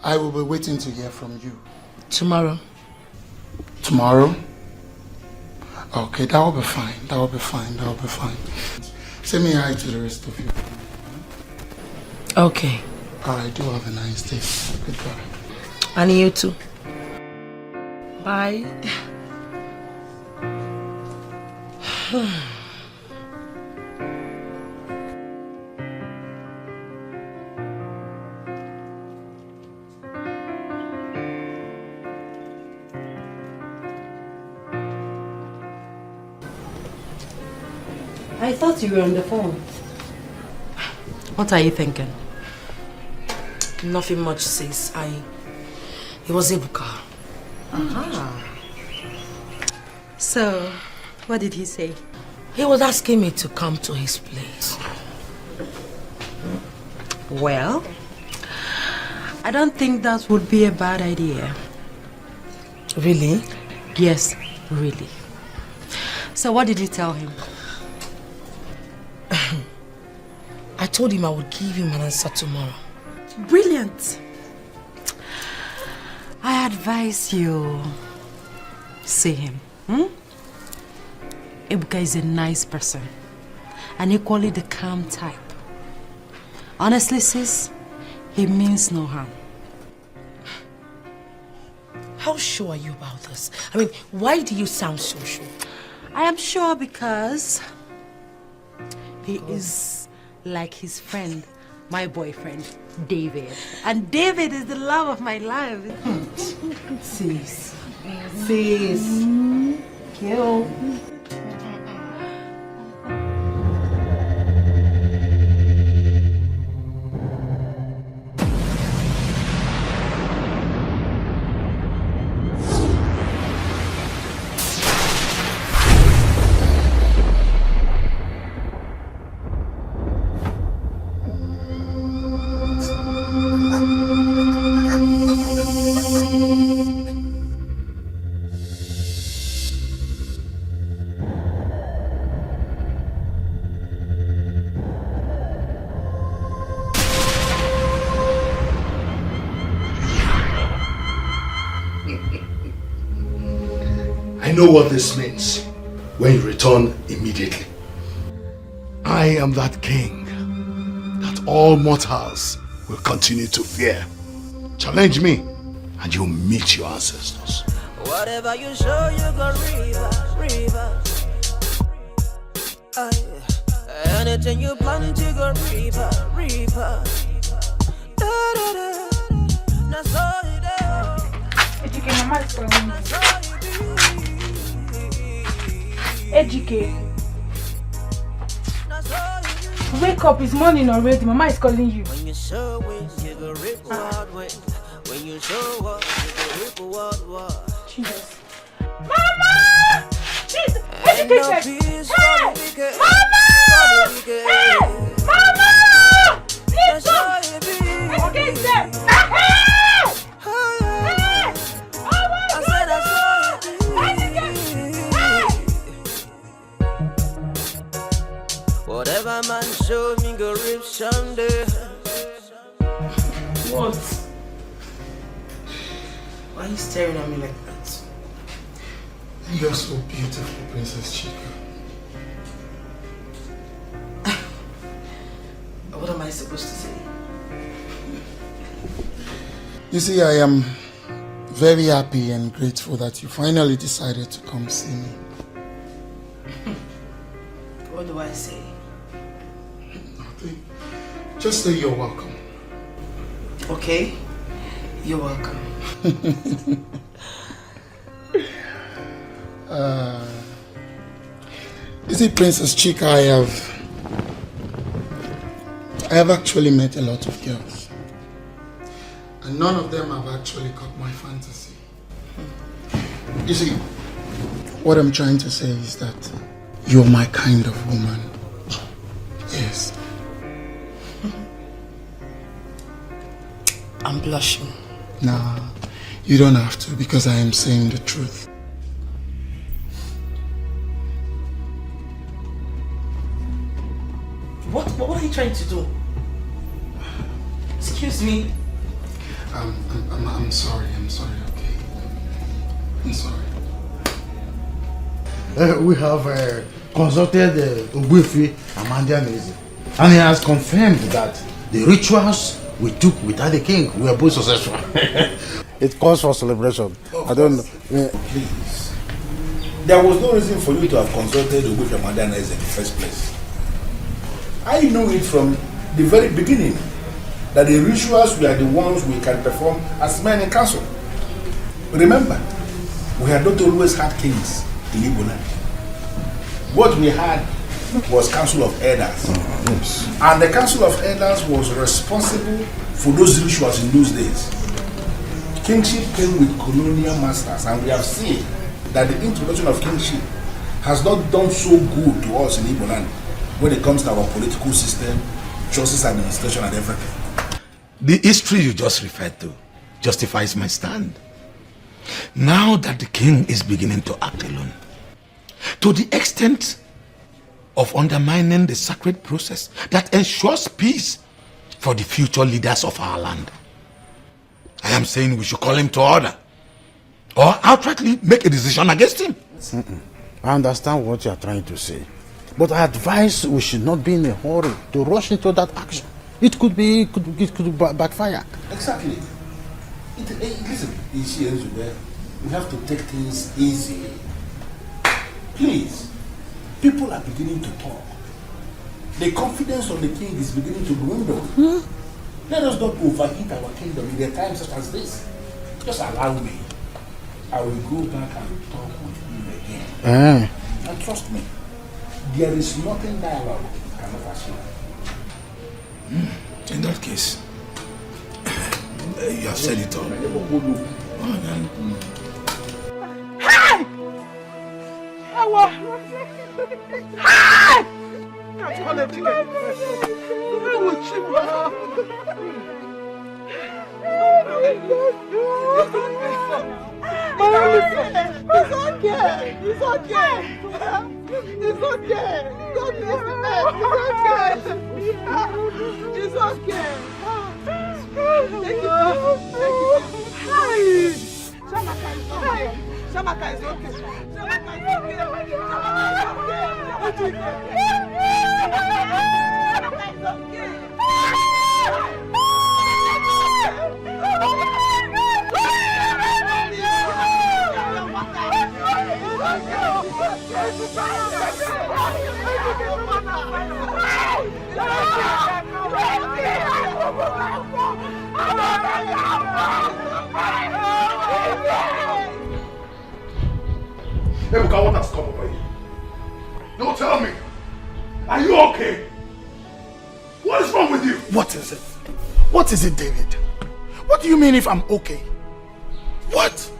I will be waiting to hear from you. Tomorrow? Tomorrow? Okay, that will be fine. Say me hi to the rest of you. Okay. Alright, do have a nice day. Goodbye. And you too. Bye. I thought you were on the phone. What are you thinking? Nothing much, sis. It was Ebuka. So, what did he say? He was asking me to come to his place. Well, I don't think that would be a bad idea. Really? Yes, really. So what did you tell him? I told him I would give him an answer tomorrow. Brilliant. I advise you see him. Ebuka is a nice person and equally the calm type. Honestly, sis, he means no harm. How sure are you about this? I mean, why do you sound so sure? I am sure because he is like his friend, my boyfriend, David. And David is the love of my life. Sis. Kill. I know what this means when you return immediately. I am that king that all mortals will continue to fear. Challenge me and you'll meet your ancestors. Whatever you show, you go river. Anything you plan to go reaper. That's all you do. Etiko, Mama is calling me. Etiko. Wake up, it's morning already. Mama is calling you. When you show it, you go rip wild way. When you show up, you go rip wild. Jesus. Mama! Please, education! Hey! Mama! Hey! Mama! Please come! Education! Hey! Hey! Oh my God! Education! Hey! Whatever man show me, go rip someday. What? Why are you staring at me like that? You're so beautiful, Princess Chika. What am I supposed to say? You see, I am very happy and grateful that you finally decided to come see me. What do I say? Nothing. Just say you're welcome. Okay, you're welcome. You see, Princess Chika, I have actually met a lot of girls, and none of them have actually caught my fantasy. You see, what I'm trying to say is that you're my kind of woman. Yes. I'm blushing. Nah, you don't have to, because I am saying the truth. What are you trying to do? Excuse me. I'm sorry, okay? I'm sorry. We have consulted Ogbuefi Amanda Mezi, and he has confirmed that the rituals we took without the king were both successful. It calls for celebration. I don't know. Please. There was no reason for you to have consulted Ogbuefi Amanda Mezi in the first place. I knew it from the very beginning that the rituals were the ones we can perform as men in council. Remember, we had not always had kings in Igbo land. What we had was Council of Elders. Yes. And the Council of Elders was responsible for those rituals in those days. Kingship came with colonial masters, and we have seen that the introduction of kingship has not done so good to us in Igbo land when it comes to our political system, justice administration, and everything. The history you just referred to justifies my stand. Now that the king is beginning to act alone, to the extent of undermining the sacred process that ensures peace for the future leaders of our land, I am saying we should call him to order or outrightly make a decision against him. I understand what you are trying to say, but I advise we should not be in a hurry to rush into that action. It could backfire. Exactly. Listen, we have to take things easy. Please, people are beginning to talk. The confidence of the king is beginning to dwindle. Let us not overheat our kingdom in a time such as this. Just allow me. I will go back and talk with him again. And trust me, there is nothing dialogue cannot achieve. In that case, you have said it all. Hey! Hey! It's okay. Shamaka is okay. Ebuka, what has come over you? No, tell me. Are you okay? What is wrong with you? What is it? What is it, David? What do you mean if I'm okay? What?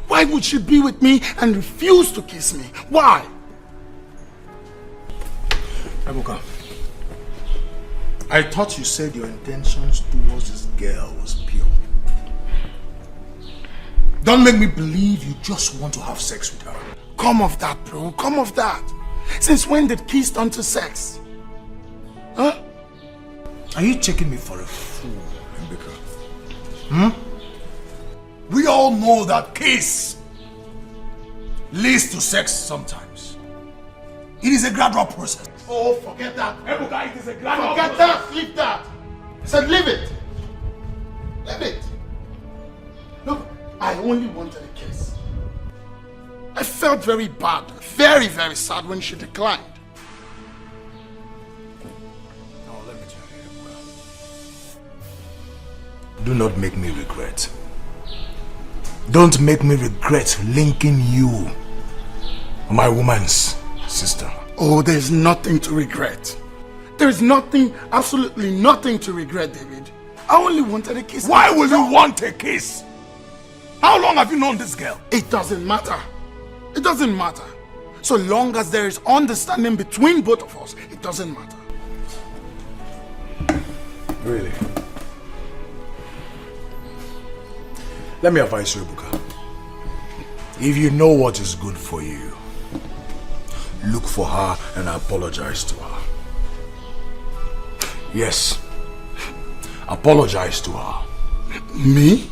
Why would she be with me and refuse to kiss me? Why? Ebuka, I thought you said your intentions towards this girl was pure. Don't make me believe you just want to have sex with her. Come off that, bro. Come off that. Since when did kiss turn to sex? Huh? Are you taking me for a fool, Ebuka? We all know that kiss leads to sex sometimes. It is a gradual process. Oh, forget that. Ebuka, it is a gradual Forget process. that. Leave that. I said leave it. Leave it. Look, I only wanted a kiss. I felt very bad, very, very sad when she declined. Now let me tell you, Ebuka. Do not make me regret. Don't make me regret linking you, my woman's sister. Oh, there's nothing to regret. There's nothing, absolutely nothing to regret, David. I only wanted a kiss. Why will you want a kiss? How long have you known this girl? It doesn't matter. It doesn't matter. So long as there is understanding between both of us, it doesn't matter. Really? Let me advise you, Ebuka. If you know what is good for you, look for her and apologize to her. Yes, apologize to her. Me?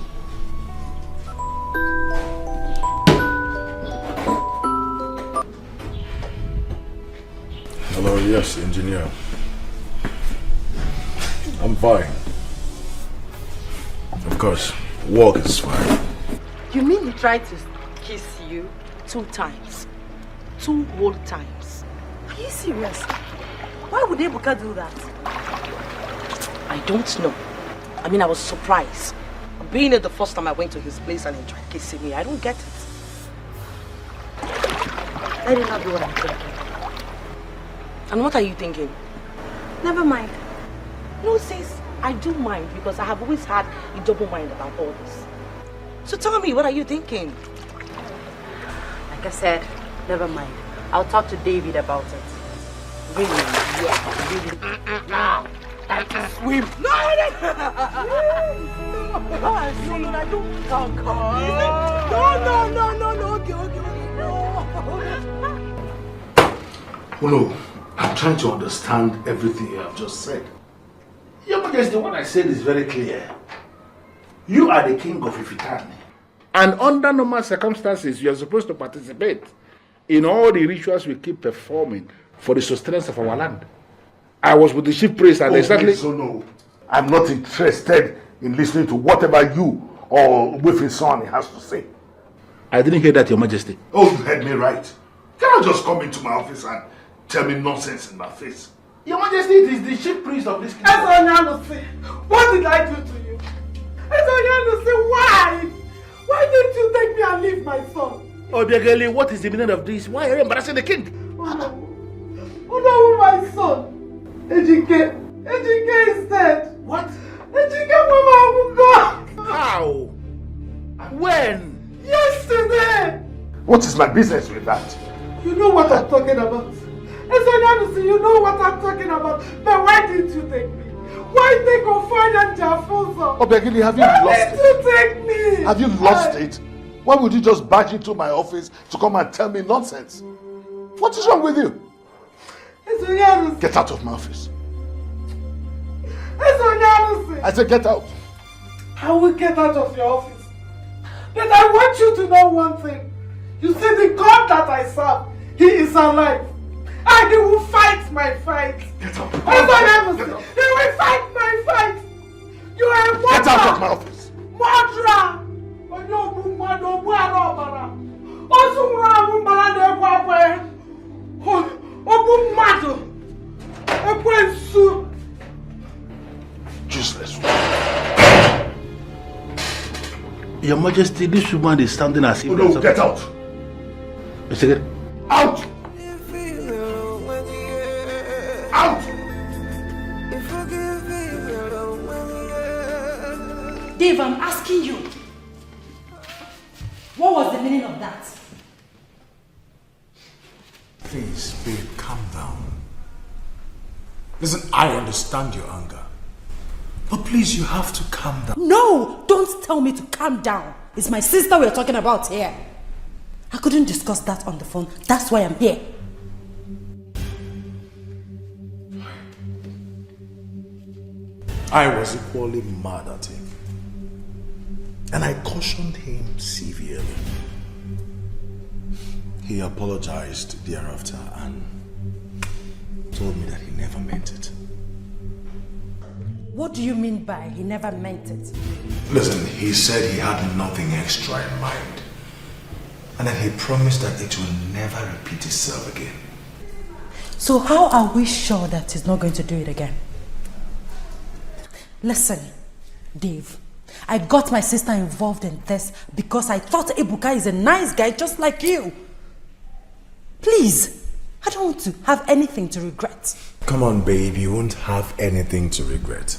Hello, yes, engineer. I'm fine. Of course, work is fine. You mean he tried to kiss you 2 times? 2 whole times? Are you serious? Why would Ebuka do that? I don't know. I mean, I was surprised. Being it the first time I went to his place and he tried kissing me, I don't get it. Let him not do what I'm thinking. And what are you thinking? Never mind. No, sis, I do mind because I have always had a double mind about all this. So tell me, what are you thinking? Like I said, never mind. I'll talk to David about it. Really? Yeah, really. Swim. No, I don't talk. No. No, I'm trying to understand everything you have just said. Your Majesty, what I said is very clear. You are the king of Ifitani. And under normal circumstances, you are supposed to participate in all the rituals we keep performing for the sustenance of our land. I was with the chief priest and exactly... So no, I'm not interested in listening to whatever you or with his son has to say. I didn't hear that, Your Majesty. Oh, you heard me right. You cannot just come into my office and tell me nonsense in my face. Your Majesty, it is the chief priest of this kingdom. What did I do to you? Why? Why didn't you take me and leave my son? Oh, Begele, what is the meaning of this? Why are you embarrassing the king? Oh no, my son. Etiko is dead. What? Etiko, Mama, how? When? Yesterday. What is my business with that? You know what I'm talking about. You know what I'm talking about. But why didn't you take me? Why take Ofan and Jafosa? Oh, Begele, have you lost Why it? didn't you take me? Have you lost it? Why would you just barge into my office to come and tell me nonsense? What is wrong with you? Get out of my office. I said get out. I will get out of your office. But I want you to know one thing. You see, the God that I serve, He is alive. And He will fight my fight. Get out. He will fight my fight. You are a murderer. Get out of my office. Murderer. Useless. Your Majesty, this woman is standing as if... Oh no, get out! Out! Out! Dave, I'm asking you. What was the meaning of that? Please, babe, calm down. Listen, I understand your anger. But please, you have to calm down. No! Don't tell me to calm down. It's my sister we're talking about here. I couldn't discuss that on the phone. That's why I'm here. I was equally mad at him. And I cautioned him severely. He apologized thereafter and told me that he never meant it. What do you mean by he never meant it? Listen, he said he had nothing extra in mind. And then he promised that it will never repeat itself again. So how are we sure that he's not going to do it again? Listen, Dave, I got my sister involved in this because I thought Ebuka is a nice guy just like you. Please, I don't want to have anything to regret. Come on, babe, you won't have anything to regret.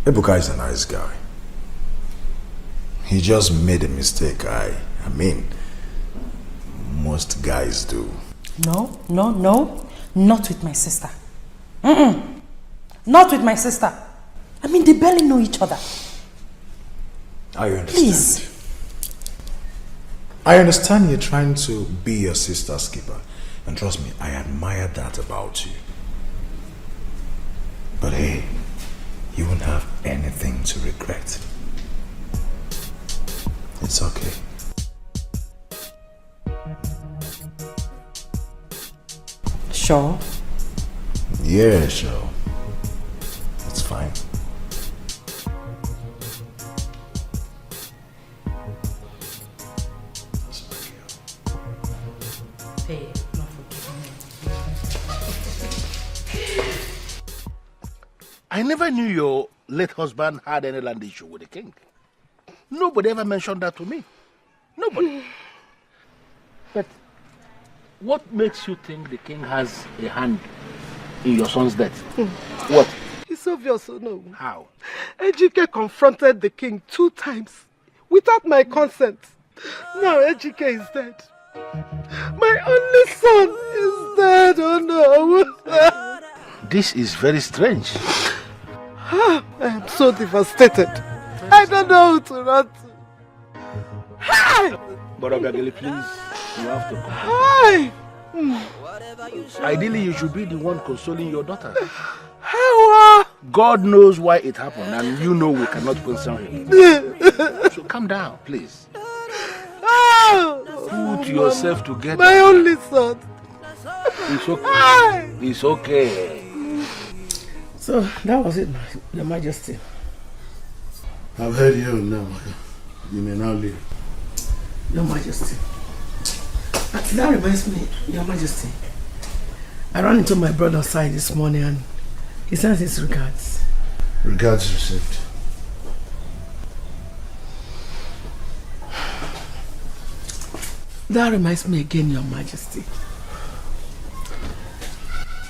Ebuka is a nice guy. He just made a mistake. I mean, most guys do. No, not with my sister. Not with my sister. I mean, they barely know each other. I understand. Please. I understand you're trying to be your sister's keeper. And trust me, I admire that about you. But hey, you won't have anything to regret. It's okay. Sure? Yeah, sure. It's fine. Hey, not forgiving me. I never knew your late husband had any land issue with the king. Nobody ever mentioned that to me. Nobody. But what makes you think the king has a hand in your son's death? What? It's obvious, no. How? Ejike confronted the king 2 times without my consent. Now Ejike is dead. My only son is dead, oh no. This is very strange. I am so devastated. I don't know who to run to. Hi! But Obiageli, please, you have to come. Hi! Ideally, you should be the one consoling your daughter. How? God knows why it happened, and you know we cannot console him. So calm down, please. Put yourself together. My only son. It's okay. It's okay. So that was it, Your Majesty. I've heard you now. You may now leave. Your Majesty. That reminds me, Your Majesty. I ran into my brother's side this morning and he sends his regards. Regards received. That reminds me again, Your Majesty.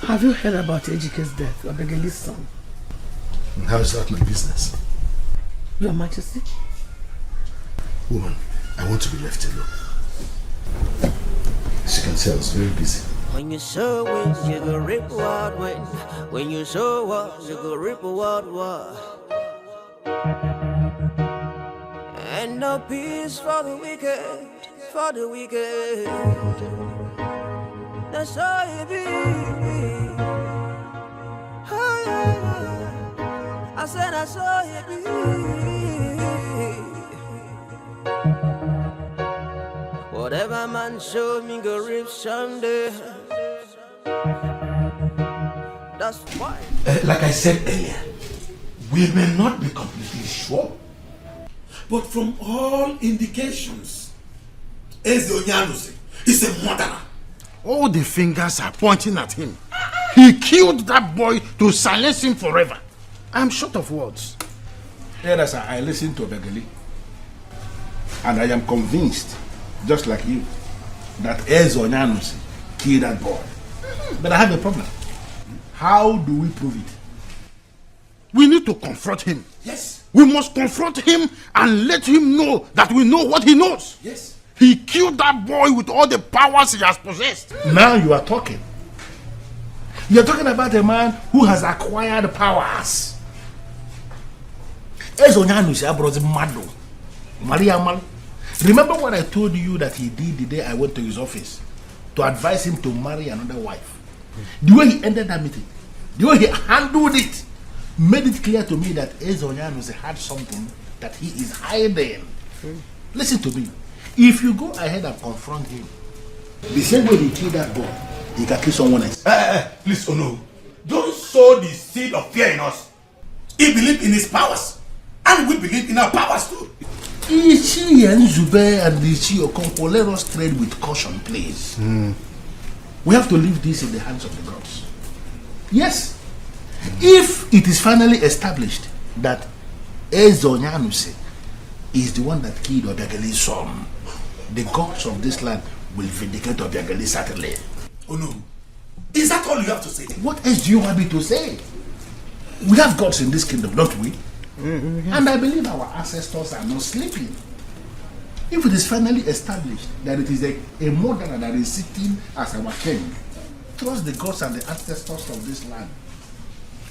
Have you heard about Ejike's death, Obiageli's son? How is that my business? Your Majesty? Woman, I want to be left alone. As you can tell, I was very busy. When you show it, you go rip what when. When you show what, you go rip what. And no peace for the wicked, for the wicked. That's how it be. Oh, yeah. I said that's how it be. Whatever man show me go rip someday. That's why. Like I said earlier, we may not be completely sure, but from all indications, Edochie is a murderer. All the fingers are pointing at him. He killed that boy to silence him forever. I'm short of words. Yes, I listened to Begali. And I am convinced, just like you, that Ezonyanusi killed that boy. But I have a problem. How do we prove it? We need to confront him. Yes. We must confront him and let him know that we know what he knows. Yes. He killed that boy with all the powers he has possessed. Now you are talking. You are talking about a man who has acquired powers. Remember what I told you that he did the day I went to his office to advise him to marry another wife? The way he ended that meeting, the way he handled it, made it clear to me that Ezonyanusi had something that he is hiding. Listen to me. If you go ahead and confront him, the same way he killed that boy, he can kill someone else. Please, Ono, don't sow the seed of fear in us. He believed in his powers, and we believe in our powers too. Ichi and Zube and Ichi Okonkwo, let us trade with caution, please. We have to leave this in the hands of the gods. Yes. If it is finally established that Ezonyanusi is the one that killed Obiageli's son, the gods of this land will vindicate Obiageli certainly. Oh no. Is that all you have to say? What else do you want me to say? We have gods in this kingdom, don't we? And I believe our ancestors are not sleeping. If it is finally established that it is a murderer that is sitting as our king, trust the gods and the ancestors of this land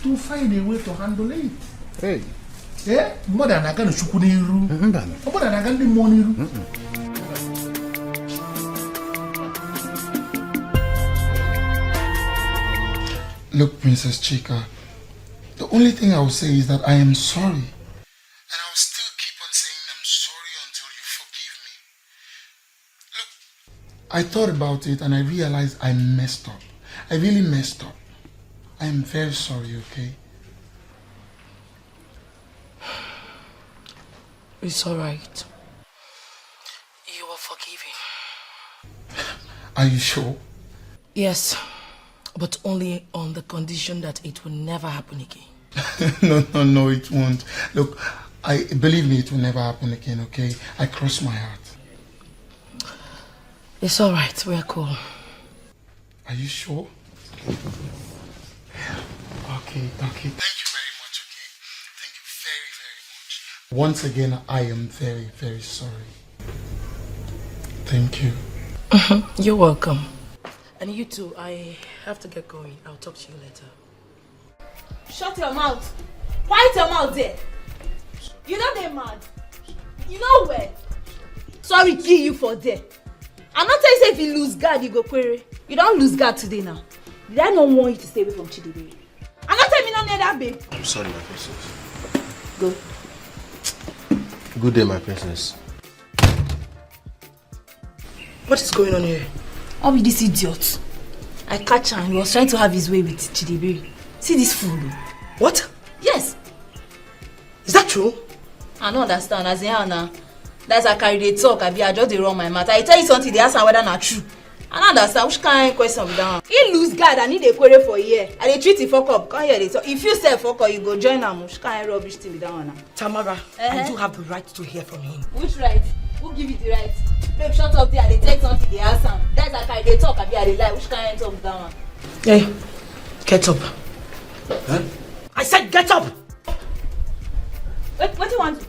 to find a way to handle it. Hey. Yeah? More than I can shukuniru. More than I can do moniru. Look, Princess Chika, the only thing I will say is that I am sorry. And I will still keep on saying I'm sorry until you forgive me. Look, I thought about it and I realized I messed up. I really messed up. I am very sorry, okay? It's alright. You are forgiven. Are you sure? Yes, but only on the condition that it will never happen again. No, it won't. Look, believe me, it will never happen again, okay? I cross my heart. It's alright, we're cool. Are you sure? Okay. Thank you very much, okay? Thank you very, very much. Once again, I am very, very sorry. Thank you. You're welcome. And you too, I have to get going. I'll talk to you later. Shut your mouth. Quiet your mouth there. You know they're mad. You know where? Sorry, kill you for there. I'm not telling you if you lose guard, you go query. You don't lose guard today now. Did I not want you to stay away from Chidi? I'm not telling you not near that babe. I'm sorry, my princess. Go. Good day, my princess. What is going on here? How be this idiot? I catch him. He was trying to have his way with Chidibiri. See this fool. What? Yes. Is that true? I don't understand. As in how now? That's how I carry the talk. I just dey run my mouth. I tell you something, they ask whether not true. I don't understand. Which kind of question with that one? He lose guard and he dey query for a year. And they treat him fuck up. Come here, they talk. If you say fuck up, you go join them. Which kind of rubbish thing with that one? Tamara, I do have the right to hear from him. Which right? Who give you the right? Babe, shut up there. They take something, they ask him. That's how I dey talk. I dey lie. Which kind of talk with that one? Hey, get up. Huh? I said get up! What do you want?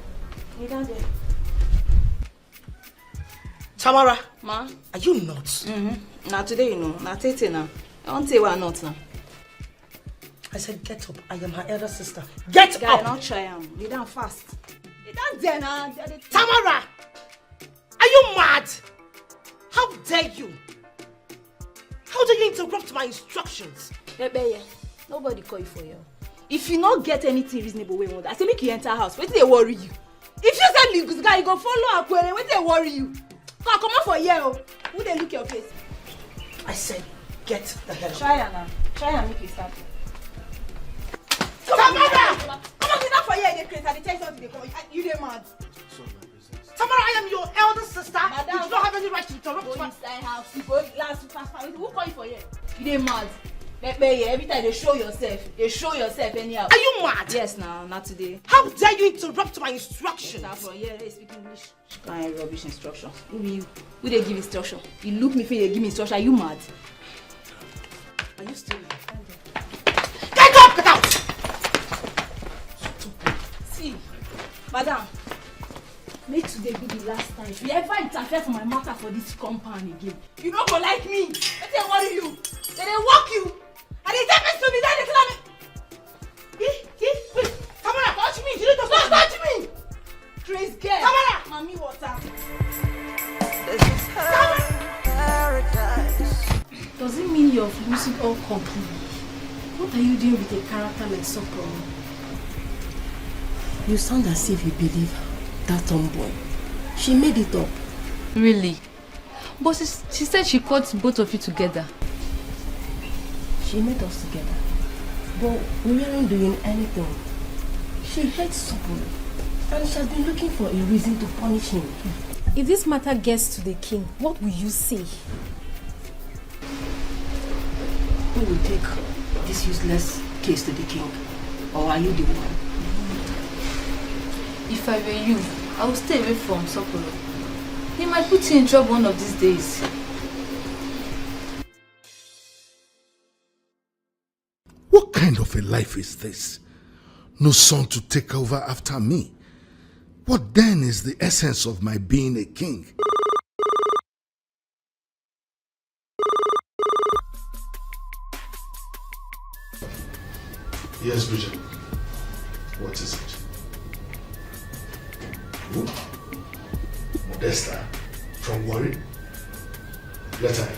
You down there. Tamara, Ma? Are you nuts? Now today, you know. Now Tete now. I won't say we're not now. I said get up. I am her elder sister. Get Guy, up! not try him. You down fast. You down there now. Tamara! Are you mad? How dare you? How dare you interrupt my instructions? Bebe, nobody call you for you. If you not get anything reasonable, we want. I say make you enter house. Wait till they worry you. If you say legal guy, you go follow Aquere. Wait till they worry you. Come out for here. Who they look your face? I said get the hell out. Try her now. Try and make it start. Tamara! Come on, get out for here. They create. They tell you something. They call you. You dey mad. Tamara, I am your elder sister. Madam, you do not have any right to interrupt go my... inside house. You go last fast. Who call you for here? You dey mad. Every time they show yourself anyhow. Are you mad? Yes, not today. How dare you interrupt my instructions? They speak English. Kind of rubbish instruction. Who they give instruction? You look me for you give me instruction. Are you mad? Are you still Get up! Get out! See, madam, may today be the last time. If you ever interfere for my matter for this compound again, you don't go like me. Let them worry you. Let them walk you. And they take me to me, then they tell me. Wait, Camera, touch me. You need to stop touch me. Crazy girl. Camera. Mommy water. This is paradise. Does it mean you're losing all company? What are you doing with a character like Sokoro? You sound as if you believe that tomboy. She made it up. Really? But she said she caught both of you together. She made us together. But we weren't doing anything. She hates Sokoro. And she has been looking for a reason to punish him. If this matter gets to the king, what will you say? Who will take this useless case to the king? Or are you the one? If I were you, I would stay away from Sokoro. He might put you in trouble one of these days. What kind of a life is this? No son to take over after me. What then is the essence of my being a king? Yes, Bridget. What is it? Who? Modesta from Warri? Let her in.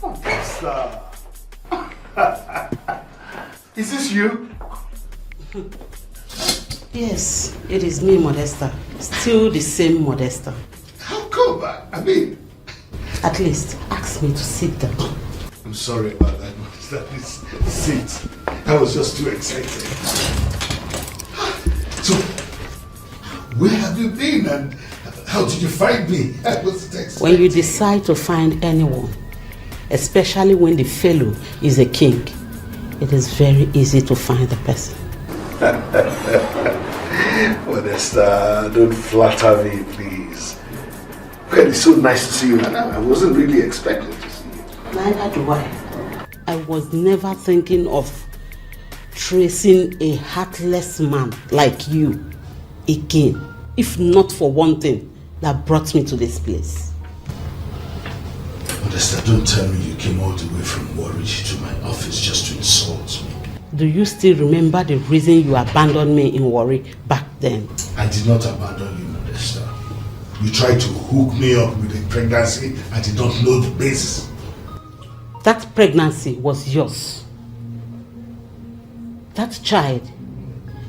Modesta! Is this you? Yes, it is me, Modesta. Still the same Modesta. How come? I mean... At least, ask me to sit down. I'm sorry about that, Modesta. Please sit. I was just too excited. So, where have you been and how did you find me? I wasn't expecting. When you decide to find anyone, especially when the fellow is a king, it is very easy to find the person. Modesta, don't flatter me, please. Well, it's so nice to see you, and I wasn't really expecting to see you. Neither do I. I was never thinking of tracing a heartless man like you again, if not for one thing that brought me to this place. Modesta, don't tell me you came all the way from Warri to my office just to insult me. Do you still remember the reason you abandoned me in Warri back then? I did not abandon you, Modesta. You tried to hook me up with a pregnancy I did not know the basis. That pregnancy was yours. That child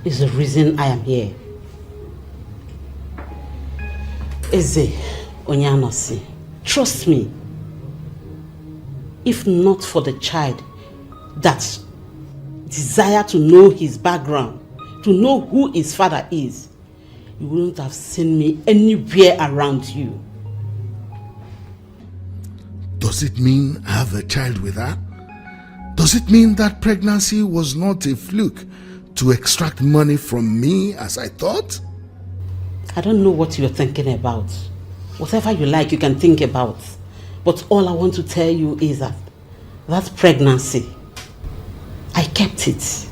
is the reason I am here. Eze Onyanosi, trust me. If not for the child that desire to know his background, to know who his father is, you wouldn't have seen me anywhere around you. Does it mean I have a child with her? Does it mean that pregnancy was not a fluke to extract money from me as I thought? I don't know what you're thinking about. Whatever you like, you can think about. But all I want to tell you is that that pregnancy, I kept it.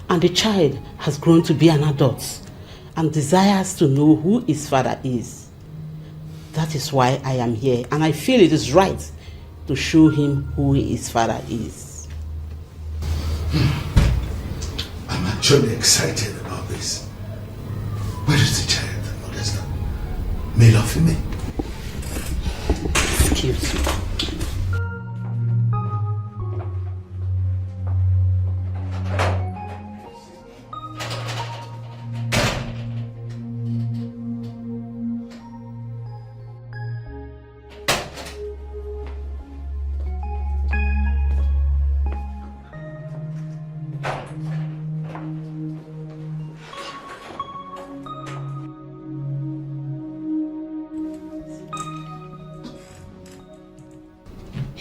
And the child has grown to be an adult and desires to know who his father is. That is why I am here, and I feel it is right to show him who his father is. I'm actually excited about this. Where is the child, Modesta? Male or female? Excuse me.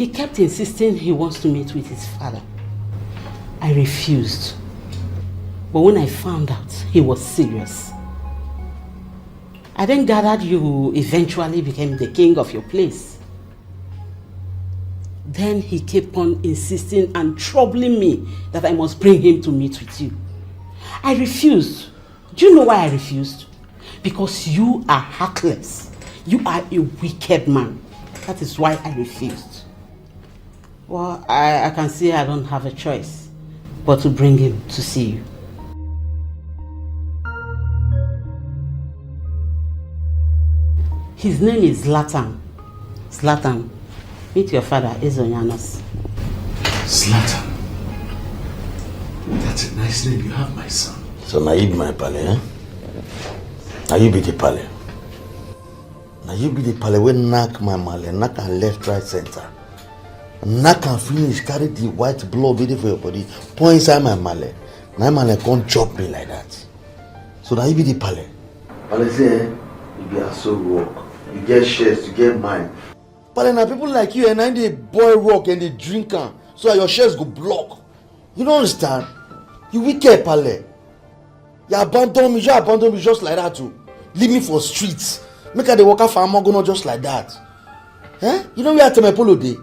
He kept insisting he wants to meet with his father. I refused. But when I found out he was serious, I then gathered you eventually became the king of your place. Then he kept on insisting and troubling me that I must bring him to meet with you. I refused. Do you know why I refused? Because you are heartless. You are a wicked man. That is why I refused. Well, I can see I don't have a choice but to bring him to see you. His name is Zlatan. Zlatan, meet your father, Ezonyanos. Zlatan. That's a nice name you have, my son. So now you be my pale, eh? Now you be the pale. Now you be the pale when knock my male, knock and left, right, center. Knock and finish, carry the white blood ready for your body, pour inside my male. My male can't chop me like that. So now you be the pale. Pale say, you be a soul work. You get shares, you get mine. But now people like you and I they boy rock and they drink am, so your shares go block. You don't understand? You wicked pale. You abandon me just like that too. Leave me for streets. Make her the worker for Amagono just like that. Eh? You know where Temepolo day?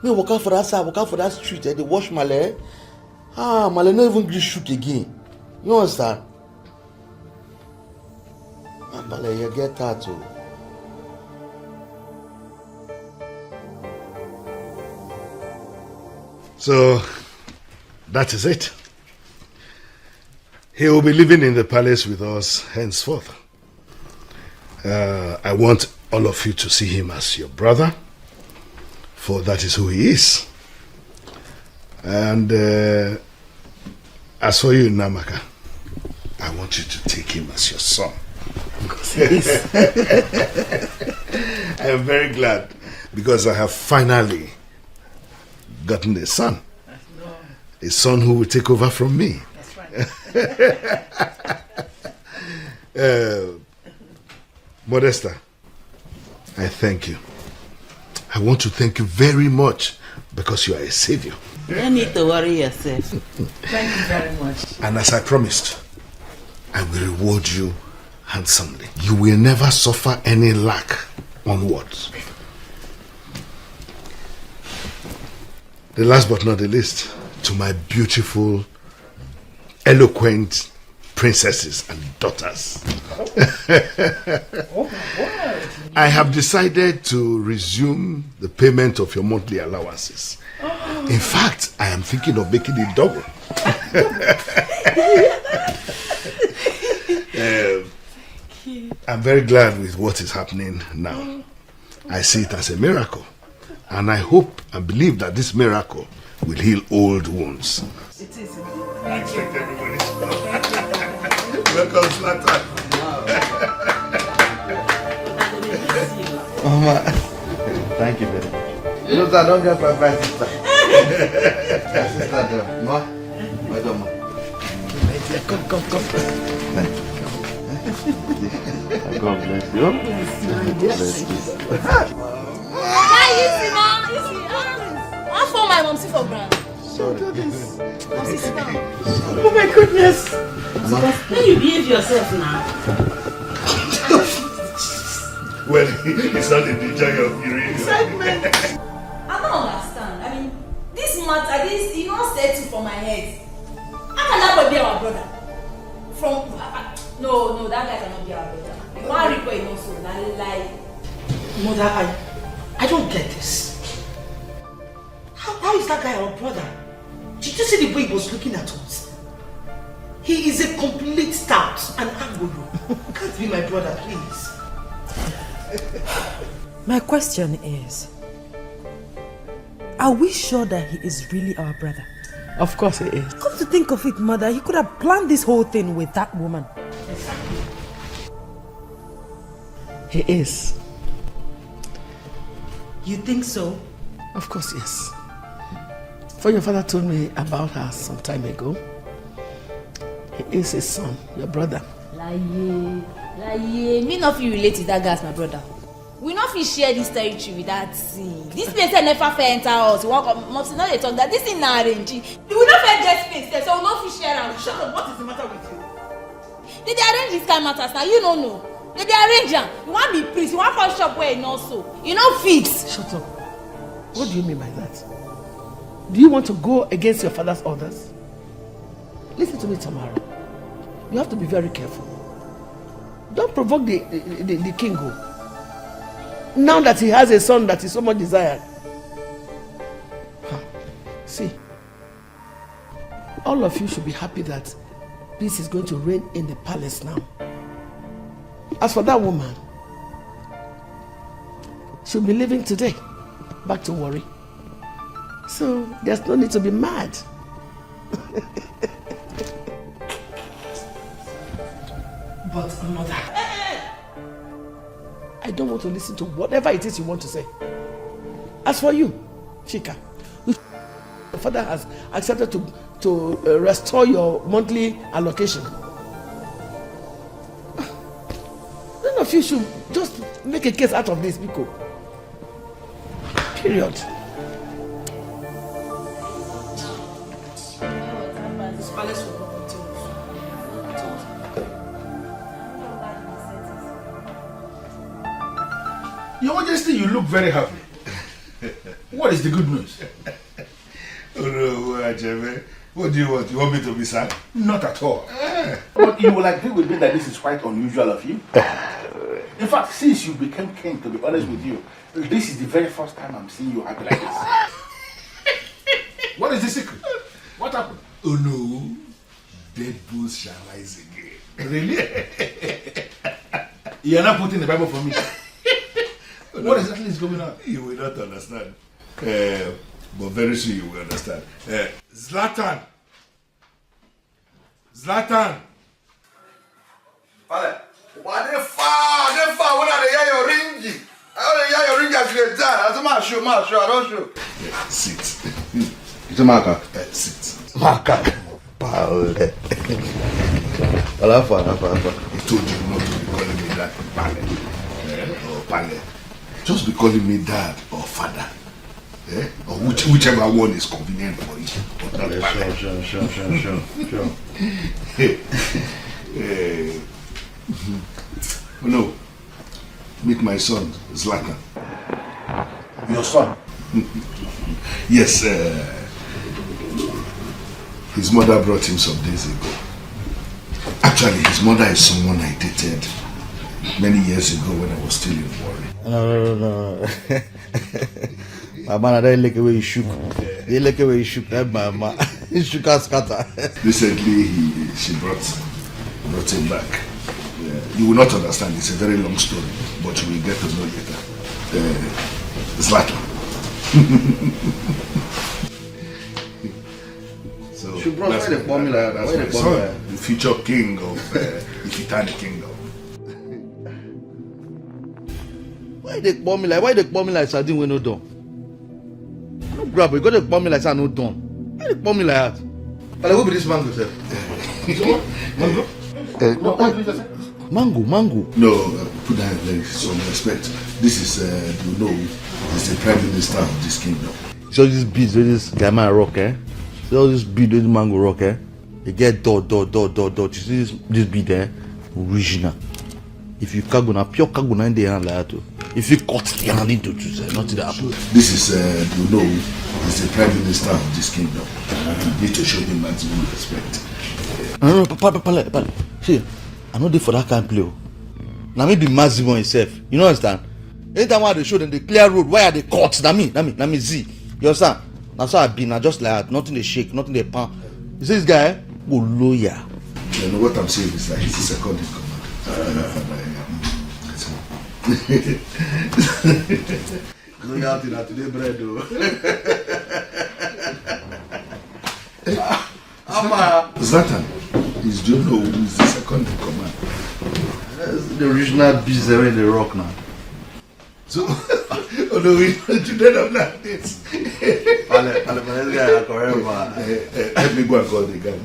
Me work out for that side, work out for that street, they wash my leg. My leg not even gree shoot again. You understand? Pale, you get that too. So, that is it. He will be living in the palace with us henceforth. I want all of you to see him as your brother, for that is who he is. And as for you, Namaka, I want you to take him as your son. Because he is. I am very glad because I have finally gotten a son. A son who will take over from me. That's right. Modesta, I thank you. I want to thank you very much because you are a savior. You don't need to worry yourself. Thank you very much. And as I promised, I will reward you handsomely. You will never suffer any lack onwards. The last but not the least, to my beautiful, eloquent princesses and daughters. I have decided to resume the payment of your monthly allowances. In fact, I am thinking of making it double. I'm very glad with what is happening now. I see it as a miracle. And I hope and believe that this miracle will heal old wounds. It is. I expect everybody to welcome, Zlatan. Mama, thank you very much. You know, I don't get my sister. My sister, Ma. Madam. Come. God bless you. Bless you. I'll phone my mom, see for grand. Sorry. Oh my goodness. Can you behave yourself now? Well, it's not in the joy of hearing. Excitement. I don't understand. I mean, this matter, this you not settle for my head. How can that boy be our brother? No, that guy cannot be our brother. You want to report him also, lie. Mother, I don't get this. How is that guy our brother? Did you see the way he was looking at us? He is a complete stout and angolo. Can't be my brother, please. My question is, are we sure that he is really our brother? Of course he is. Come to think of it, Mother, he could have planned this whole thing with that woman. He is. You think so? Of course, yes. For your father told me about her some time ago. He is his son, your brother. Lie. Me not feel relate to that guy as my brother. We not fit share this territory with that thing. This place never fit enter us. We want must not dey talk that this thing na arrange. We not fit get space, so we not fit share am. Shut up, what is the matter with you? They arrange this kind of matters now, you don't know. They arrange am. You want be priest, you want come shop where you not so. You not fit. Shut up. What do you mean by that? Do you want to go against your father's orders? Listen to me, Tamara. You have to be very careful. Don't provoke the king. Now that he has a son that is so much desired. See, all of you should be happy that peace is going to reign in the palace now. As for that woman, she'll be leaving today, back to worry. So there's no need to be mad. But mother, I don't want to listen to whatever it is you want to say. As for you, Chika, your father has accepted to restore your monthly allocation. None of you should just make a case out of this, Biko. Period. Your Majesty, you look very happy. What is the good news? Oh no, Ajeme. What do you want? You want me to be sad? Not at all. But you will agree with me that this is quite unusual of you. In fact, since you became king, to be honest with you, this is the very first time I'm seeing you happy like this. What is the secret? What happened? Oh no, dead bulls shall rise again. Really? You are not putting the Bible for me. What exactly is going on? You will not understand. But very soon you will understand. Zlatan! Zlatan! Father, why they far when they hear your ringy? I only hear your ringy as you get done. As a man show, I don't show. Yeah, sit. It's a marker. Sit. Marker. Paul. Alafa. I told you not to be calling me that Pale. Or Pale. Just be calling me dad or father. Or whichever one is convenient for you. But not Sure. Oh no. Meet my son, Zlatan. Your son? Yes, his mother brought him some days ago. Actually, his mother is someone I dated many years ago when I was still in Warri. No. My man, I don't like the way you shook. You like the way you shook. That man, he shook and scatter. Recently, she brought him back. You will not understand. It's a very long story, but you will get to know later. Zlatan. So She brought why the formula. That's my son, the future king of the Itani kingdom. Why they call me like sardine when no done? No grab, you got to call me like no done. Why they call me like that? But who be this mango, sir? Mango? Mango. No, put that in some respect. This is, he's the prime minister of this kingdom. So this beads with this guy man rock, eh? So all this bead with mango rock, eh? You get dot. You see this bead, eh? Original. If you cargo na pure cargo na in the hand like that, if you cut the hand into two, nothing that happen. This is, he's the prime minister of this kingdom. You need to show him maximum respect. No, Papa. See, I know they for that kind of play. Now me be maximum himself. You know understand? Anytime I they show them the clear road, why are they cut? Na me Z. You understand? That's how I been. I just like that. Nothing they shake, nothing they pound. You see this guy? Go lawyer. You know what I'm saying is that he's the second in command. Loyalty na today bread though. Zlatan is Jono who is the second in command. That's the original beast there in the rock now. So, oh no, we don't have like this. Let me go and call the guy.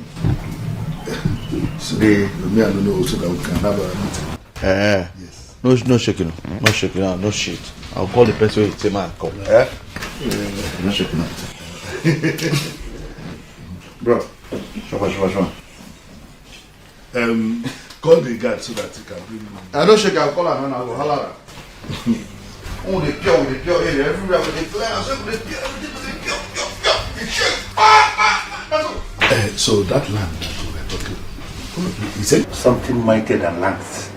So, me, I don't know, so that we can have a meeting. Yes. No shaking. No shaking. No shit. I'll call the person who say man come. Eh? No shaking. Bro, sure. Call the guard so that he can bring me. I don't shake. I'll call her and I'll go holla. Oh, the pure, everywhere with the clear. I said with the pure, everything with the pure. So that land that we were talking, he said something mightier than lands.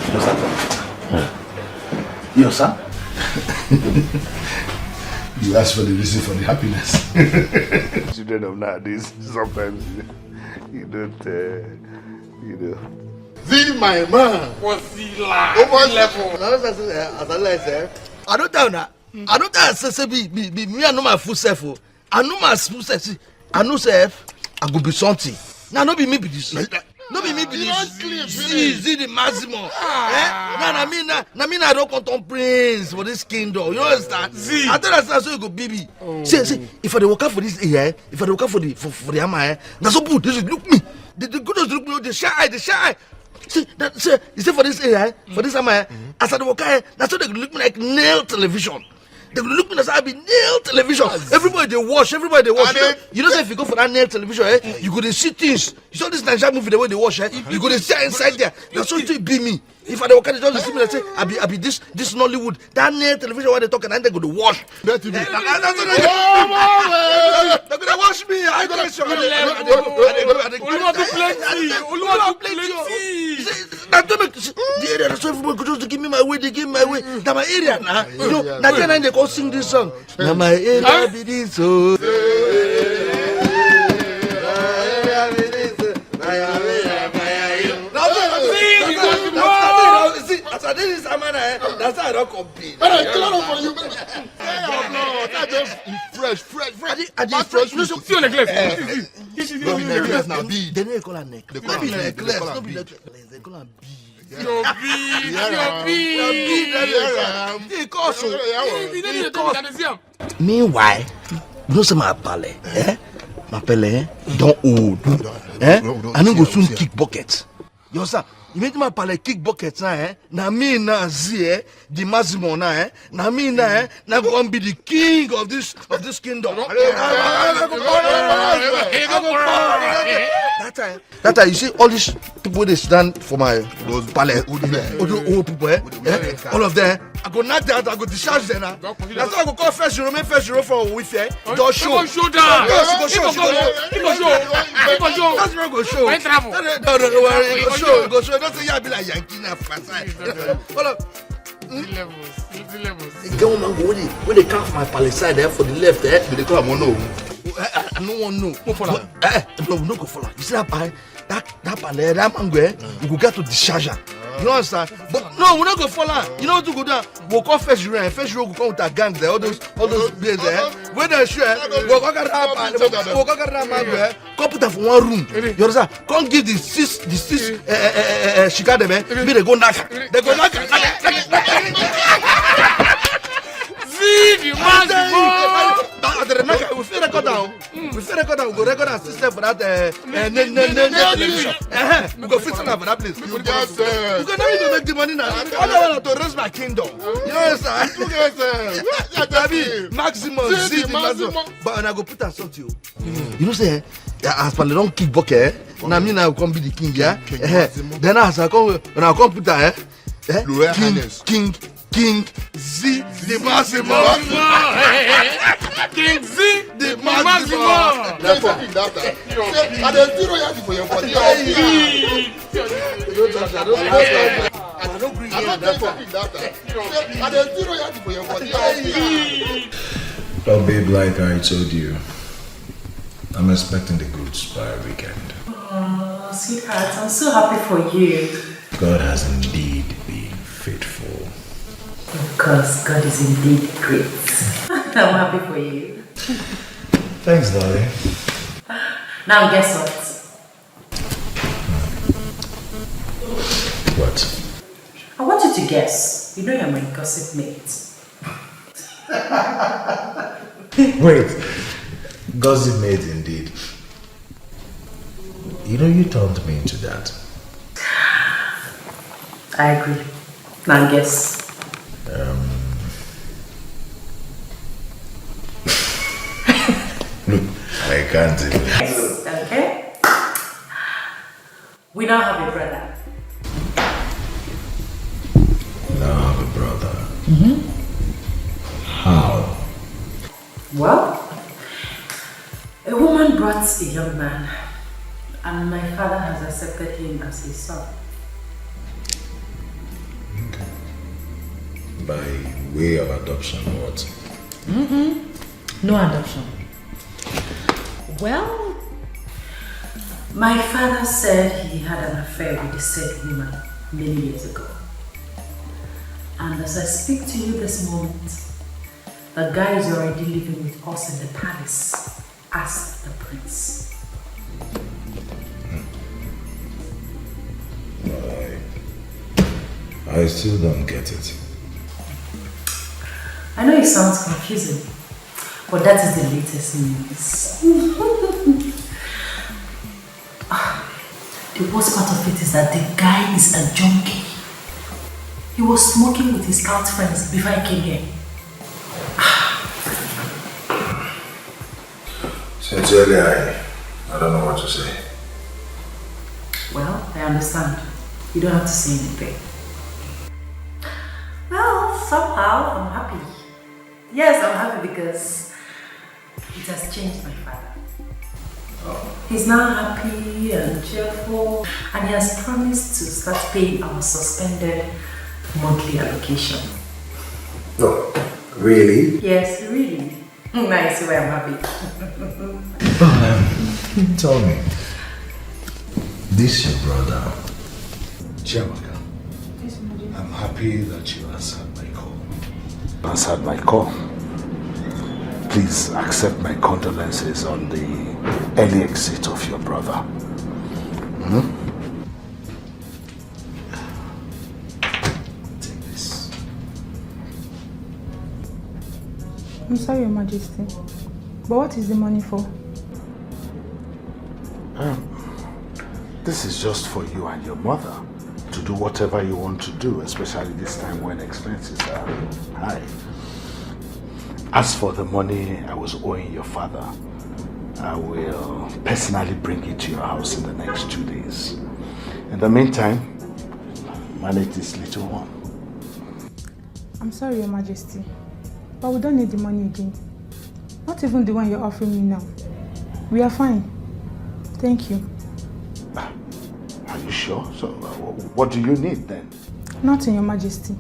You know something? Yes, sir. You ask for the reason for the happiness. Children of nowadays, sometimes you don't, See my man. What's he like? Over level. I don't tell now. I don't tell say be me. I know my full self. I know my full self. I know self. I go be something. Now no be me be this. No be me be this. See the maximum. Now I don't content prince for this kingdom. You understand? I tell us so you go baby. See, if I dey work out for this here, if I dey work out for the ama, that's so good. This look me. The good look me. The shy. See, you see for this area, for this ama, as I dey work out, that's so they look me like nail television. They look me as I be nail television. Everybody they watch. You know say if you go for that nail television, you go to see things. You saw this Nigerian movie the way they watch, you go to see inside there. That's so it be me. If I don't catch it, just see me and say, I be this Nollywood. That nail television where they talk and they go to watch. They're gonna watch me. I go to show you. The area that's why everybody could just give me my way. They give me my way. That's my area now. You know, Nigerian they go sing this song. Now my area be this so. This is Amana, that's how I don't compete. For you. Fresh. I just fresh. See on the necklace. No be necklace now. Be. They don't call her necklace. No be necklace. They call her B. Your Meanwhile, you know some my pale, my pale don't old, I don't go soon kick buckets. You sir, you make my pale kick buckets now, na me na zie the maximum now, na me na go be the king of this kingdom. That time you see all these people they stand for my pale, old people, all of them. I go knock that, I go discharge them now. That's why I go call first euro for a week. Don't show. Show down. That's where I go show. When travel. No, go show. Don't say you be like Yankee now. Hold up. Levels. The government go when they come from my palace side there for the left there, they call no. I no one know. Go follow. No go follow. You see that palace, that mango, you go get to discharge. You understand? But no, we're not gonna follow. You know what to go down? We'll call first row go come with our gangs there, all those beers there. When they're sure, we'll go get that mango, come put that for one room. You understand? Come give the six shika them, maybe they go knock. They go knock. See the man. We feel record down. We go record our system for that television. We go fit on for that place. We go now to make the money now. All I want to raise my kingdom. You understand? Maximum, see the maximum. But when I go put on something, you know say, as per the don't kick bucket, now me now come be the king, yeah. Then as I come, when I come put that, King Z the maximum. King Z the maximum. That's what that. I don't zero yard for your body. Well, babe, like I told you, I'm expecting the goods by weekend. Oh, sweetheart, I'm so happy for you. God has indeed been faithful. Because God is indeed great. I'm happy for you. Thanks, darling. Now guess what? What? I want you to guess. You know you're my gossip mate. Wait. Gossip mate indeed. You know you turned me into that. I agree. Now guess. Look, I can't even. Yes, okay. We now have a brother. Now I have a brother. How? Well, a woman brought a young man, and my father has accepted him as his son. By way of adoption or what? No adoption. Well, my father said he had an affair with the said woman many years ago. And as I speak to you this moment, the guy is already living with us in the palace as the prince. I still don't get it. I know it sounds confusing, but that is the latest news. The worst part of it is that the guy is a junkie. He was smoking with his scout friends before I came here. Sincerely, I don't know what to say. Well, I understand. You don't have to say anything. Well, somehow I'm happy. Yes, I'm happy because it has changed my father. He's now happy and cheerful, and he has promised to start paying our suspended monthly allocation. Oh, really? Yes, really. Nice way, I'm happy. Tell me, this your brother, Chiamaka. I'm happy that you answered my call. Answered my call. Please accept my condolences on the early exit of your brother. Take this. I'm sorry, Your Majesty. But what is the money for? This is just for you and your mother to do whatever you want to do, especially this time when expenses are high. As for the money I was owing your father, I will personally bring it to your house in the next 2 days. In the meantime, manage this little one. I'm sorry, Your Majesty. But we don't need the money again. Not even the one you're offering me now. We are fine. Thank you. Are you sure? So, what do you need then? Nothing, Your Majesty.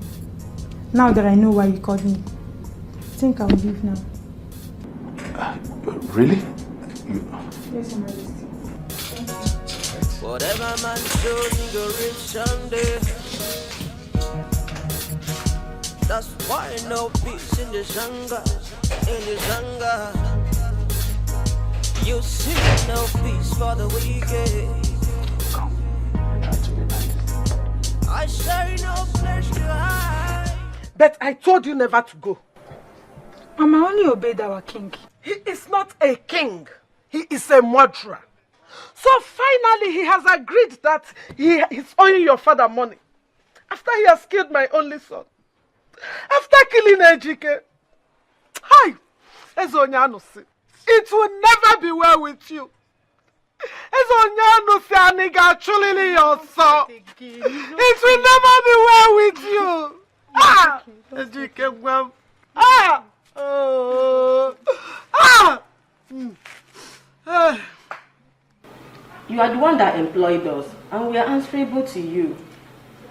Now that I know why you called me, I think I will leave now. Really? Yes, Your Majesty. Whatever man shows, he go reach someday. That's why no peace in the jungle, in the jungle. You see no peace for the wicked. I say no place to hide. But I told you never to go. Mama only obeyed our king. He is not a king. He is a murderer. So finally he has agreed that he is owing your father money. After he has killed my only son. After killing Ejike. Hi! Ezonyanusi. It will never be well with you. Ezonyanusi aniga chulili yoso. It will never be well with you. Ah! Ejike gwam. Ah! Oh! Ah! You are the one that employed us, and we are answerable to you.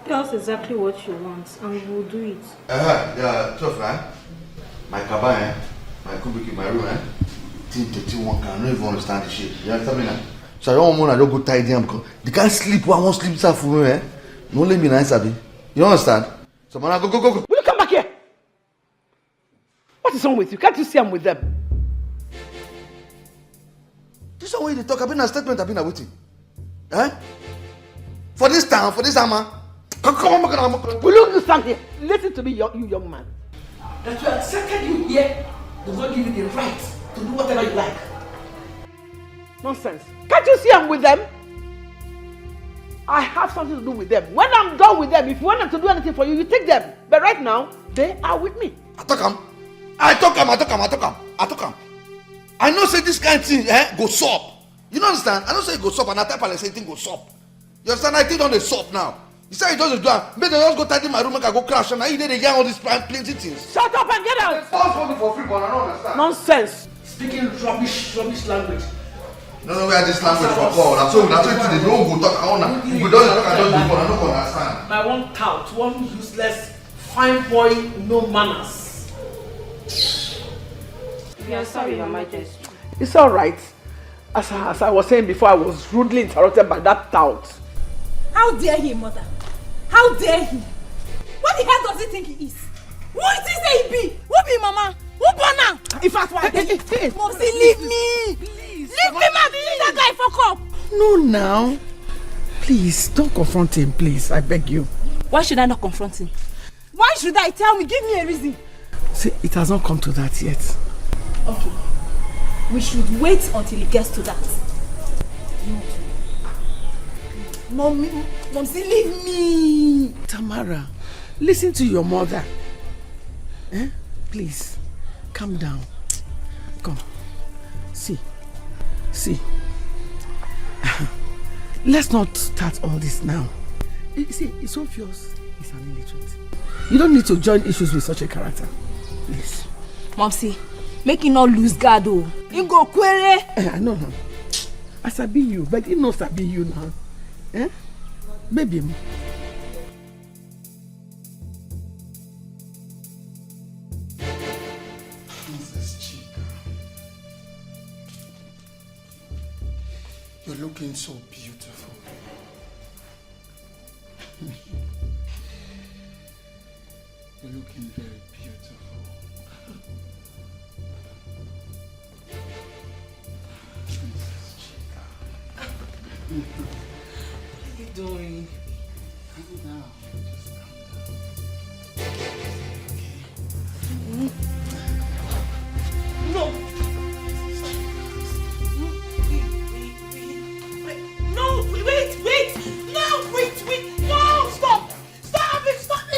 Tell us exactly what you want, and we will do it. Yeah, tough, man. My cabin, my kubiki, my room, Team one can not even understand the shit. You understand me now? So I don't want to go tidy him because they can't sleep. I won't sleep for me, No let me nice, Abby. You understand? So man, go. Will you come back here? What is wrong with you? Can't you see I'm with them? This is why they talk. I've been a statement. I've been waiting. Eh? For this town, for this hammer. Come on. Will you stand here? Listen to me, you young man. That we accepted you here does not give you the right to do whatever you like. Nonsense. Can't you see I'm with them? I have something to do with them. When I'm done with them, if you want them to do anything for you, you take them. But right now, they are with me. I talk am. I know say this kind of thing go sup. You don't understand? I don't say it go sup and I type and say thing go sup. You understand? I think on the sup now. You say it doesn't do that. Maybe they just go tidy my room and I go crash and I they yarn all these plenty things. Shut up and get out! Stop working for free, but I don't understand. Nonsense. Speaking rubbish language. No, where this language for Paul. That's all they don't go talk on. We don't talk and don't do I don't understand. My one tout, one useless, fine boy, no manners. We are sorry, Your Majesty. It's all right. As I was saying before, I was rudely interrupted by that tout. How dare he, mother? How dare he? What the hell does he think he is? Who is he say he be? Who be mama? Who born now? In fact, why? Mopsy, leave me! Please, leave me, man! Leave that guy for cup! No, now. Please, don't confront him, please. I beg you. Why should I not confront him? Why should I? Tell me, give me a reason. See, it has not come to that yet. Okay. We should wait until it gets to that. Mommy, leave me. Tamara, listen to your mother. Please, calm down. Come. See. Let's not start all this now. You see, it's obvious he's an illiterate. You don't need to join issues with such a character. Please. Momsy, make him not lose guard though. He go query. I know now. I sabi you, but he knows sabi you now. Baby. You're looking so beautiful. You're looking very beautiful. Princess Chica. What are you doing? Calm down. Just calm down. Okay. No! No, wait! No, wait! No, stop it! Stop!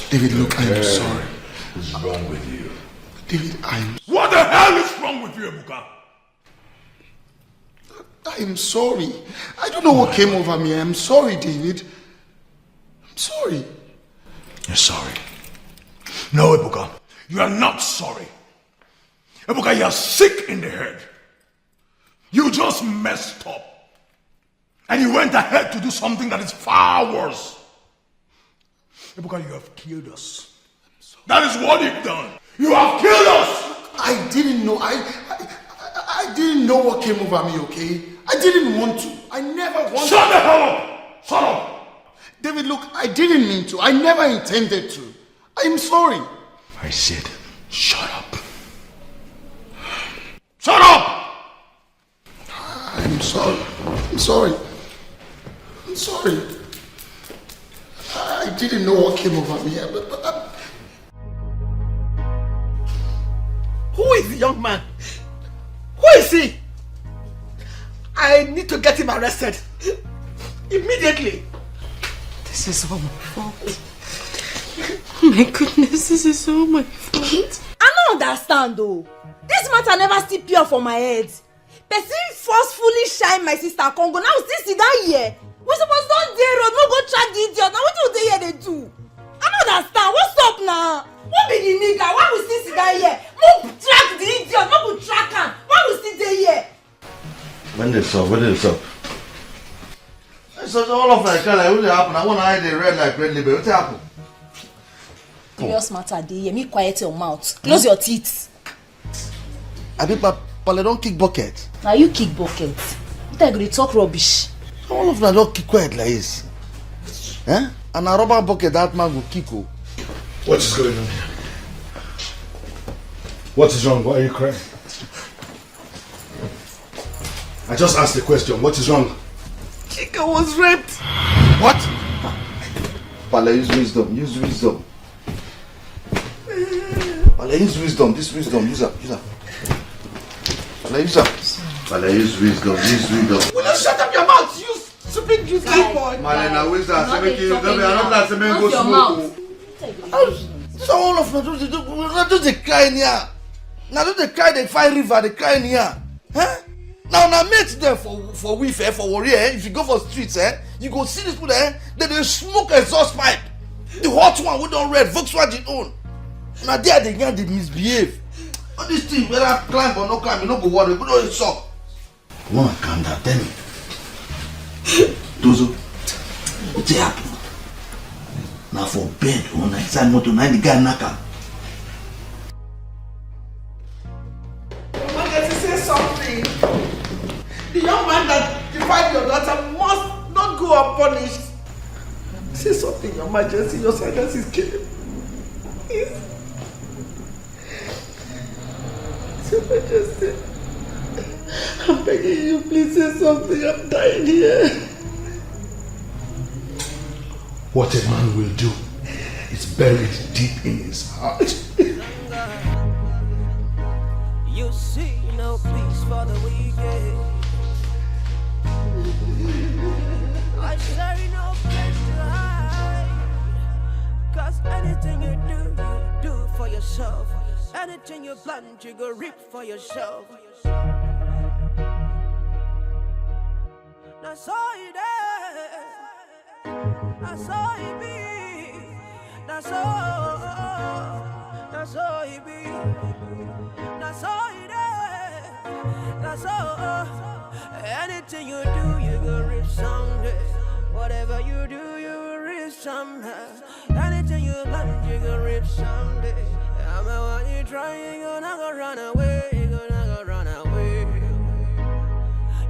David, look, I am sorry. What's wrong with you? David, What the hell is wrong with you, Ebuka? I am sorry. I don't know what came over me. I'm sorry, David. I'm sorry. You're sorry. No, Ebuka. You are not sorry. Ebuka, you are sick in the head. You just messed up. And you went ahead to do something that is far worse. Ebuka, you have killed us. That is what you've done. You have killed us. I didn't know. I didn't know what came over me, okay? I didn't want to. I never wanted to. Shut the hell up! Shut up! David, look, I didn't mean to. I never intended to. I'm sorry. I said, shut up. Shut up! I'm sorry. I'm sorry. I'm sorry. I didn't know what came over me. Who is the young man? Who is he? I need to get him arrested. Immediately. This is all my fault. My goodness, this is all my fault. I don't understand though. This matter never still pure for my head. Person forcefully shine my sister Congo. Now still sit down here. We supposed to don't dare road, no go track the idiot. Now what do they here they do? I don't understand. What's up now? What be the nigga? Why we still sit down here? No track the idiot, no go track him. Why we still there here? When they stop? So all of that kind of what happen? I want to hide the red like red label. What happened? Serious matter, dey. Me quiet your mouth. Close your teeth. I think Pale don't kick bucket. Now you kick bucket. What are you talk rubbish? All of them don't kick quiet like this. And a rubber bucket that man will kick. What is going on here? What is wrong? Why are you crying? I just asked the question. What is wrong? Chika was raped. What? Pale, use wisdom. Pale, use wisdom. This wisdom. Use up. use wisdom. Will you shut up your mouth, you stupid useless boy? Malena, wisdom. I'm not saying go smoke. So all of them, not just the cry in here. Now don't they cry, they find river, they cry in here. Huh? Now mate there for we fair for warrior. If you go for streets, you go see these people there. They smoke exhaust pipe. The hot one we don't red, Volkswagen own. Now there they get they misbehave. All these things, whether I climb or no climb, you don't go worry. But don't stop. Woman, calm down. Tell me. Dozo, what's happened? Now for bed, when I say motor, now the guy knock up. Say something. The young man that defied your daughter must not go unpunished. Say something, Your Majesty. Your silence is killing. Please. Your Majesty, I'm begging you, please say something. I'm dying here. What a man will do is buried deep in his heart. You see no peace for the wicked. I say no place to hide. Cause anything you do for yourself. Anything you plant, you go reap for yourself. That's all it is. That's all it be. That's all it be. That's all it is. That's all. Anything you do, you go reap someday. Whatever you do, you will reap someday. Anything you plant, you go reap someday. I'm the one you try, you gonna go run away. You gonna go run away.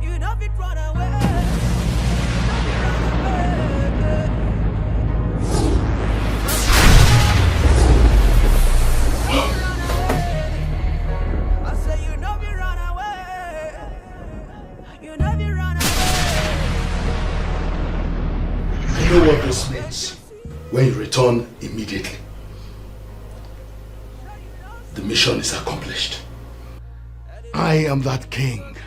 You don't be run away. You know what this means? When you return immediately, the mission is accomplished. I am that king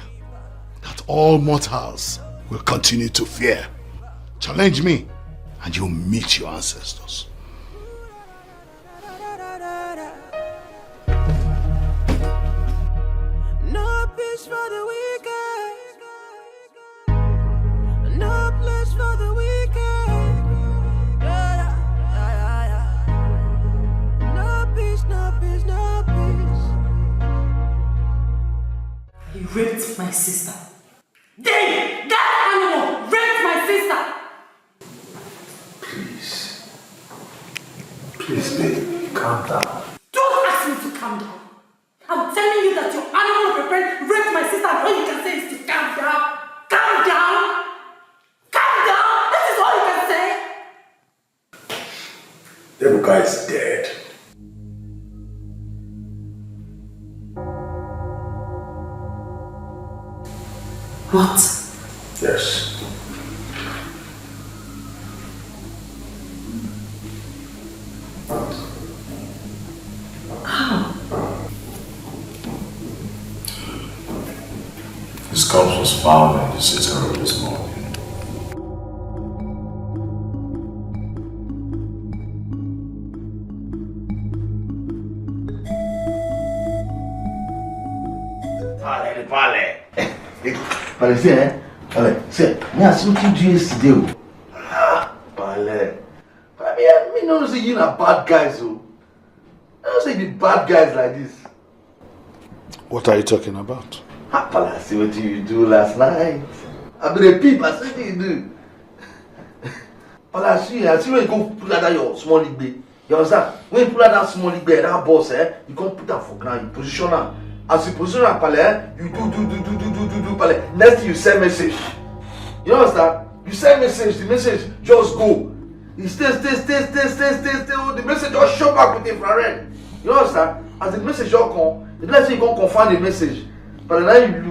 that all mortals will continue to fear. Challenge me and you'll meet your ancestors. No peace for the wicked. No place for the wicked. No peace, no peace, no peace. He raped my sister. Dave! That animal raped my sister! Please, baby, calm down. Don't ask me to calm down. I'm telling you that your animal of a friend raped my sister, and all you can say is to calm down. Calm down! Calm down! This is all you can say! The guy is dead. What? Yes. How? His corpse was found in the sitting room this morning. Pale, see, Pale, see, me I see what you do yesterday. Pale, me no say you are bad guys, so. I don't say be bad guys like this. What are you talking about? Pale, I see what you do last night. I be the peep, I see what you do. Pale, I see when you go put that your small league bay. You understand? When you put that small league bay, that boss, you can't put that for ground, you position her. As you position her, Pale, you do, Pale. Next thing you send message. You understand? You send message, the message just go. You stay. The message just show back with infrared. You understand? As the message just come, the next thing you can confirm the message. But now you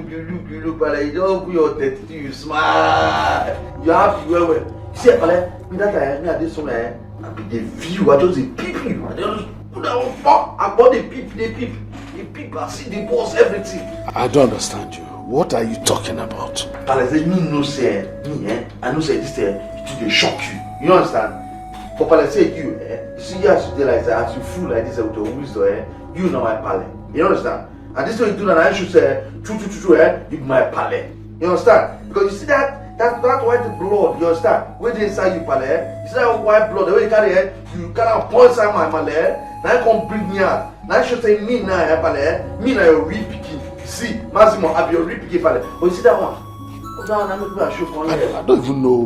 look, Pale, you just put your 32, you smile. You happy, well. You see, Pale, me that time, me at this one, I be the view, I just the peep you. I just put that one, I bought the peep. paper, see the boss, everything. I don't understand you. What are you talking about? Pale say me no say I know say this it dey shock you. You understand? For Pale say you you see you as you dey like that, as you fool like this with your wisdom you know my Pale. You understand? And this way you do that, I should say true you my Pale. You understand? Because you see that white blood, you understand? Where they inside you Pale, you see that white blood, the way you carry you cannot point inside my Pale. Now you come bring me out. Now you should say me now Pale, me now your real pikin. See, Massimo, I'll be your real pikin Pale. But you see that one? I don't even know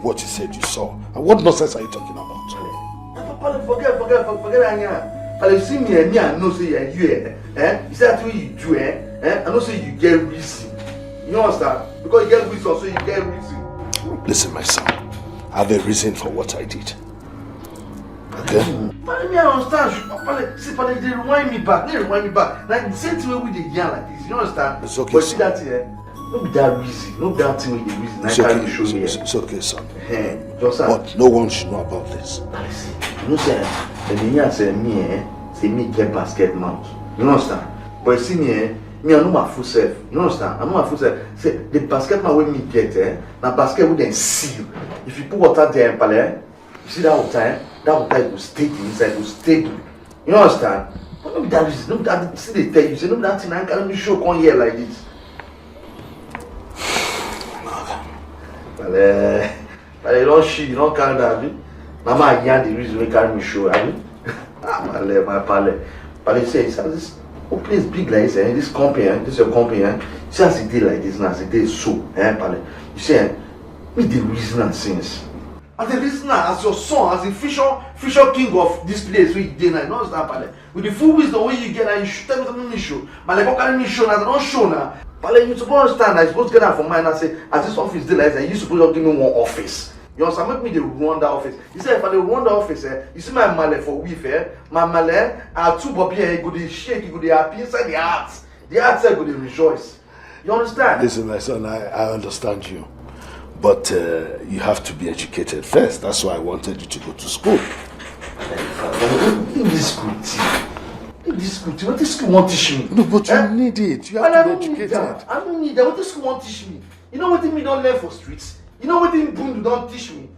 what you said you saw. And what nonsense are you talking about? Pale, forget that. Pale, you see me I know say you you say that way you do I know say you get reason. You understand? Because you get wisdom, so you get reason. Listen, my son. I have a reason for what I did. Okay? Pale, me I understand. Pale, see, Pale, they rewind me back. Like the same thing we did yarn like this. You understand? It's okay. But see that no be that reason. No be that thing with the reason. It's okay. Show me. It's okay, son. But no one should know about this. Pale, see, you know say the yarn say me get basket mouth. You understand? But you see me me I know my full self. You understand? I know my full self. Say the basket man when me get na basket we then seal. If you put water there, Pale, you see that water will stay inside, will stable. You understand? But no be that reason. No be that see they tell you. Say no be that thing I can't show come here like this. Pale, you don't shit, you don't carry that. Now my yarn the reason we carry me show. Pale, my Pale says this. Oh, place big like this, this company, this is your company, you see as it did like this now, as it did so, Pale. You see, me the reason and since. As the listener, as your son, as the future king of this place, we did now, you understand, Pale? With the full wisdom when you get and you should tell me something me show. But like, what can me show now? They don't show now. Pale, you supposed to understand, I supposed to get that from mine and say, as this office did like that, you supposed to give me one office. You understand? Make me the run that office. You say if I run the office, you see my male for weave, my male, I two Bobby, go to shake, go to happy inside the heart. The heart said go to rejoice. You understand? Listen, my son, I understand you. But you have to be educated first. That's why I wanted you to go to school. In this school, what this school won't teach me? No, but you need it. You have to be educated. I don't need that. What this school won't teach me? You know what me don't learn for streets? You know what in Bundu don't teach me?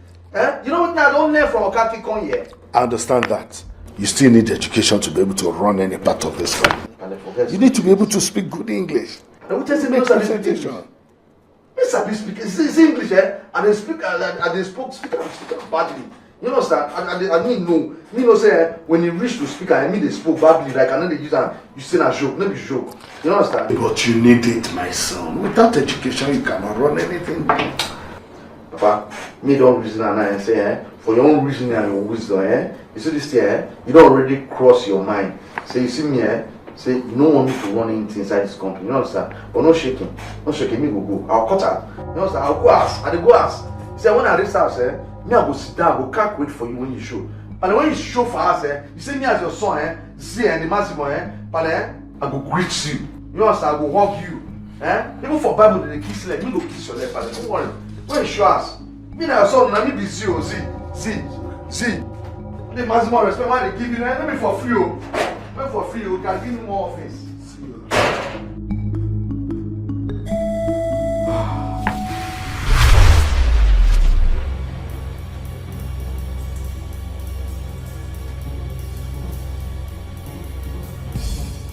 You know what I don't learn from Okaki Kon here? I understand that. You still need education to be able to run any part of this family. You need to be able to speak good English. And what say me no sabi speak English? Me sabi speak. It's English, and they speak speak badly. You understand? I mean no. Me no say when you reach to speak, I mean they spoke badly. Like I know they use and you say a joke, no be joke. You understand? But you need it, my son. Without education, you cannot run anything. Papa, me don't reason and I say, for your own reasoning and your wisdom, you see this here, you don't already cross your mind. Say, you see me, say, you don't want me to run anything inside this company, you understand? But no shaking, me go. I'll cut out, you understand? I'll go ask, and they go ask. He said, when I reach house, me I go sit down, I go can't wait for you when you show. And when you show for us, you see me as your son, see, and the Massimo, but I go greet you. You understand? I go hug you. Even for Bible, they kiss you, me go kiss your leg, but don't worry. When you show us, me na your son, na me be see. The maximum respect why they give you, let me for free. Let me for free, you can give me more office.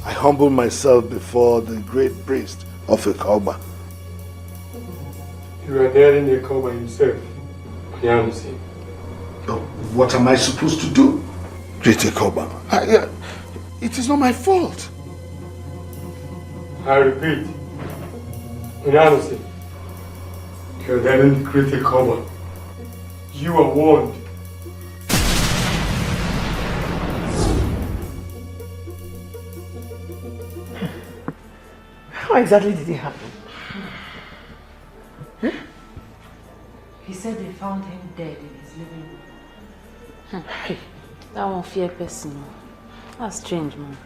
I humble myself before the great priest of Etiko. You are daring Etiko himself. But what am I supposed to do? Great Etiko. It is not my fault. I repeat, Onyanusi, you are daring Great Etiko. You are warned. How exactly did it happen? He said they found him dead in his living room. That one fear person. That's strange, man.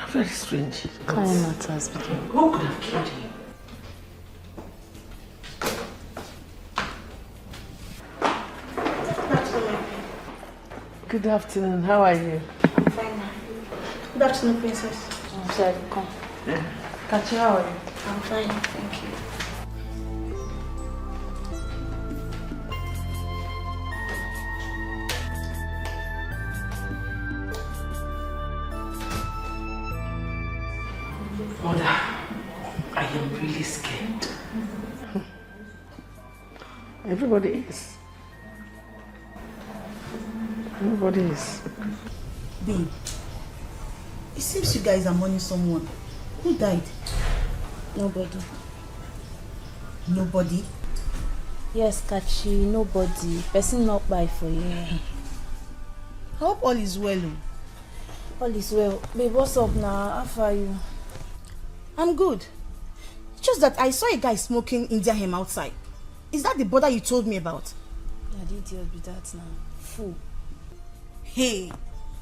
Very strange. Kind matters between. Who could have killed him? Good afternoon. How are you? I'm fine. Good afternoon, princess. I'm sorry, come. Kachi, how are you? I'm fine, thank you. Mother, I am really scared. Everybody is. Everybody is. Babe, it seems you guys are mourning someone. Who died? Nobody. Nobody? Yes, Kachi, nobody. Person not by for you. I hope all is well. All is well. Babe, what's up now? How far are you? I'm good. Just that I saw a guy smoking India hemp outside. Is that the brother you told me about? Yeah, the idiot be that now. Fool. Hey,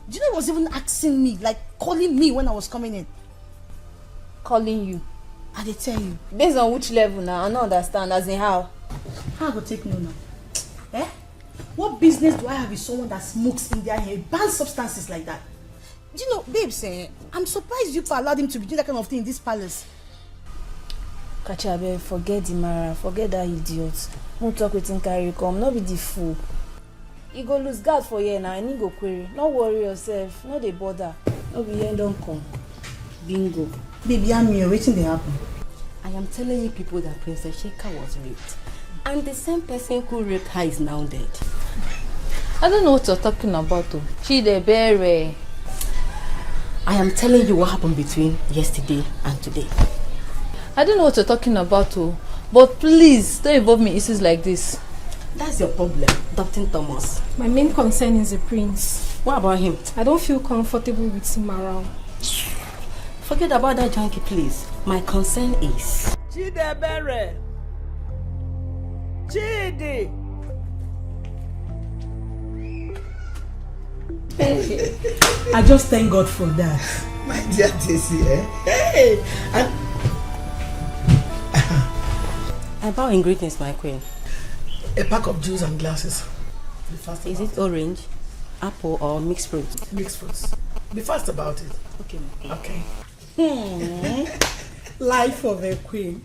do you know he was even asking me, like calling me when I was coming in? Calling you? I did tell you. Based on which level now? I don't understand. As in how? How I go take no now? Eh? What business do I have with someone that smokes India hemp, banned substances like that? Do you know, babes, I'm surprised you allowed him to be doing that kind of thing in this palace. Kachabe, forget the Mara, forget that idiot. Won't talk with him, carry come, not be the fool. You go lose guard for here now, and he go query. Don't worry yourself, no dey bother. No be here, don't come. Bingo. Baby, I'm here, waiting to happen. I am telling you people that Princess Sheka was raped. And the same person who raped her is now dead. I don't know what you're talking about, though. Chidebere. I am telling you what happened between yesterday and today. I don't know what you're talking about, though. But please, don't involve me in issues like this. That's your problem, Dr. Thomas. My main concern is the prince. What about him? I don't feel comfortable with him around. Forget about that junkie, please. My concern is... Chidebere. Chidi. I just thank God for that. My dear Tessie, Hey! And I bow in greetings, my queen. a pack of juice and glasses. Is it orange, apple, or mixed fruit? Mixed fruits. Be fast about it. Okay. Okay. Life of a queen.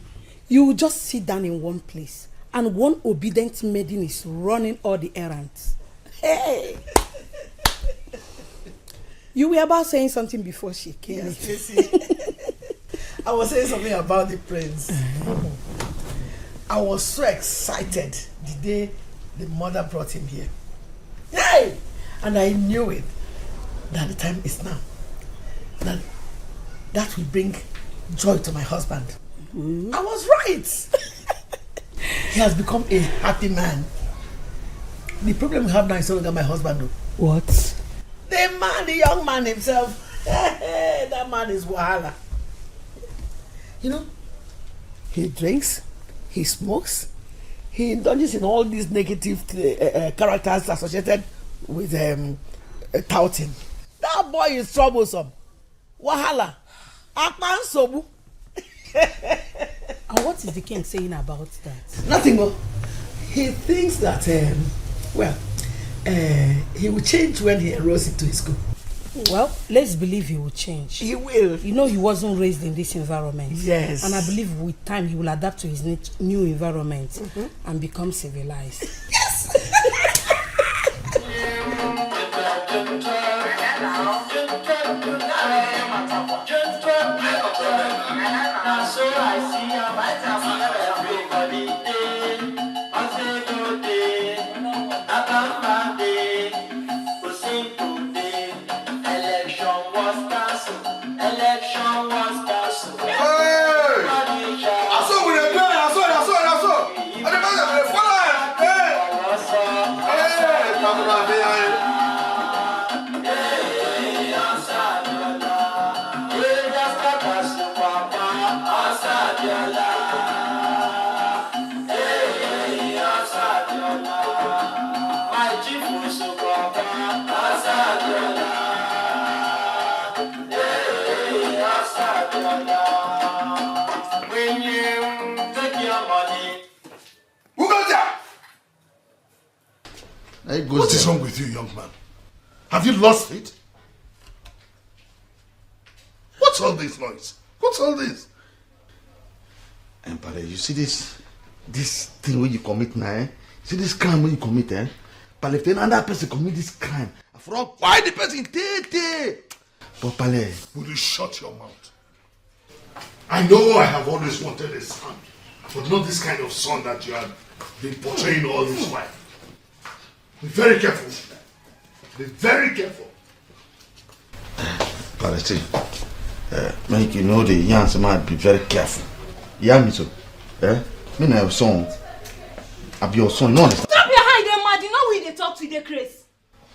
You will just sit down in one place and one obedient maiden is running all the errands. Hey! You were about saying something before she came. Yes, I was saying something about the prince. I was so excited the day the mother brought him here. Hey! And I knew it, that the time is now. That will bring joy to my husband. I was right. He has become a happy man. The problem we have now is no longer my husband, though. What? The young man himself. That man is wahala. You know, he drinks, he smokes, he indulges in all these negative characters associated with touting. That boy is troublesome. Wahala. Akpan sobu. And what is the king saying about that? Nothing more. He thinks that, he will change when he enrolls into his school. Well, let's believe he will change. He will. You know he wasn't raised in this environment. Yes. And I believe with time he will adapt to his new environment and become civilized. Yes! When you take your money, who got that? What is wrong with you, young man? Have you lost it? What What's all this noise? What's all this? Pale, you see this thing where you commit now, eh? See this crime when you commit, eh? Pale, if another person commit this crime, why the person take? But Pale, will you shut your mouth? I know I have always wanted a son, but not this kind of son that you have been portraying all this while. Be very careful. Be very careful. Pale, see, make you know the young man be very careful. You hear me so? Me na your son. I be your son, you know understand? Stop your hand, they mad. You know who they talk to, they crazy.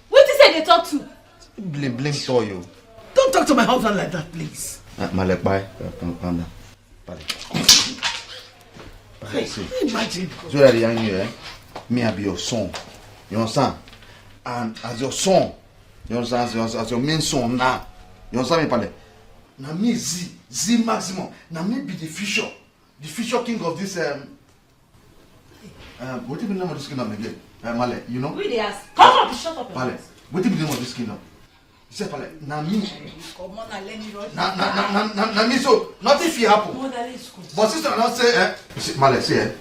What you say they talk to? Blame to you. Don't talk to my husband like that, please. Malek, bye. Calm down. Pale. See. Imagine. So that young you, me I be your son. You understand? And as your son, you understand? As your main son now. You understand me, Pale? Now me Z maximum. Now me be the future king of this what do you name of this kingdom again? Male, you know? Who they ask? Come on, shut up. Pale, what do you name of this kingdom? He said, Pale, now me. Come on, let me rush. Now me, so nothing if happen. But sister, I not say, Male, say,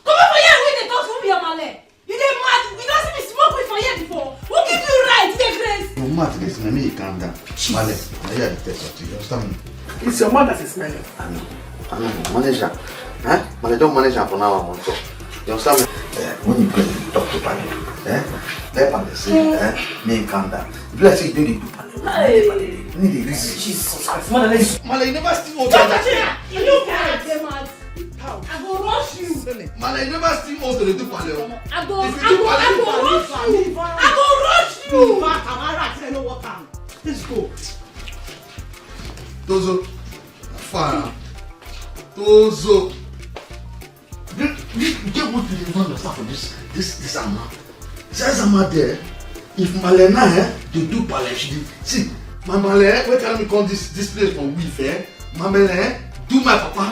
Come on for here, who they talk to be a Male? You dey mad? You don't see me smoke with for here before. Who give you right, they crazy? you mad this, let me calm down. Male, I hear the text of you, you understand me? It's your mother that's smelling. I know, manager. Manager, don't manage for now, I want to. You understand me? When you go and talk to Pale, let Pale say, me calm down. If you say you do the Pale, need the reason. Jesus Christ. Male, you never steal all that. You look at them, man. I go rush you. Male, you never steal all the do Pale. I go rush you. I go rush you. Let's go. Tozo, fire. Tozo. You get what you don't understand from this Amma. This Amma there. If Malena, they do Pale, see, my Male, where can we call this place for weave, My Male, do my papa,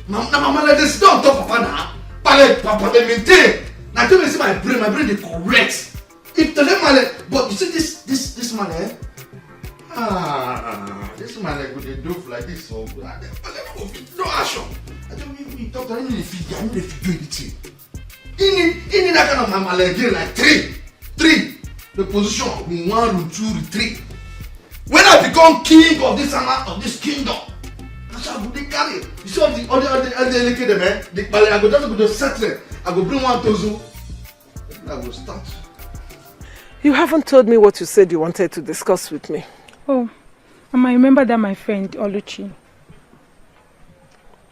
My Male, they sit on top of Papa now. Pale, Papa, they maintain. Now tell me, see my brain is correct. If the Male, but you see this Male, this Male would do like this, so no action. I don't mean talk to him if he can't do anything. In that kind of Male again, like three. The position in 1 room, 2 room, 3. When I become king of this kingdom, that's how I go carry. You see all the man, I go just go to settle. I go bring 1,000. I go start. You haven't told me what you said you wanted to discuss with me. Oh, I remember that my friend Edochie.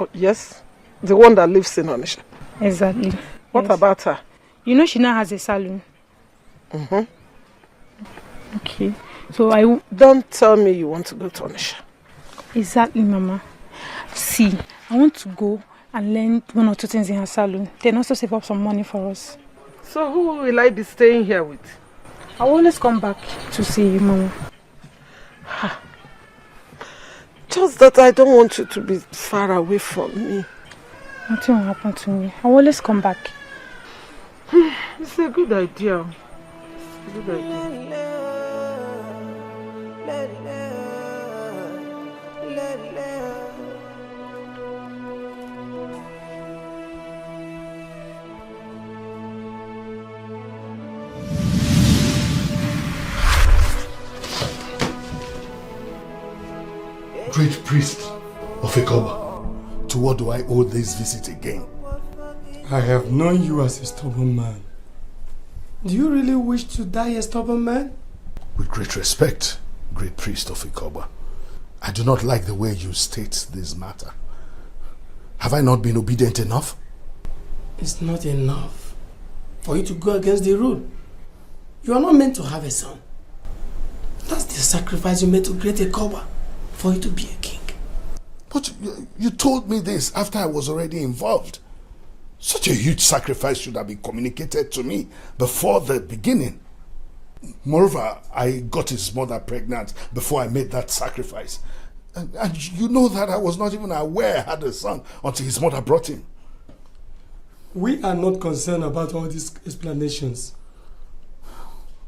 Oh, yes, the one that lives in Onitsha. Exactly. What about her? You know she now has a salon. Mm-hmm. Okay, so don't tell me you want to go to Onitsha. Exactly, Mama. See, I want to go and learn 1 or 2 things in her salon. Then also save up some money for us. So who will I be staying here with? I will always come back to see you, Mama. Just that I don't want you to be far away from me. Nothing will happen to me. I will always come back. It's a good idea. It's a good idea. Great priest of Ikoba, to what do I owe this visit again? I have known you as a stubborn man. Do you really wish to die a stubborn man? With great respect, great priest of Ikoba, I do not like the way you state this matter. Have I not been obedient enough? It's not enough for you to go against the rule. You are not meant to have a son. That's the sacrifice you made to create Ikoba, for you to be a king. But you told me this after I was already involved. Such a huge sacrifice should have been communicated to me before the beginning. Moreover, I got his mother pregnant before I made that sacrifice. And you know that I was not even aware I had a son until his mother brought him. We are not concerned about all these explanations.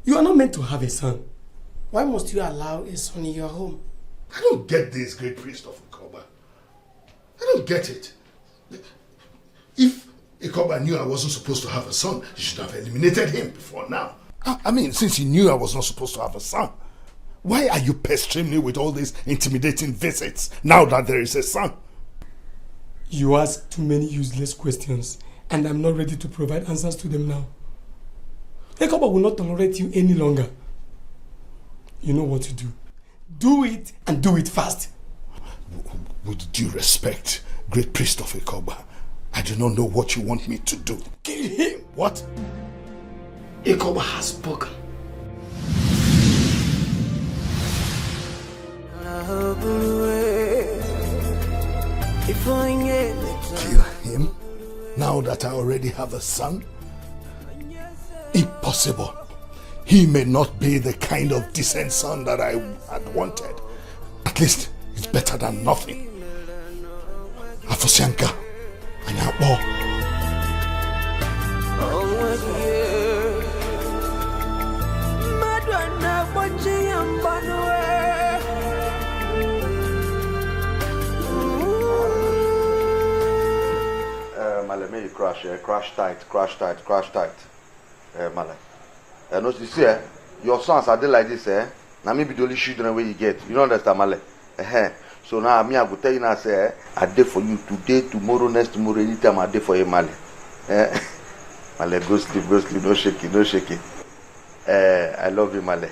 You are not meant to have a son. Why must you allow a son in your home? I don't get this, great priest of Ikoba. I don't get it. If Ikoba knew I wasn't supposed to have a son, he should have eliminated him before now. I mean, since he knew I was not supposed to have a son, why are you pestering me with all these intimidating visits now that there is a son? You ask too many useless questions, and I'm not ready to provide answers to them now. Ikoba will not tolerate you any longer. You know what to do. Do it, and do it fast. With due respect, great priest of Ikoba, I do not know what you want me to do. Kill him! What? Ikoba has spoken. Kill him? Now that I already have a son? Impossible. He may not be the kind of decent son that I had wanted. At least it's better than nothing. Afosianka, Anyabo. Male, may you crash tight. Male. No, you see, your sons are there like this, now maybe the only children where you get. You don't understand, Male? So now me, I will tell you now, say, I did for you today, tomorrow, next tomorrow, anytime I did for you, Male. Male, go sleep, no shaking. I love you, Male.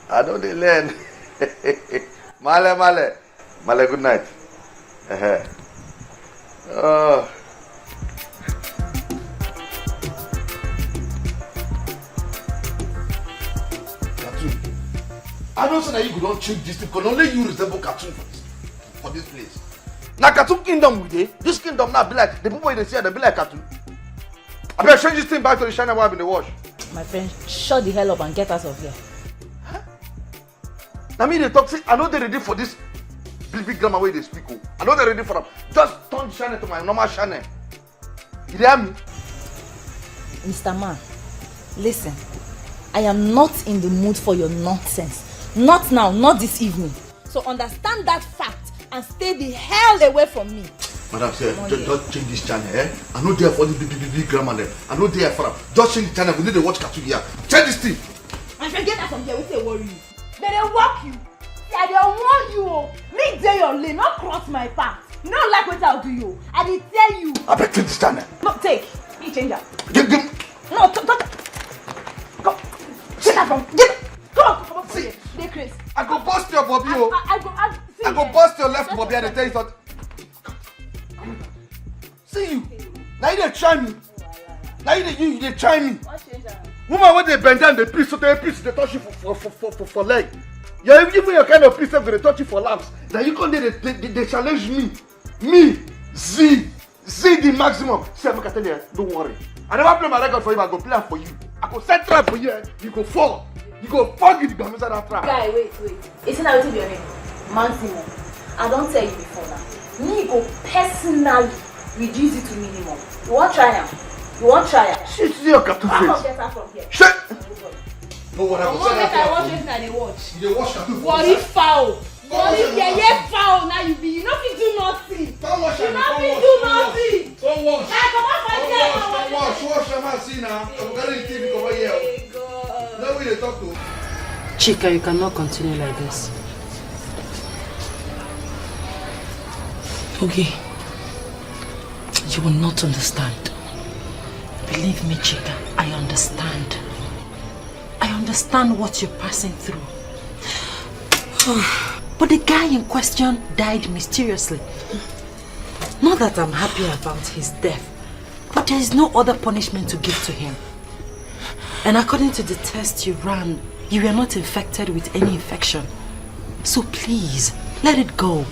I know they learn. Male, good night. I don't say that you don't change this because only you resemble cartoon for this place. Now cartoon kingdom with it. This kingdom now be like the people they see they be like cartoon. I better change this thing back to the China wife in the wash. My friend, shut the hell up and get out of here. Huh? Now me they talk say I know they're ready for this big grammar way they speak. I know they're ready for them. Just turn the channel to my normal channel. You hear me? Mr. Man, listen. I am not in the mood for your nonsense. Not now, not this evening. So understand that fact and stay the hell away from me. Madam, say, just change this channel, I know there for the big grammar there. I know there for them. Just change the channel. We need to watch cartoon here. Change this thing. My friend, get out from here. We say worry you. But they walk you. Yeah, they warn you. Me day your lane, not cross my path. You don't like what I'll do you. I did tell you. I better change this channel. No, take. You change that. Give. No, don't. Go. Get out from. Get. Come on. See. They crazy. I go bust your Bobby. I go bust your left Bobby and tell you something. See you. Now you try me. Now you try me. Woman when they bend down, they piece, so they touch you for leg. You're even your kind of piece, they're gonna touch you for laps. Now you come there, they challenge me. Me, Z the maximum. See, I'm gonna tell you, don't worry. I never play my record for you, I go play for you. I go set trap for you, you go fall. You go fuck it, inside that trap. Guy, wait. Isn't that what your name? Maximum. I don't tell you before now. Me go personally reduce it to minimum. You want try now? Shit, see your cartoon face. I'm not get out from here. Shit! No, what I watch it now, they watch. You watch cartoon face. Worry foul. Worry foul. Now you know if you do nothing. Don't watch it. You know if you do nothing. Don't watch. Come on, Watch, I'm see now. I'm getting TV over here. Now we talk to. Chika, you cannot continue like this. Okay. You will not understand. Believe me, Chika, I understand. I understand what you're passing through. But the guy in question died mysteriously. Not that I'm happy about his death, but there is no other punishment to give to him. And according to the test you ran, you were not infected with any infection. So please, let it go.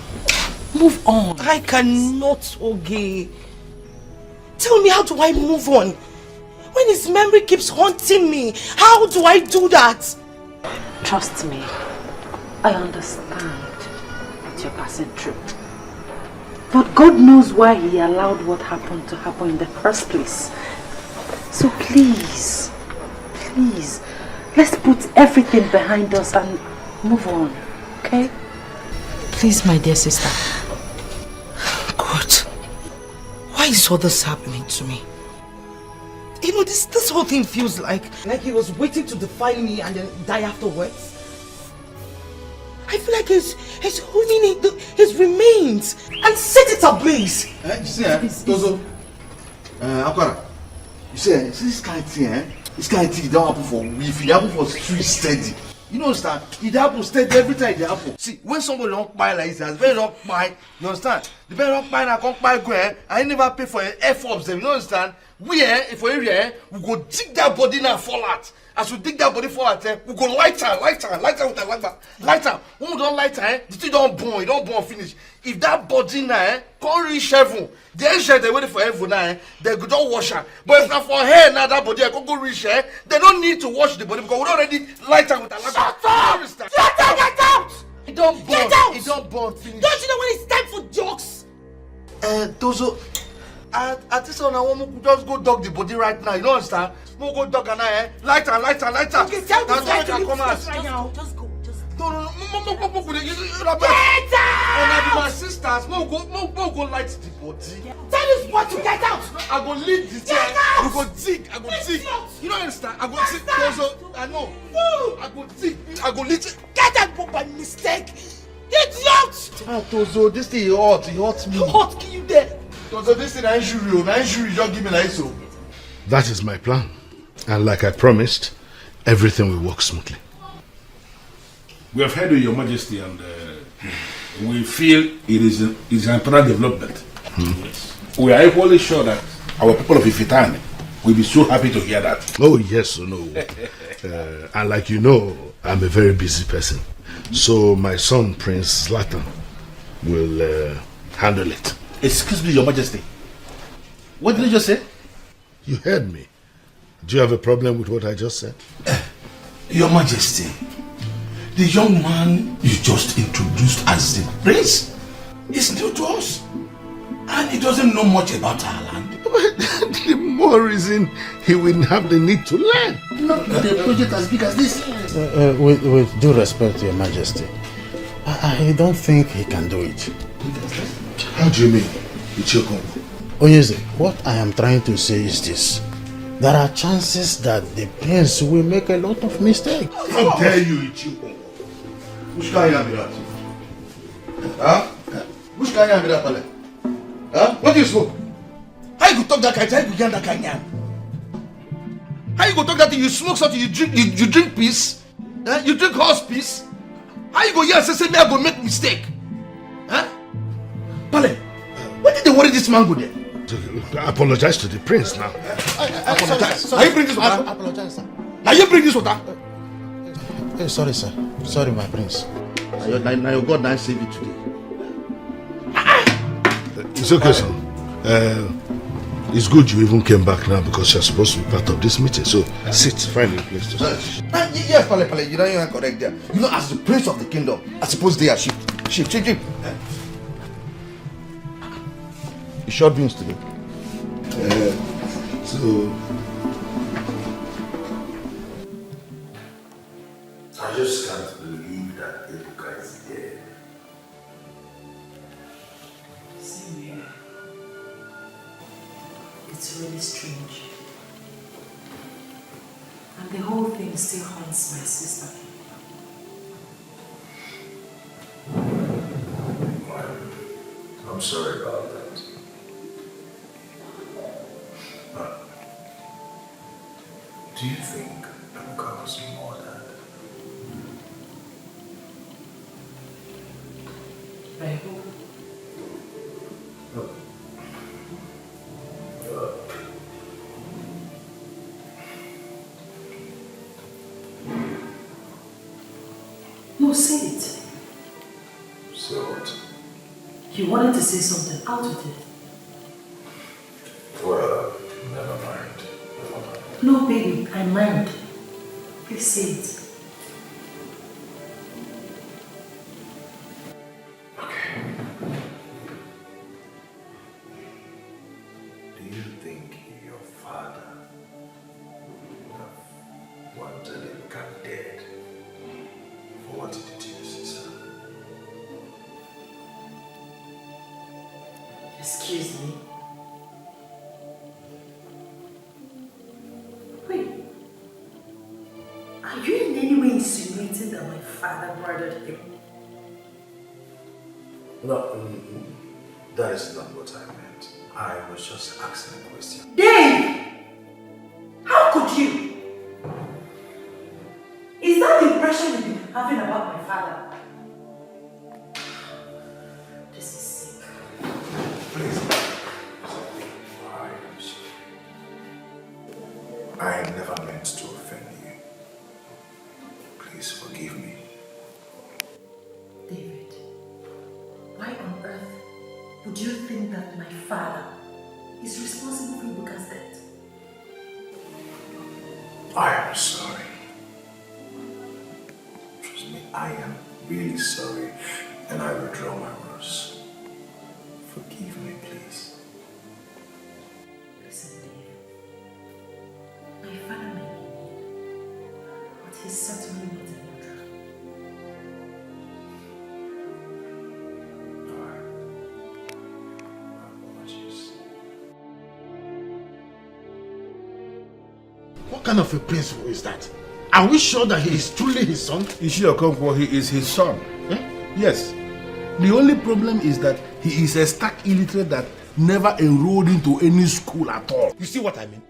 Move on. I cannot, Oge. Tell me, how do I move on? When his memory keeps haunting me, how do I do that? Trust me, I understand what you're passing through. But God knows why He allowed what happened to happen in the first place. So please, let's put everything behind us and move on, okay? Please, my dear sister. God, why is all this happening to me? You know, this whole thing feels like he was waiting to define me and then die afterwards. I feel like he's holding his remains and set it ablaze. You see, Tozo, Akwara, you see, this kind of thing, it don't happen for week, it happen for street steady. You know, understand? It happens steady every time it happens. See, when somebody don't buy like this, very don't buy, you understand? The better don't buy, I can't buy go, I never pay for F-ups them, you know, understand? We, if we're here, we go dig that body now fall out. As we dig that body fall out, we go light her with a lighter. When we don't light her, the thing don't burn, it don't burn finish. If that body now can't reach heaven, the angel they waiting for heaven now, they go don't wash her. But if not for her now, that body I can't go reach her, they don't need to wash the body because we already light her with a lighter. Shut up! Get out! It don't burn. Get out! It don't burn finish. Don't you know when it's time for jokes? Tozo, at this one I want to just go dog the body right now. You don't understand? No go dog and lighter. Okay, tell this guy to leave come out. right now. Just go. No. Get out! My sisters, no go light the body. Tell this boy to get out. I go lead the Get out! We go dig. You don't understand? I go dig. Tozo, I know. I go dig. I go lead. Get out by mistake. Idiot! Tozo, this thing hot me. Hot kill you there. Tozo, this thing injury, just give me like so. That is my plan. And like I promised, everything will work smoothly. We have heard of Your Majesty and we feel it is an important development. Yes. We are equally sure that our people of Ifitani will be so happy to hear that. Oh, yes or no. And like you know, I'm a very busy person. So my son, Prince Zlatan, will handle it. Excuse me, Your Majesty. What did you just say? You heard me. Do you have a problem with what I just said? Your Majesty, the young man you just introduced as the prince is new to us. And he doesn't know much about our land. The more reason he will have the need to learn. Not the project as big as this. With due respect to Your Majesty, I don't think he can do it. How do you mean, Etiko? Onyeze, what I am trying to say is this. There are chances that the prince will make a lot of mistakes. How dare you, Etiko? Which guy am that? Huh? Which guy am that, Pale? Huh? What do you smoke? How you go talk that kind? How you go yarn that kind? How you go talk that thing? You smoke something, you drink peace? Huh? You drink horse peace? How you go here and say me I go make mistake? Huh? Pale, where did they worry this man go there? Apologize to the prince now. Apologize. Sorry, Now you bring this water? I apologize, sir. Now you bring this water? Sorry, sir. Sorry, my prince. Now your God now save you today. It's okay, son. It's good you even came back now because you're supposed to be part of this meeting. So sit, find a place to sit. Yes, Pale, you know you're correct there. You know, as the prince of the kingdom, I suppose they are shift. You short beans today. So I just can't believe that Edochie is dead. Same here. It's really strange. And the whole thing still haunts my sister. I'm sorry about that. But do you think Edochie was murdered? I hope. No, say it. So what? You wanted to say something. Out with it. Well, never mind. No, baby, I mind. Please say it. Do you think your father would have wanted Edochie dead for what he did to your sister? Excuse me. Wait. Are you in any way insinuating that my father murdered him? No, that is not what I meant. I was just asking a question. Dave! How could you? Is that the impression you've been having about my father? This is sick. Please. I never meant to offend you. Please forgive me. David, why on earth would you think that my father is responsible for Ibuka's death? I am sorry. Trust me, I am really sorry, and I withdraw my words. Forgive me, please. Listen, Dave. My father may be mean, but he's certainly not a murderer. What kind of a principle is that? Are we sure that he is truly his son? Okonkwo, he is his son. Yes. The only problem is that he is a stark illiterate that never enrolled into any school at all. You see what I mean?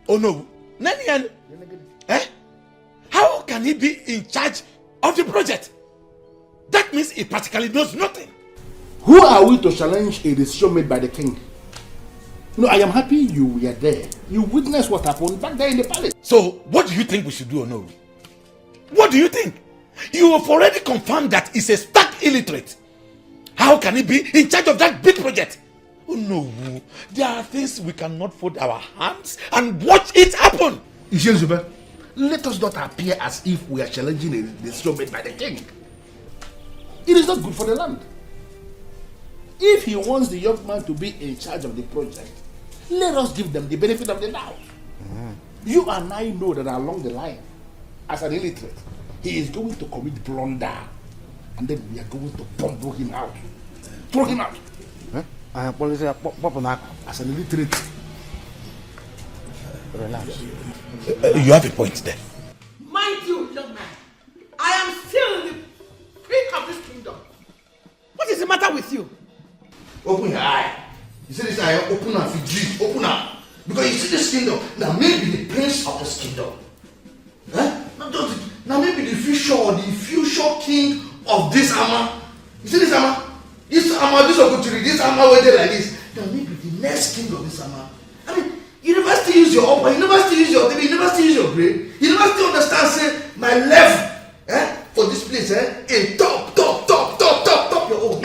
Oh no. Nigerian. How can he be in charge of the project? That means he practically knows nothing. Who are we to challenge a decision made by the king? No, I am happy you were there. You witnessed what happened back there in the palace. So, what do you think we should do, Onoru? What do you think? You have already confirmed that he's a stark illiterate. How can he be in charge of that big project? Oh no, there are things we cannot fold our hands and watch it happen. Ishelzube, let us not appear as if we are challenging a decision made by the king. It is not good for the land. If he wants the young man to be in charge of the project, let us give them the benefit of the doubt. You and I know that along the line, as an illiterate, he is going to commit blunder, and then we are going to bundle him out. Throw him out. As an illiterate. Relax. You have a point there. Mind you, young man, I am still in the peak of this kingdom. What is the matter with you? Open your eye. You see this eye, open up, you dream, open up. Because you see this kingdom, now maybe the prince of this kingdom. Now maybe the future king of this Ama. You see this Ama? This Ama, this opportunity, this Ama waited like this. Now maybe the next king of this Ama. I mean, you never still use your upper, you never still use your TV, you never still use your brain. You never still understand, say, my level for this place, in top your own.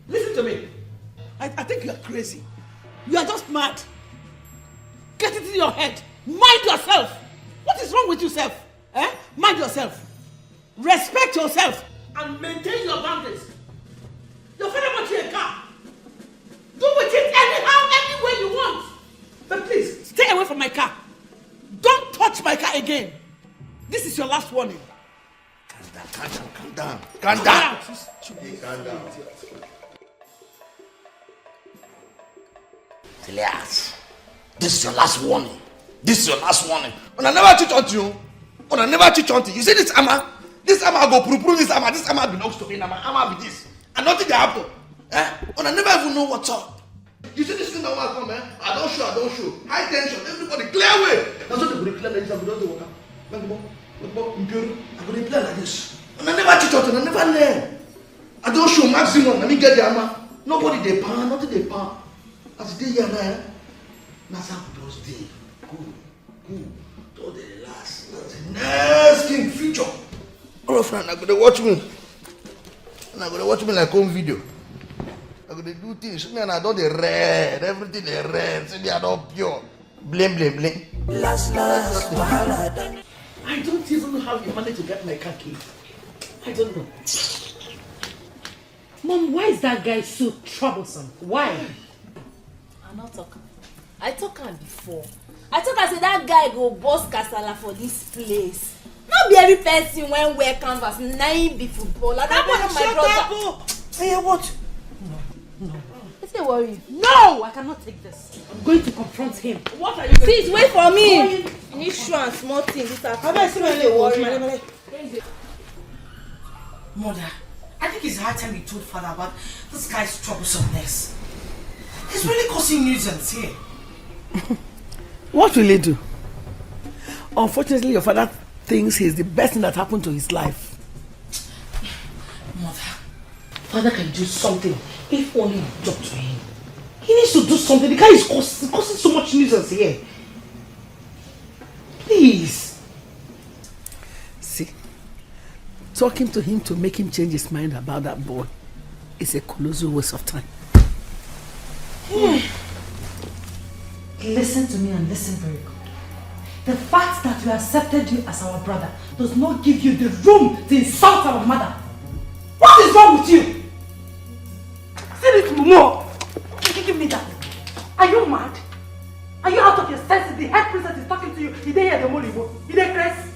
Listen to me. I think you are crazy. You are just mad. Get it in your head. Mind yourself. What is wrong with yourself? Mind yourself. Respect yourself. And maintain your boundaries. Your father bought you a car. Do with it anyhow, any way you want. But please, stay away from my car. Don't touch my car again. This is your last warning. Calm down. Elias, this is your last warning. When I never teach on you, you see this Ama go prove this Ama. This Ama belongs to me. Ama be this, and nothing can happen. When I never even know what's up. You see this thing that will come, I don't show. High tension, everybody clear way. That's what they clear like this. I go to play like this. And I never teach on, I never learn. I don't show maximum. Let me get the Ama. Nobody they pan, nothing they pan. As they here now, that's how those days. Good. To the last. That's the next king future. All of friend, I'm gonna watch me. And I'm gonna watch me like home video. I'm gonna do things. Me and I don't red. Everything they red. See, they are not pure. Blame. Last, I don't even know how you managed to get my car key. I don't know. Mom, why is that guy so troublesome? Why? I'm not talking. I talk am before. I talk am say that guy go boss kasala for this place. Not be every person when wear canvas, na him be footballer. That one my brother. Hey, what? No. Let's say worry. No! I cannot take this. I'm going to confront him. What are you going Please, wait for me! You need shoe and small things. This afternoon. Mother, I think it's high time you told father about this guy's troublesomeness. He's really causing nuisance here. What will he do? Unfortunately, your father thinks he's the best thing that happened to his life. Mother, father can do something if only you talk to him. He needs to do something. The guy is causing so much nuisance here. Please. See, talking to him to make him change his mind about that boy is a colossal waste of time. Listen to me and listen very good. The fact that we accepted you as our brother does not give you the room to insult our mother. What is wrong with you? Say this more. Give me that. Are you mad? Are you out of your senses? The head princess is talking to you. He didn't hear the money. He didn't press.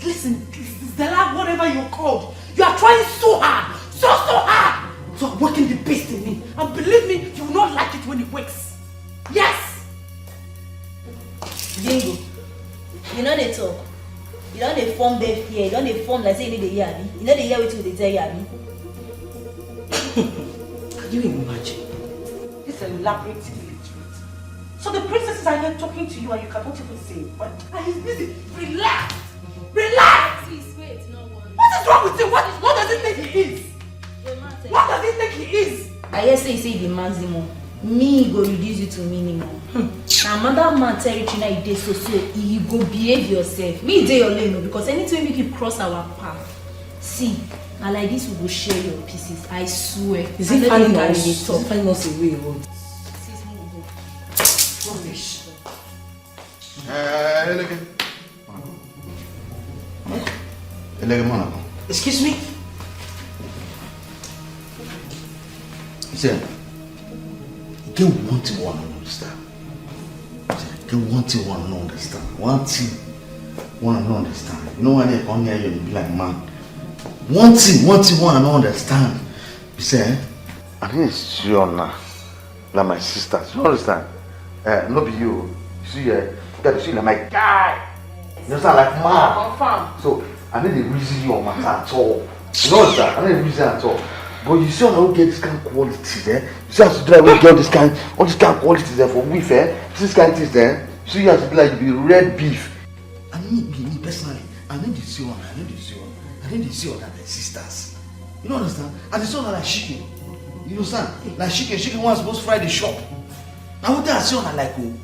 Listen, Stella, whatever you're called, you are trying so hard. So hard. So working the beast in me. And believe me, you will not like it when it wakes. Yes. Bingo. You know they talk. You know they form deaf here. You know they form like say you need to hear me. You know they hear what they tell you. Can you imagine? This elaborate illiterate. So the princesses are here talking to you and you cannot even say what? And he's busy. Relax! Relax! Please wait, no worry. What is wrong with him? What does he think he is? What does he think he is? I hear say the maximum. Me go reduce you to minimum. Now another man territory now you dey so you go behave yourself. Me dey your lane because anytime make you cross our path. See, now like this we go share your pieces. I swear. Is it finding us away or what? Rubbish. Excuse me? Listen, get one thing one understand. Get one thing one understand. One thing one understand. You know when they come here, you be like man. One thing one understand. You say, I think it's you now, like my sisters. You understand? Not be you. You see, you gotta see like my guy. You understand, like man. Confirm. So I need to reason you on matter at all. You know that? I need to reason at all. But you see how I get this kind of quality there. You see how to drive we get this kind, all this kind of quality there for beef, this kind of things there. So you have to be like be red beef. And me personally, I need to see one. I need to see one that my sisters. You don't understand? And the son like chicken. You understand? Like chicken was supposed to fry the shop. Now what I see one like oh,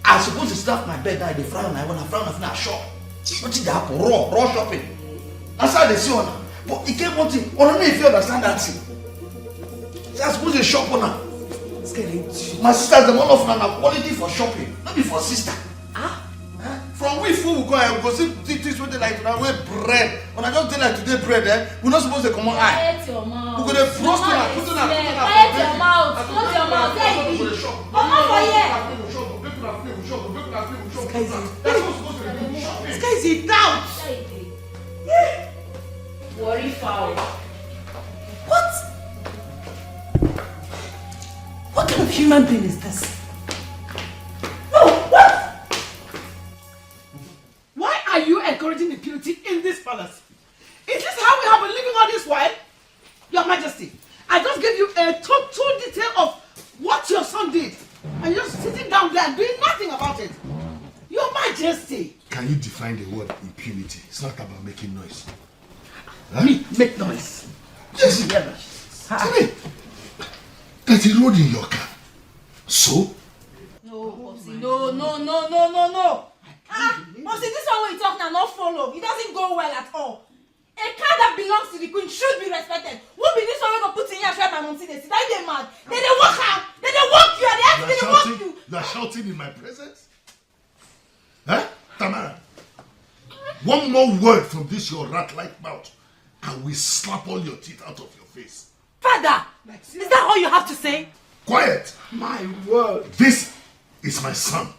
I supposed to start my bed now. They fry on when I fry on a shop. What did that happen? Raw shopping. That's how they see one. But it came one thing. I don't know if you understand that thing. So I suppose a shop owner. My sisters, the one of them are quality for shopping, not be for sister. From we food we go and go see things with like now we bread. When I don't tell like today bread, we're not supposed to come on eye. Quiet your mouth. We're gonna frost on her, put on her. Quiet your mouth. Close your mouth. There you be. Come on for here. This guy is in doubt. Worry foul. What kind of human being is this? No, what? Why are you encouraging impunity in this palace? Is this how we have been living all this while? Your Majesty, I just gave you a total detail of what your son did. And you're just sitting down there and doing nothing about it. Your Majesty. Can you define the word impunity? It's not about making noise. Me make noise. Yes. Tell me. There's a road in your car. So? No, Popsy. No. Popsy, this one when you talk now, not follow. It doesn't go well at all. A car that belongs to the queen should be respected. Who be this one going to put in here and my mom see this? They mad. They walk out. They walk you and they ask me to walk you. You are shouting in my presence? Huh? Tamara? One more word from this your rat-like mouth and we slap all your teeth out of your face. Father, is that all you have to say? Quiet! My word. This is my son.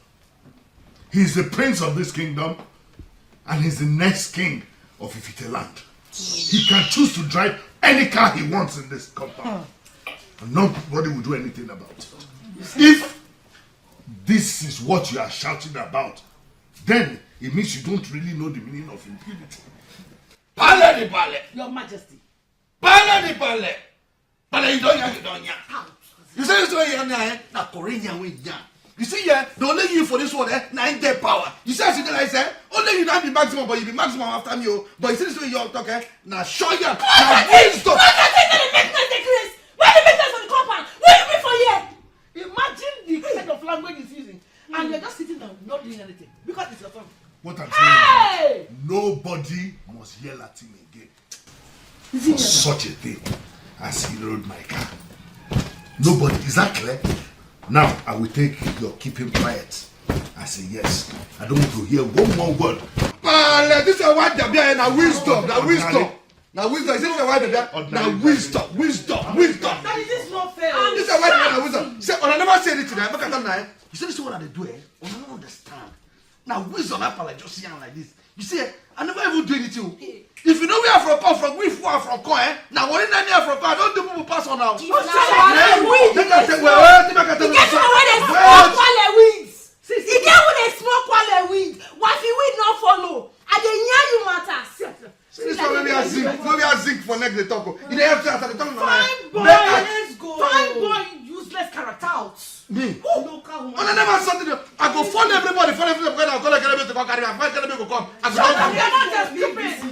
He is the prince of this kingdom and he's the next king of Ifite land. He can choose to drive any car he wants in this compound. And nobody will do anything about it. If this is what you are shouting about, then it means you don't really know the meaning of impunity. Pale di pale. Your Majesty. Pale di pale. Pale you don't ya. You say this way here na Korean way ya. You see here, they only you for this one, now ain't their power. You see, I say, only you don't be maximum, but you be maximum after me. But you see this way you're talking, now show you. Now wisdom. Why can't you make noise, the Chris? Why the make noise for the compound? What do you mean for here? Imagine the kind of language he's using. And you're just sitting down, not doing anything. Because it's your turn. What I'm saying is, nobody must yell at him again. For such a thing as he rode my car. Nobody, is that clear? Now, I will take your keep him quiet. I say yes. I don't want to hear one more word. This is why they're behind now wisdom. Now wisdom. Now wisdom. This is why they're behind. Now wisdom. That is not fair. This is why they're behind wisdom. Say, I never said it to them. Look at them now. You see, this is what they do. I don't understand. Now wisdom, I like just young like this. You see, I never even do anything. If you know we are from come from, we are from come, now we're in any from come. Don't do people pass on now. You get where they smoke quality weeds. You get where they smoke quality weeds. What if we not follow? And they hear you matters. This one maybe I zinc for next day talk. You have to after the talk. Fine boy, let's go. Fine boy, useless character out. Me? I never said it. I go phone everybody. I'll call a to come carry. I'm going to come. I go.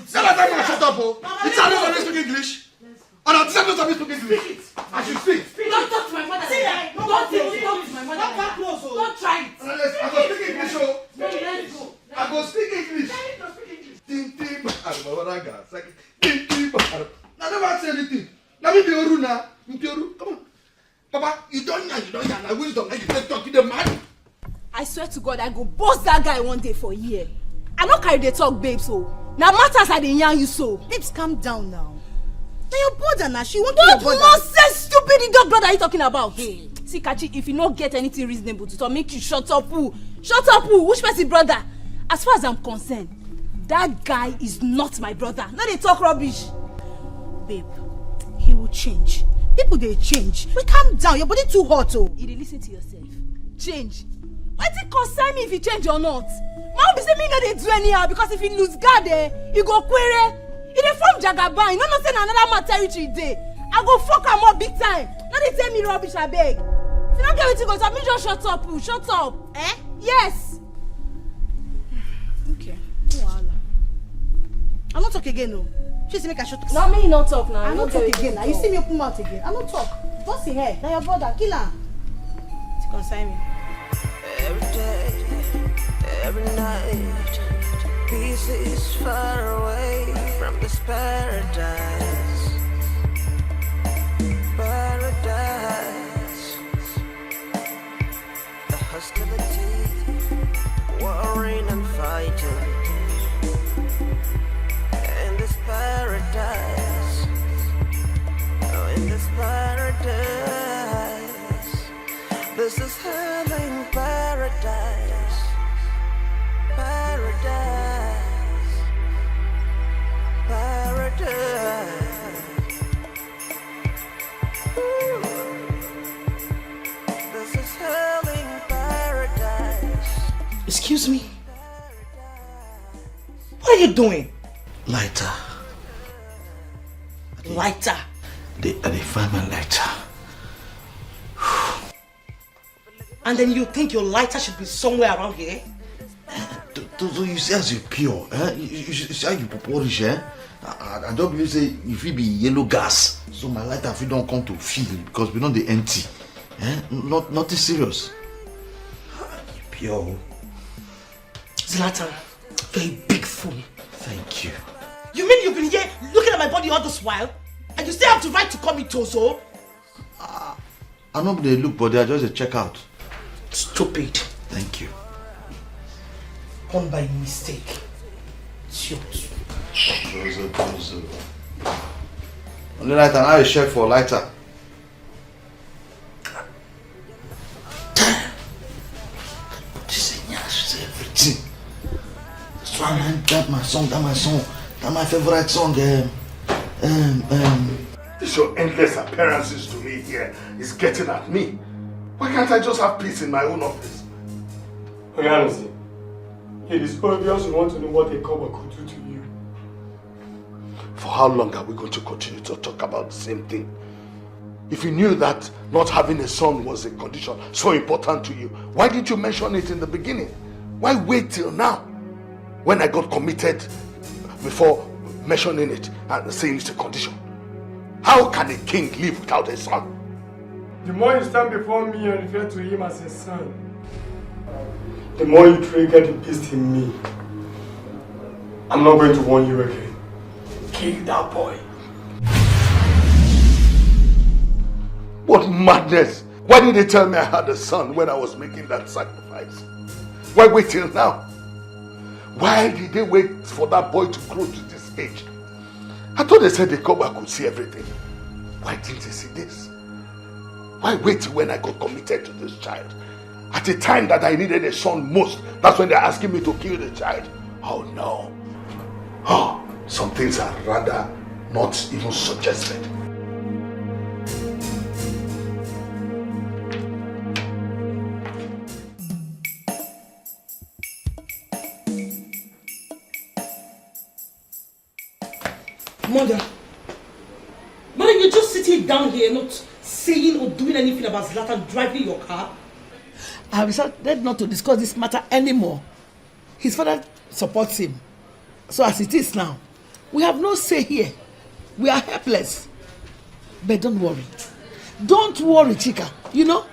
Shut up, it's a lot of speak English. And I'm saying to speak English. I should speak. Don't talk to my mother. Don't talk to my mother. Don't come close. Don't try it. I go speak English. I go speak English. I never say anything. Let me be Oru now. Come on. Papa, you don't know. Wisdom. You can't talk to the man. I swear to God, I go boss that guy one day for a year. I don't carry the talk, babe, so. Now matters are the yarn you so. Babes, calm down now. Now your brother now, she won't kill your brother. What nonsense, stupid dog brother are you talking about? Hey. See, Kachi, if you don't get anything reasonable to talk, make you shut up, who? Shut up, who? Which person brother? As far as I'm concerned, that guy is not my brother. Now they talk rubbish. Babe, he will change. People, they change. But calm down, your body too hot, oh. You didn't listen to yourself. Change? Why did it concern me if you change or not? Man be say me no dey do anyhow because if he lose guard he go query. He dey from Jagaban, you know say na another man territory dey. I go fuck am up big time. No dey tell me rubbish abeg. If you don't get wetin go talk, me just shut up, shut up. Eh? Yes. Okay. No wahala. I no talk again, no. She say make I shut up. No, me no talk now. I no talk again. Now you see me open mouth again. I no talk. What's the hair? Now your brother, kill am. It concern me. Every day, every night, pieces far away from this paradise. Paradise. The hostility, warring and fighting. In this paradise, oh, in this paradise. This is hell in paradise. Paradise. Paradise. Ooh. This is hell in paradise. Excuse me? What are you doing? Lighter. Lighter? They find my lighter. And then you think your lighter should be somewhere around here? You see as you pure, eh? You see how you polish, eh? I don't believe say if it be yellow gas, so my lighter if you don't come to feel because we know they empty. Eh? Nothing serious. Pure. Zlatan, you're a big fool. Thank you. You mean you've been here looking at my body all this while? And you still have the right to call me Tozo? I know they look, but they are just a checkout. Stupid. Thank you. Gone by mistake. Shoot. Only lighter, now a check for lighter. This is everything. That's my song, that's my favorite song. These your endless appearances to me. here is getting at me. Why can't I just have peace in my own office? Honestly, it is obvious you want to know what a cover could do to you. For how long are we going to continue to talk about the same thing? If you knew that not having a son was a condition so important to you, why didn't you mention it in the beginning? Why wait till now, when I got committed, before mentioning it and saying it's a condition? How can a king live without a son? The more you stand before me and refer to him as a son, the more you trigger the beast in me. I'm not going to warn you again. Kill that boy. What madness! Why did they tell me I had a son when I was making that sacrifice? Why wait till now? Why did they wait for that boy to grow to this age? I thought they said the cover could see everything. Why didn't they see this? Why wait till when I got committed to this child? At the time that I needed a son most, that's when they're asking me to kill the child. Oh no. Oh, some things are rather not even suggested. Mother, you're just sitting down here, not saying or doing anything about Zlatan driving your car. I have decided not to discuss this matter anymore. His father supports him. So as it is now, we have no say here. We are helpless. But don't worry. Don't worry, Chika. You know,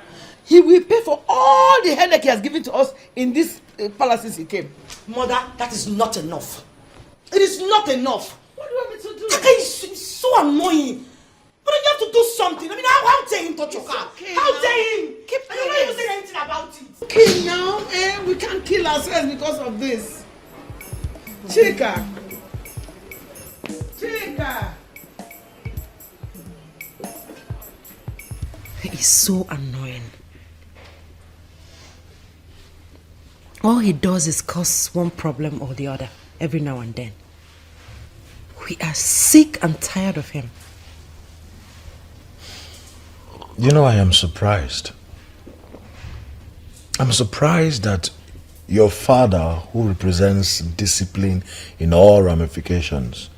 he will pay for all the headache he has given to us in these palaces he came. Mother, that is not enough. It is not enough. What do you want me to do? Chika is so annoying. But you have to do something. I mean, how dare him touch your car? Okay, how now. dare him? Keep and you're not even saying anything about it. Okay, now, we can't kill ourselves because of this. Chika. Chika. He is so annoying. All he does is cause one problem or the other every now and then. We are sick and tired of him. You know, I am surprised. I'm surprised that your father, who represents discipline in all ramifications,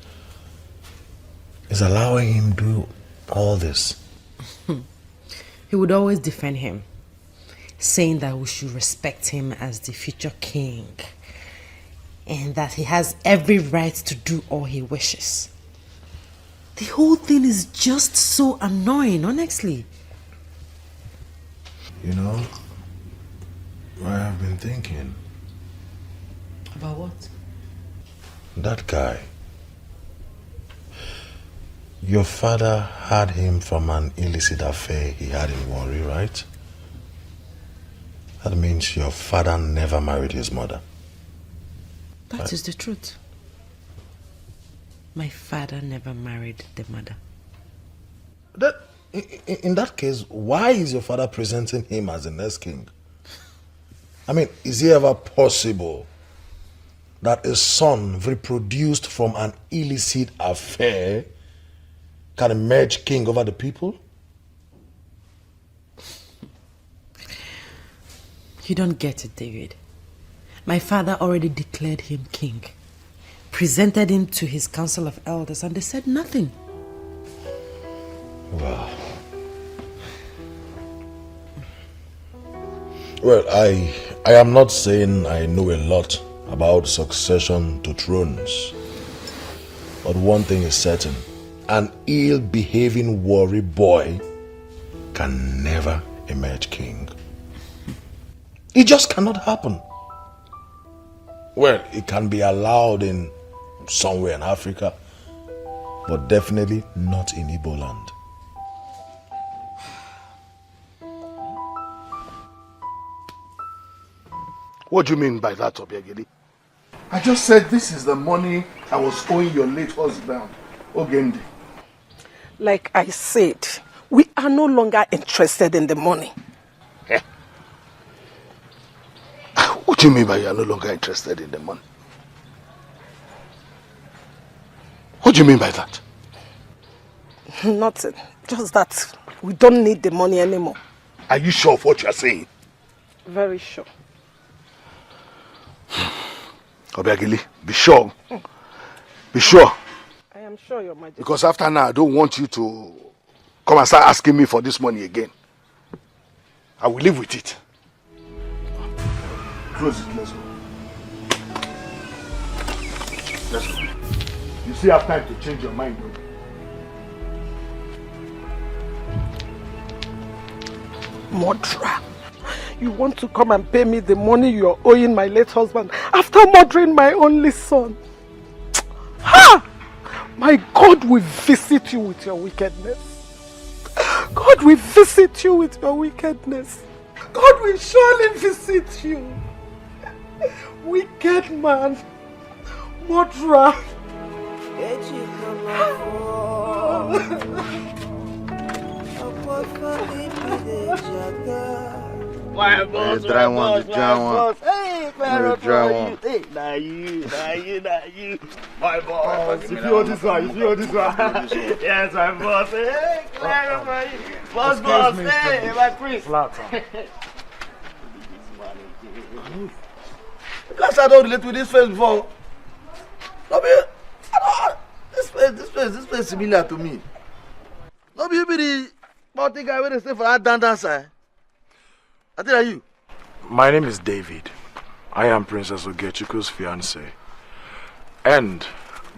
is allowing him to do all this. He would always defend him, saying that we should respect him as the future king and that he has every right to do all he wishes. The whole thing is just so annoying, honestly. You know, I have been thinking. About what? That guy. Your father had him from an illicit affair he had in Warri, right? That means your father never married his mother. That is the truth. My father never married the mother. In that case, why is your father presenting him as the next king? I mean, is it ever possible that a son reproduced from an illicit affair can emerge king over the people? You don't get it, David. My father already declared him king, presented him to his council of elders, and they said nothing. Wow. Well, I am not saying I know a lot about succession to thrones. But one thing is certain. An ill-behaving Warri boy can never emerge king. It just cannot happen. Well, it can be allowed in somewhere in Africa, but definitely not in Igbo land. What do you mean by that, Obiageli? I just said this is the money I was owing your late husband, Ogendi. Like I said, we are no longer interested in the money. Eh? What do you mean by you are no longer interested in the money? What do you mean by that? Nothing. Just that we don't need the money anymore. Are you sure of what you are saying? Very sure. Obiagili, be sure. Be sure. I am sure, Your Majesty. Because after now, I don't want you to come and start asking me for this money again. I will live with it. Close it, let's go. Let's go. You still have time to change your mind, don't you? Murderer. You want to come and pay me the money you are owing my late husband after murdering my only son. Ha! My God will visit you with your wickedness. God will visit you with your wickedness. God will surely visit you. Wicked man. Murderer. My boss, my boss. Hey, Clara, hey, now you. My boss. If you hold this one, Yes, my boss. Hey, Clara, boss. Hey, my prince. Because I don't relate with this face before. This face is similar to me. No be the party guy where they stay for that dancer. I tell you. My name is David. I am Princess Ogechiko's fiancé. And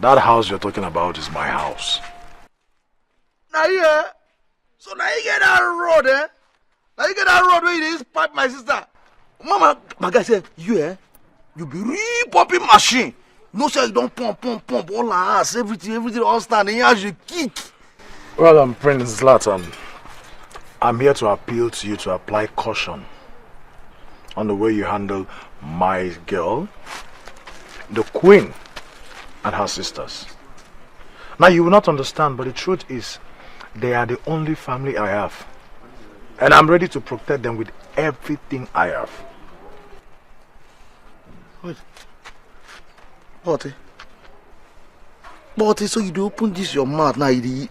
that house you're talking about is my house. Now you, so now you get that road, Now you get that road where you just pipe my sister. Mama, my guy said, you be real popping machine. No sir, you don't pump, all our ass, everything all stand, and you have to kick. Well, I'm Prince Zlatan. I'm here to appeal to you to apply caution on the way you handle my girl, the Queen, and her sisters. Now, you will not understand, but the truth is, they are the only family I have. And I'm ready to protect them with everything I have. Wait. But so you do open this your mouth now, you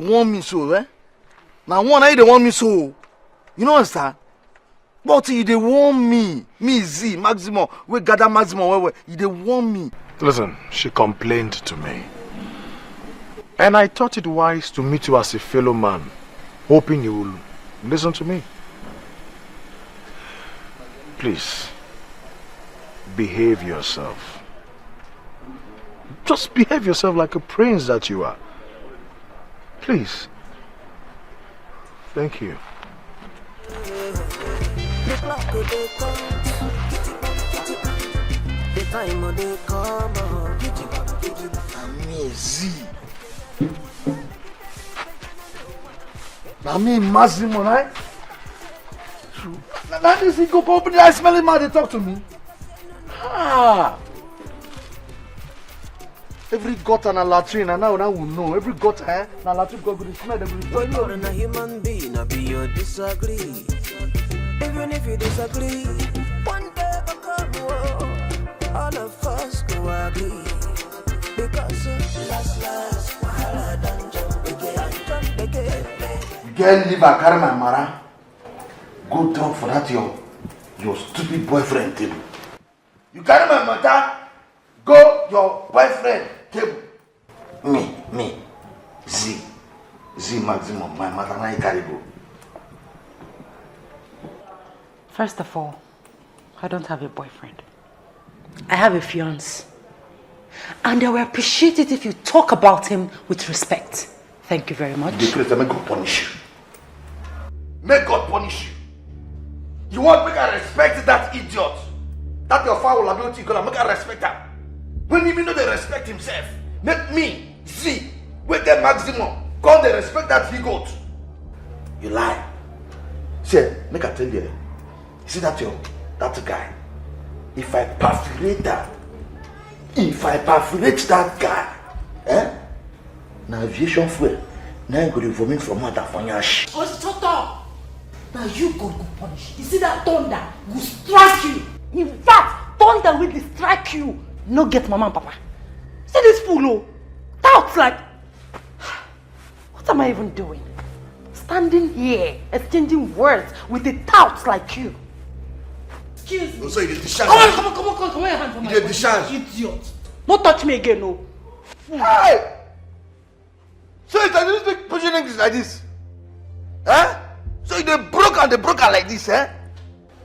want me so, eh? Now one I want me so. You know what, sir? But you they want me Z, maximum. We gather maximum where you they want me. Listen, she complained to me. And I thought it wise to meet you as a fellow man, hoping you will listen to me. Please, behave yourself. Just behave yourself like a prince that you are. Please. Thank you. I mean, Massimo, right? Now this he go open the eye, smelling man, they talk to me. Every gutter and a latrine, and now we know. Every gutter, and a latrine go to smell. When you're a human being, I be your disagree. Even if you disagree, one day will come, all of us go agree. Because last, while I jump again. Girl, leave a carry my mara. Go talk for that your stupid boyfriend table. You carry my mother, go your boyfriend table. Me, Z maximum, my mother na carry go. First of all, I don't have a boyfriend. I have a fiancé. And I will appreciate it if you talk about him with respect. Thank you very much. May God punish you. May God punish you. You want me to respect that idiot? That your foul ability gonna make her respect her. When even though they respect himself, make me, Z, with the maximum, call they respect that he got. You lie. See, make I tell you, see that guy, if I perforate that guy, now aviation fuel, now you go to vomit from mother for your shit. Oh, shut up! Now you go punish. You see that thunder will strike you. In fact, thunder will strike you. No get mama and papa. See this fool, oh. Talks like. What am I even doing? Standing here, exchanging words with a tout like you. Excuse me. So you did discharge. Come on, come on, your hand from my You did discharge. Idiot. Don't touch me again, no. Hey! So you can speak pidgin English like this? Eh? So you broke like this, eh?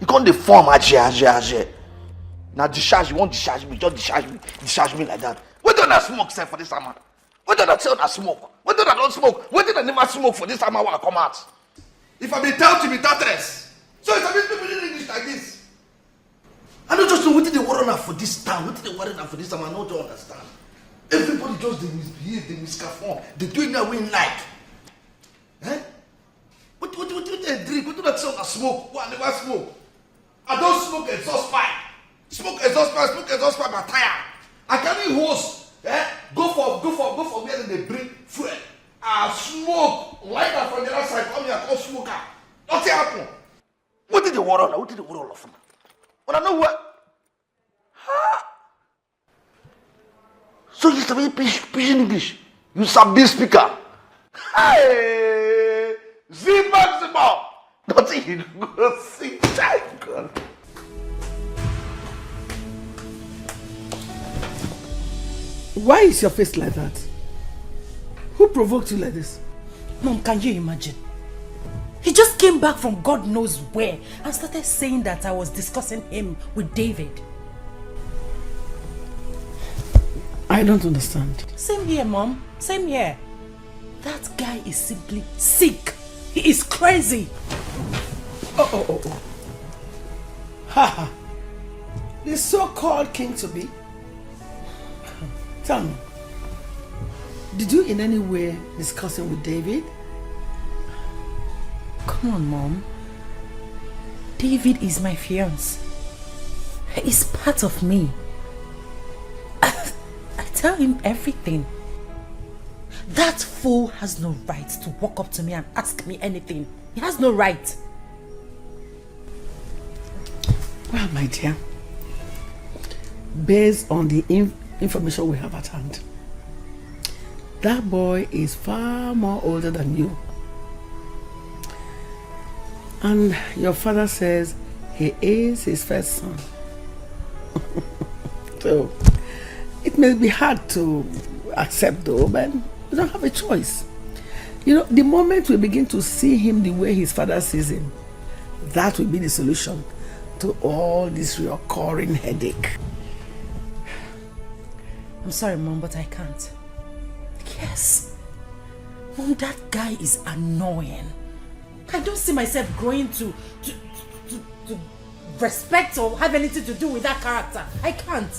You can't deform Ajay. Now discharge, you won't discharge me, just discharge me like that. What do I smoke, sir, for this summer? What do I tell I smoke? What do I don't smoke? What did I never smoke for this summer when I come out? If I be tell to be tatters, so it's a bit speaking English like this. I don't just know what did they worry enough for this town, what did they worry enough for this time, I don't understand. Everybody just they misbehave, they misconform, they do it that way in like. Eh? What do they drink? What do they tell I smoke? What I never smoke? I don't smoke exhaust pipe. Smoke exhaust pipe, I tire. I carry hose. Eh? Go for where they bring fuel. I smoke. Light that from the other side. Come here, come smoke. Nothing happen. What did they worry on? What did they worry all of them? When I know what? So you sabi pidgin English? You sabi speaker? Hey! Maximum! Nothing you go see. God. Why is your face like that? Who provoked you like this? Mom, can you imagine? He just came back from God knows where and started saying that I was discussing him with David. I don't understand. Same here, Mom. Same here. That guy is simply sick. He is crazy. Oh. Ha. The so-called king to be. Tell me, did you in any way discuss it with David? Come on, Mom. David is my fiancé. He's part of me. I tell him everything. That fool has no right to walk up to me and ask me anything. He has no right. Well, my dear, based on the information we have at hand, that boy is far more older than you. And your father says he is his first son. So, it may be hard to accept though, but we don't have a choice. You know, the moment we begin to see him the way his father sees him, that will be the solution to all this recurring headache. I'm sorry, Mom, but I can't. Yes. Mom, that guy is annoying. I don't see myself growing to respect or have anything to do with that character. I can't.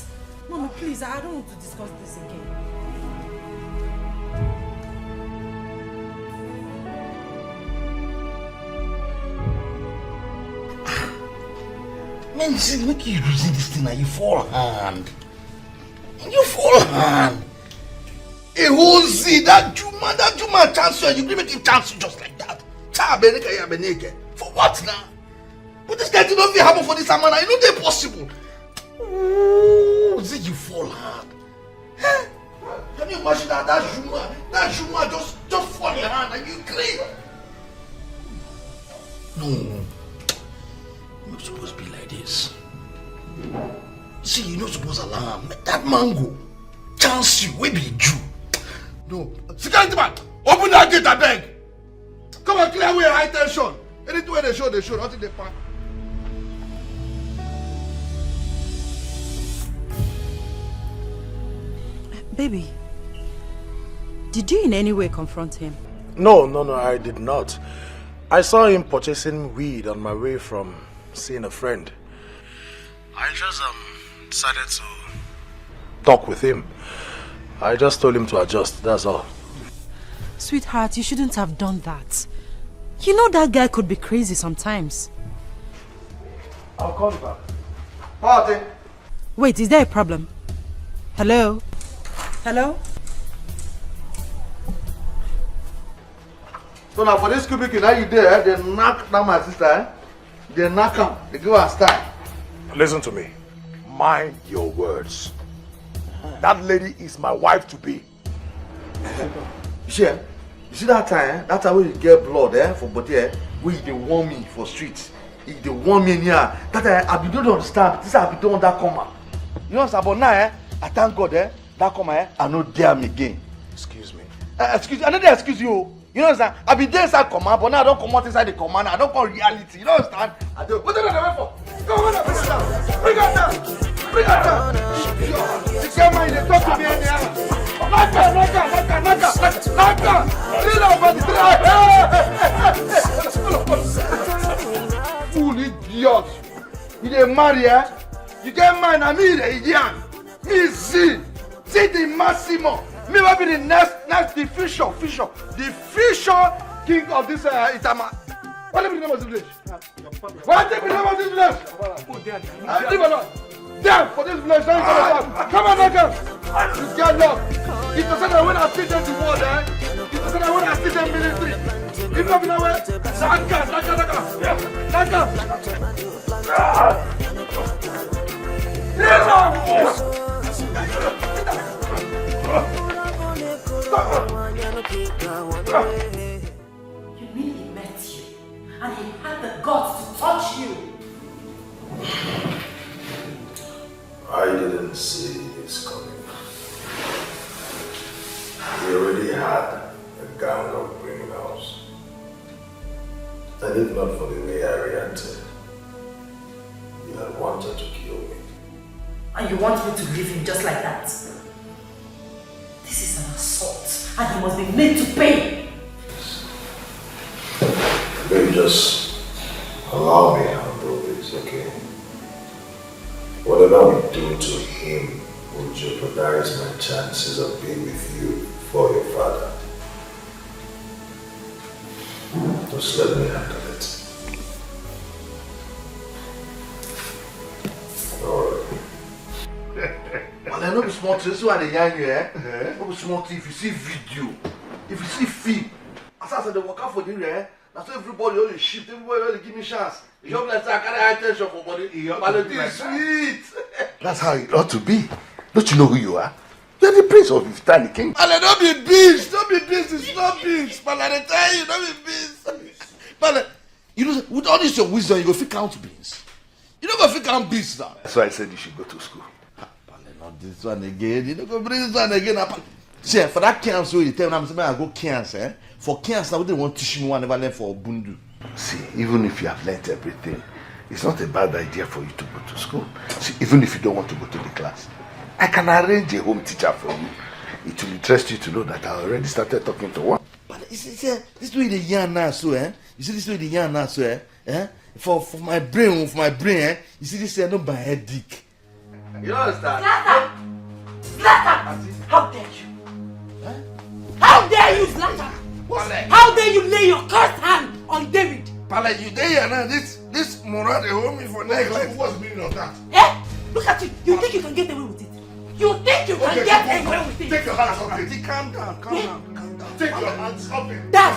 Mama, please, I don't want to discuss this again. Man, see, make you losing this thing and you fall hand. You fall hand. A whole see that Juma chance you give make him chance just like that. For what now? But this guy did not happen for this amount. You know they're possible. Oh, see you fall hard. Huh? Can you imagine that Juma just fall in your hand and you clean? No. You're not supposed to be like this. See, you're not supposed to allow him. That mango chance you, we be Jew. No. Security man, open that gate, I beg. Come on, clear away high tension. Anything where they show, until they pack. Baby, did you in any way confront him? No, I did not. I saw him purchasing weed on my way from seeing a friend. I just decided to talk with him. I just told him to adjust, that's all. Sweetheart, you shouldn't have done that. You know that guy could be crazy sometimes. I'll call you back. Party. Wait, is there a problem? Hello? Hello? So now for this cubicle, now you there, they knock down my sister, eh? They knock her, they give her a style. Listen to me. Mind your words. That lady is my wife to be. You You see that time when you get blood for body where they warn me for streets. If they warn me in here, that I don't understand. This I be doing that comma. You understand? But now I thank God that comma I no dare me again. Excuse me. Excuse I know they excuse you. You know understand? I be there inside command, but now I don't come out inside the command. I don't call reality. You know understand? I do. What are you waiting for? Come on, bring it down. Bring it down. You get mine, they talk to me in here. Naka. Three over the fool idiot. You dey marry, You get mine, and me the idiot. Me see the Massimo. Me will be the next the future king of this Itama. What is the name of this village? What is the name of this village? Leave alone. Damn, for this village, don't come on, Naka. You get lost. It's the same that when I see them the world, it's the same that when I see them military. If not, you know where? You mean he met you and he had the guts to touch you? I didn't see this coming. He already had a gang of criminals. And if not for the way I reacted, he had wanted to kill me. And you want me to leave him just like that? This is an assault and he must be made to pay. Maybe just allow me to handle this, okay? Whatever we do to him will jeopardize my chances of being with you for your father. Just let me handle it. Alright. Well, I know be smart. This is why they young you, No be smart. If you see video, if you see film, as I said, they work out for you, that's why everybody only shift, everybody only give me chance. You don't let I carry attention for body. But it is sweet. That's how it ought to be. Don't you know who you are? You're the prince of Ifitani king. Ale, don't be beast. Don't be beast. It's not beast. But I tell you, don't be beast. But you know, with all this your wisdom, you go fit count beans. You don't go fit count beans now. That's why I said you should go to school. Not this one again. You don't go bring this one again. See, for that cancer, you tell me I'm saying I go cancer. For cancer, they won't teach me one never learn for Bundu. See, even if you have learned everything, it's not a bad idea for you to go to school. See, even if you don't want to go to the class, I can arrange a home teacher for you. It will interest you to know that I already started talking to one. But you see, this way the yarn now, so You see this way the yarn now, so For my brain, you see this no my headache. You understand? Zlatan! How dare you? How dare you, Zlatan? How dare you lay your cursed hand on David? Pala, you there now? This Murad they hold me for neck. What's the meaning of that? Look at you. You think you can get away with it? You think you can get away with it? Take your hands off it. Calm down. Take your hands off it. Dad,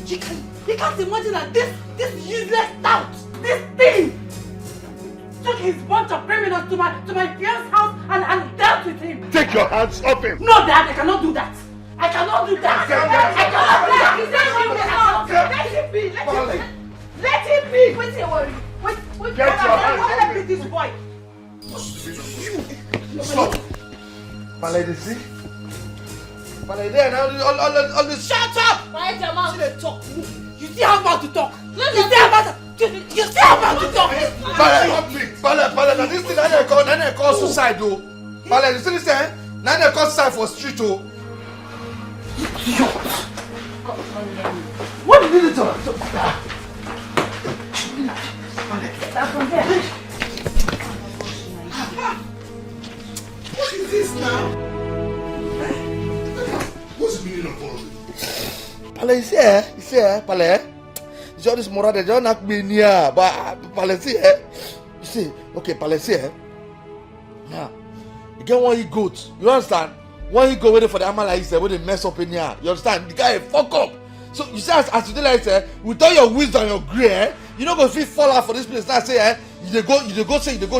you can't imagine that this useless tout, this thing, took his bunch of criminals to my fiance's house and dealt with him. Take your hands off him. No, Dad, I cannot do that. I cannot do that. Let him be. Let him be. Wait till worry. Wait. Get your hands off him. Let me this boy. Stop. Pala, you see? Pala, there now. All this. Shut up. Quiet your mouth. You talk. You still have mouth to talk. You still have mouth to talk. Pala, now this thing they call suicide though. Pala, you see this thing? Now they call suicide for street though. What did you do? What is this now? What's the meaning of all of it? Pala, you see, Pala. You see all this moral, they don't knock me near, but Pala, you see, okay, Pala, now, you get one goat, you understand? When you go waiting for the animal like when they mess up in here, you understand? The guy fuck up. So you see, as you do like say, with all your wisdom and your grey, you don't go fall out for this place. Now say, you go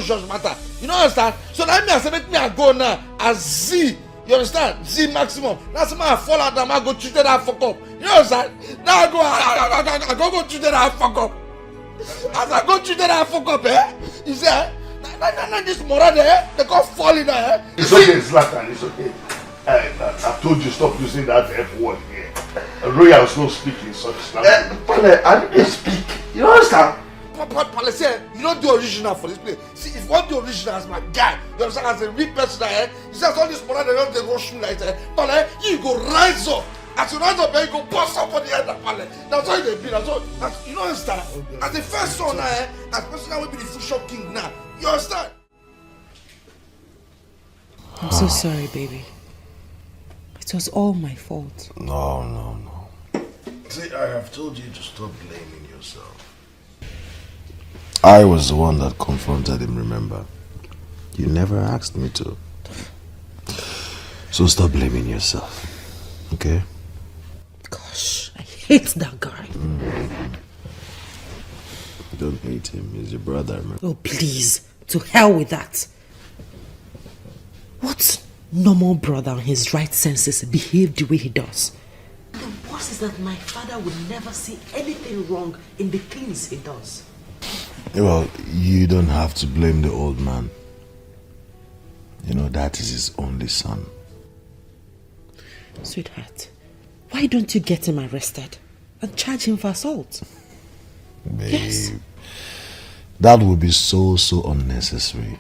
judge matter. You know understand? So now me I say make me I go now and see You understand? See maximum. That's why I fall out and I go treat that fuck up. You understand? Now I go treat that fuck up. As I go treat that fuck up, you say, nah, this moral there, they go fall in there. It's okay, Zlatan, it's okay. I told you stop using that F word here. Royals don't speak in such language. I didn't speak. You understand? Pale say, you don't do original for this place. See, if you want the original as my guy, you understand, as a real person there, you say all this moral, they don't rush me like that. Pale, you go rise up. As you rise up, you go bust up on the head of Pale. That's how they be. That's you don't understand. As the first son, as person that will be the future king now. You understand? I'm so sorry, baby. It was all my fault. No. See, I have told you to stop blaming yourself. I was the one that confronted him, remember? You never asked me to. So stop blaming yourself, okay? Gosh, I hate that guy. Don't hate him, he's your brother, remember? Oh, please. To hell with that. What normal brother in his right senses behave the way he does? The worst is that my father would never see anything wrong in the things he does. Well, you don't have to blame the old man. You know, that is his only son. Sweetheart, why don't you get him arrested and charge him for assault? Babe, yes. That would be so unnecessary.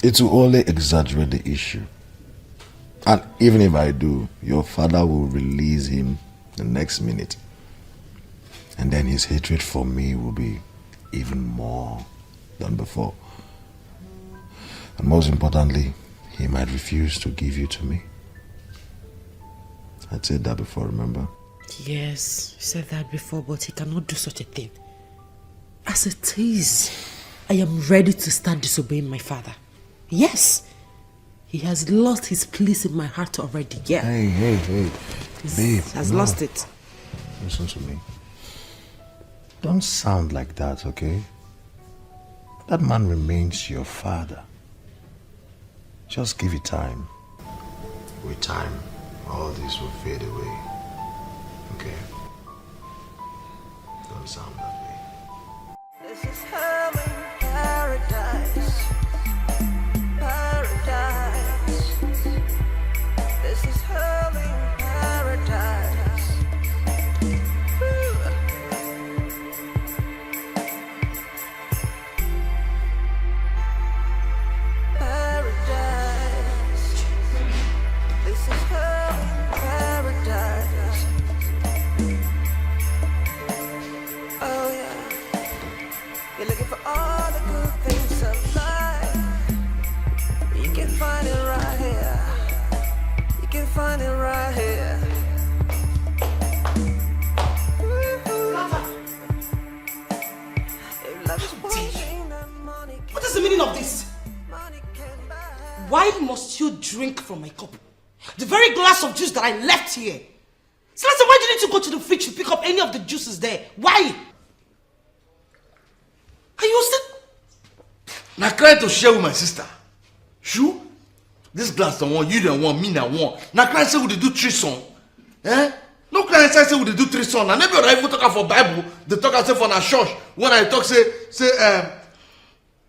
It will only exaggerate the issue. And even if I do, your father will release him the next minute. And then his hatred for me will be even more than before. And most importantly, he might refuse to give you to me. I said that before, remember? Yes, you said that before, but he cannot do such a thing. As it is, I am ready to start disobeying my father. Yes, he has lost his place in my heart already, yeah. Hey, babe. Has lost it. Listen to me. Don't sound like that, okay? That man remains your father. Just give it time. With time, all this will fade away. Okay? Don't sound that way. This is hell in paradise. Paradise. This is hell in paradise. Paradise. This is hell in paradise. Oh yeah. You're looking for all the good things of life. You can find it right here. You can find it right here. What is the meaning of this? Why must you drink from my cup? The very glass of juice that I left here. So why do you need to go to the fridge to pick up any of the juices there? Why? Are you still... Now crying to share with my sister. Shoo? This glass don't want, you don't want, me don't want. Now crying say we dey do threesome. No crying say we dey do threesome. And maybe I even talk for Bible. They talk say for na church. When I talk say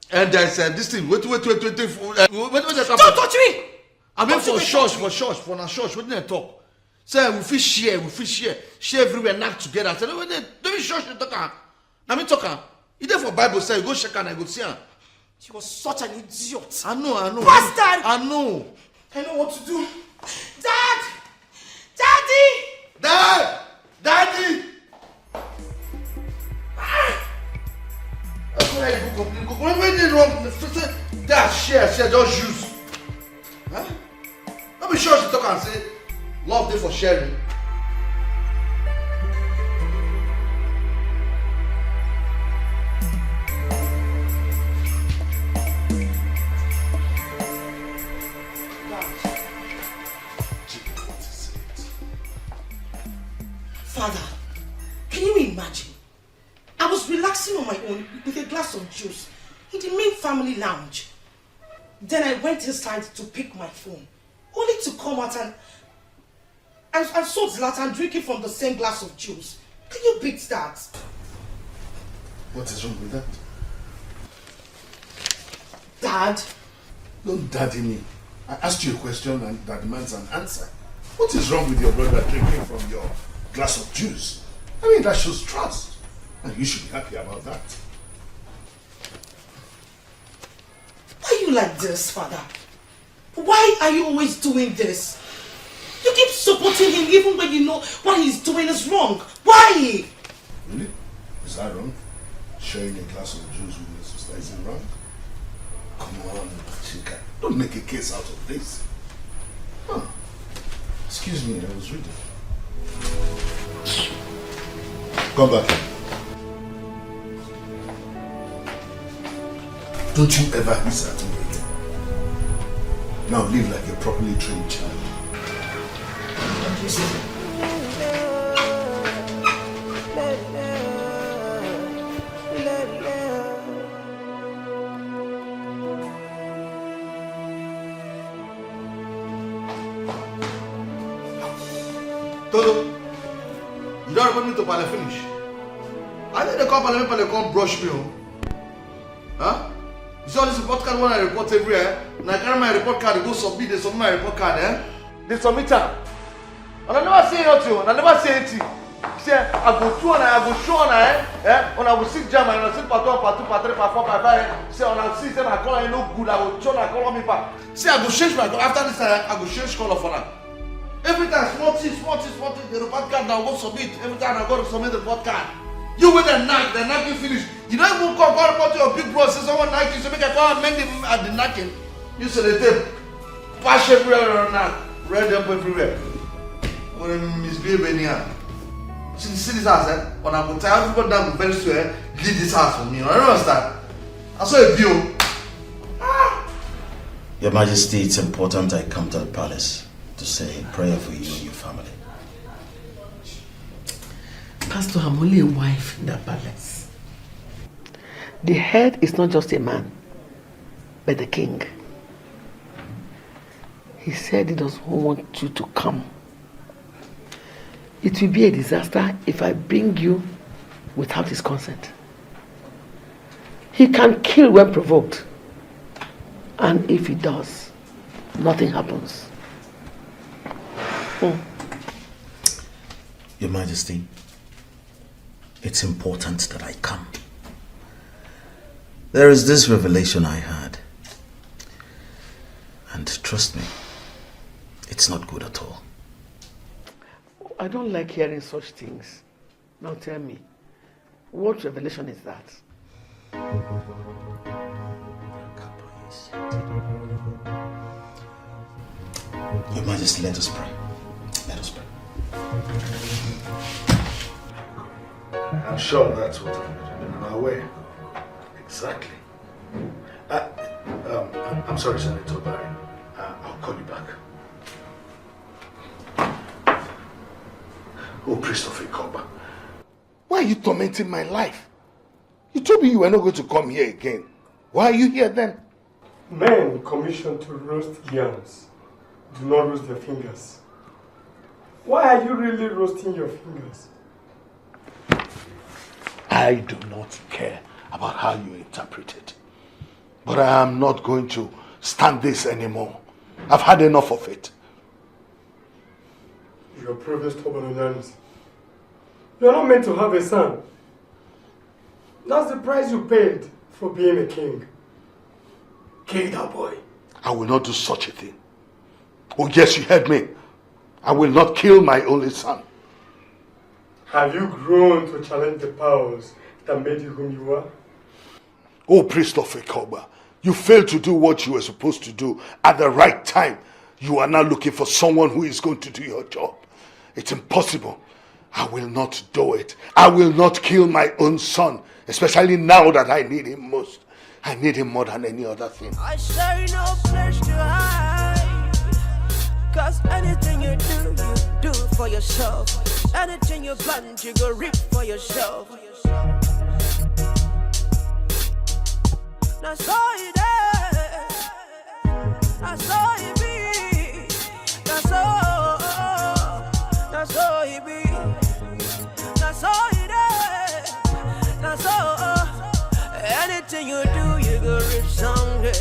and there's this thing. Wait. Don't touch me! I mean for church, for na church. What did I talk? Say we fit share everywhere, knock together. Say no, don't be church they talk. I mean talk. You there for Bible say go check and I go see her. She was such an idiot. I know. Bastard! I know what to do. Dad! Daddy! Daddy! That's why you go complain. When they wrong, say that share, just use. Huh? Don't be sure she talk and say love day for sharing. Father, can you imagine? I was relaxing on my own with a glass of juice in the main family lounge. Then I went inside to pick my phone, only to come out and saw Zlatan drinking from the same glass of juice. Can you beat that? What is wrong with that? Dad? Don't daddy me. I asked you a question and that demands an answer. What is wrong with your brother drinking from your glass of juice? I mean, that shows trust. And you should be happy about that. Why are you like this, Father? Why are you always doing this? You keep supporting him even when you know what he's doing is wrong. Why? Really? Is that wrong? Sharing a glass of juice with your sister isn't wrong? Come on, Chika. Don't make a case out of this. Huh. Excuse me, I was reading. Come back here. Don't you ever hiss at me again. Now live like a properly trained child. Toto, you don't report me to Pale finish. I think they come brush me. Huh? You see all this report card when I report everywhere? And I carry my report card, go submit, they submit my report card, eh? They submit them. And I never say nothing, and I never say anything. See, I go through and I go show on eh? When I will sit jam and I sit part 1, part 2, part 3, part 4, part 5. See, when I see them, I call I no good, I will show and I call me back. See, I go change my call. After this, I go change color for now. Every time, small thing, the report card now go submit. Every time I go to submit the report card. You with the knack you finish. You don't even call report to your big bro, say someone knack you, so make a call and mend him at the knacking. You say the tape, pass everywhere on knack, red up everywhere. When I misbehave anyhow. See this house, eh? When I go tell everybody down very soon, leave this house for me. I don't understand. I saw a view. Your Majesty, it's important I come to the palace to say a prayer for you and your family. Pastor, I'm only a wife in that palace. The head is not just a man, but the king. He said he doesn't want you to come. It will be a disaster if I bring you without his consent. He can kill when provoked. And if he does, nothing happens. Your Majesty, it's important that I come. There is this revelation I had. And trust me, it's not good at all. I don't like hearing such things. Now tell me, what revelation is that? Your Majesty, let us pray. Let us pray. I'm sure that's what I'm on our way. Exactly. I'm sorry, Senator Barry. I'll call you back. Oh, Christopher Koba, why are you tormenting my life? You told me you were not going to come here again. Why are you here then? Men commissioned to roast yams do not roast their fingers. Why are you really roasting your fingers? I do not care about how you interpret it. But I am not going to stand this anymore. I've had enough of it. You are proving stubborn and honest. You are not meant to have a son. That's the price you paid for being a king. Kill that boy. I will not do such a thing. Oh yes, you heard me. I will not kill my only son. Have you grown to challenge the powers that made you whom you are? Oh, priest of Ekoba, you failed to do what you were supposed to do at the right time. You are now looking for someone who is going to do your job. It's impossible. I will not do it. I will not kill my own son, especially now that I need him most. I need him more than any other thing. I say no place to hide, 'cause anything you do for yourself. Anything you plant, you go reap for yourself. Now so it is. That's all he be. That's all. That's all he be. That's all he does. That's all. Anything you do, you go reach someday.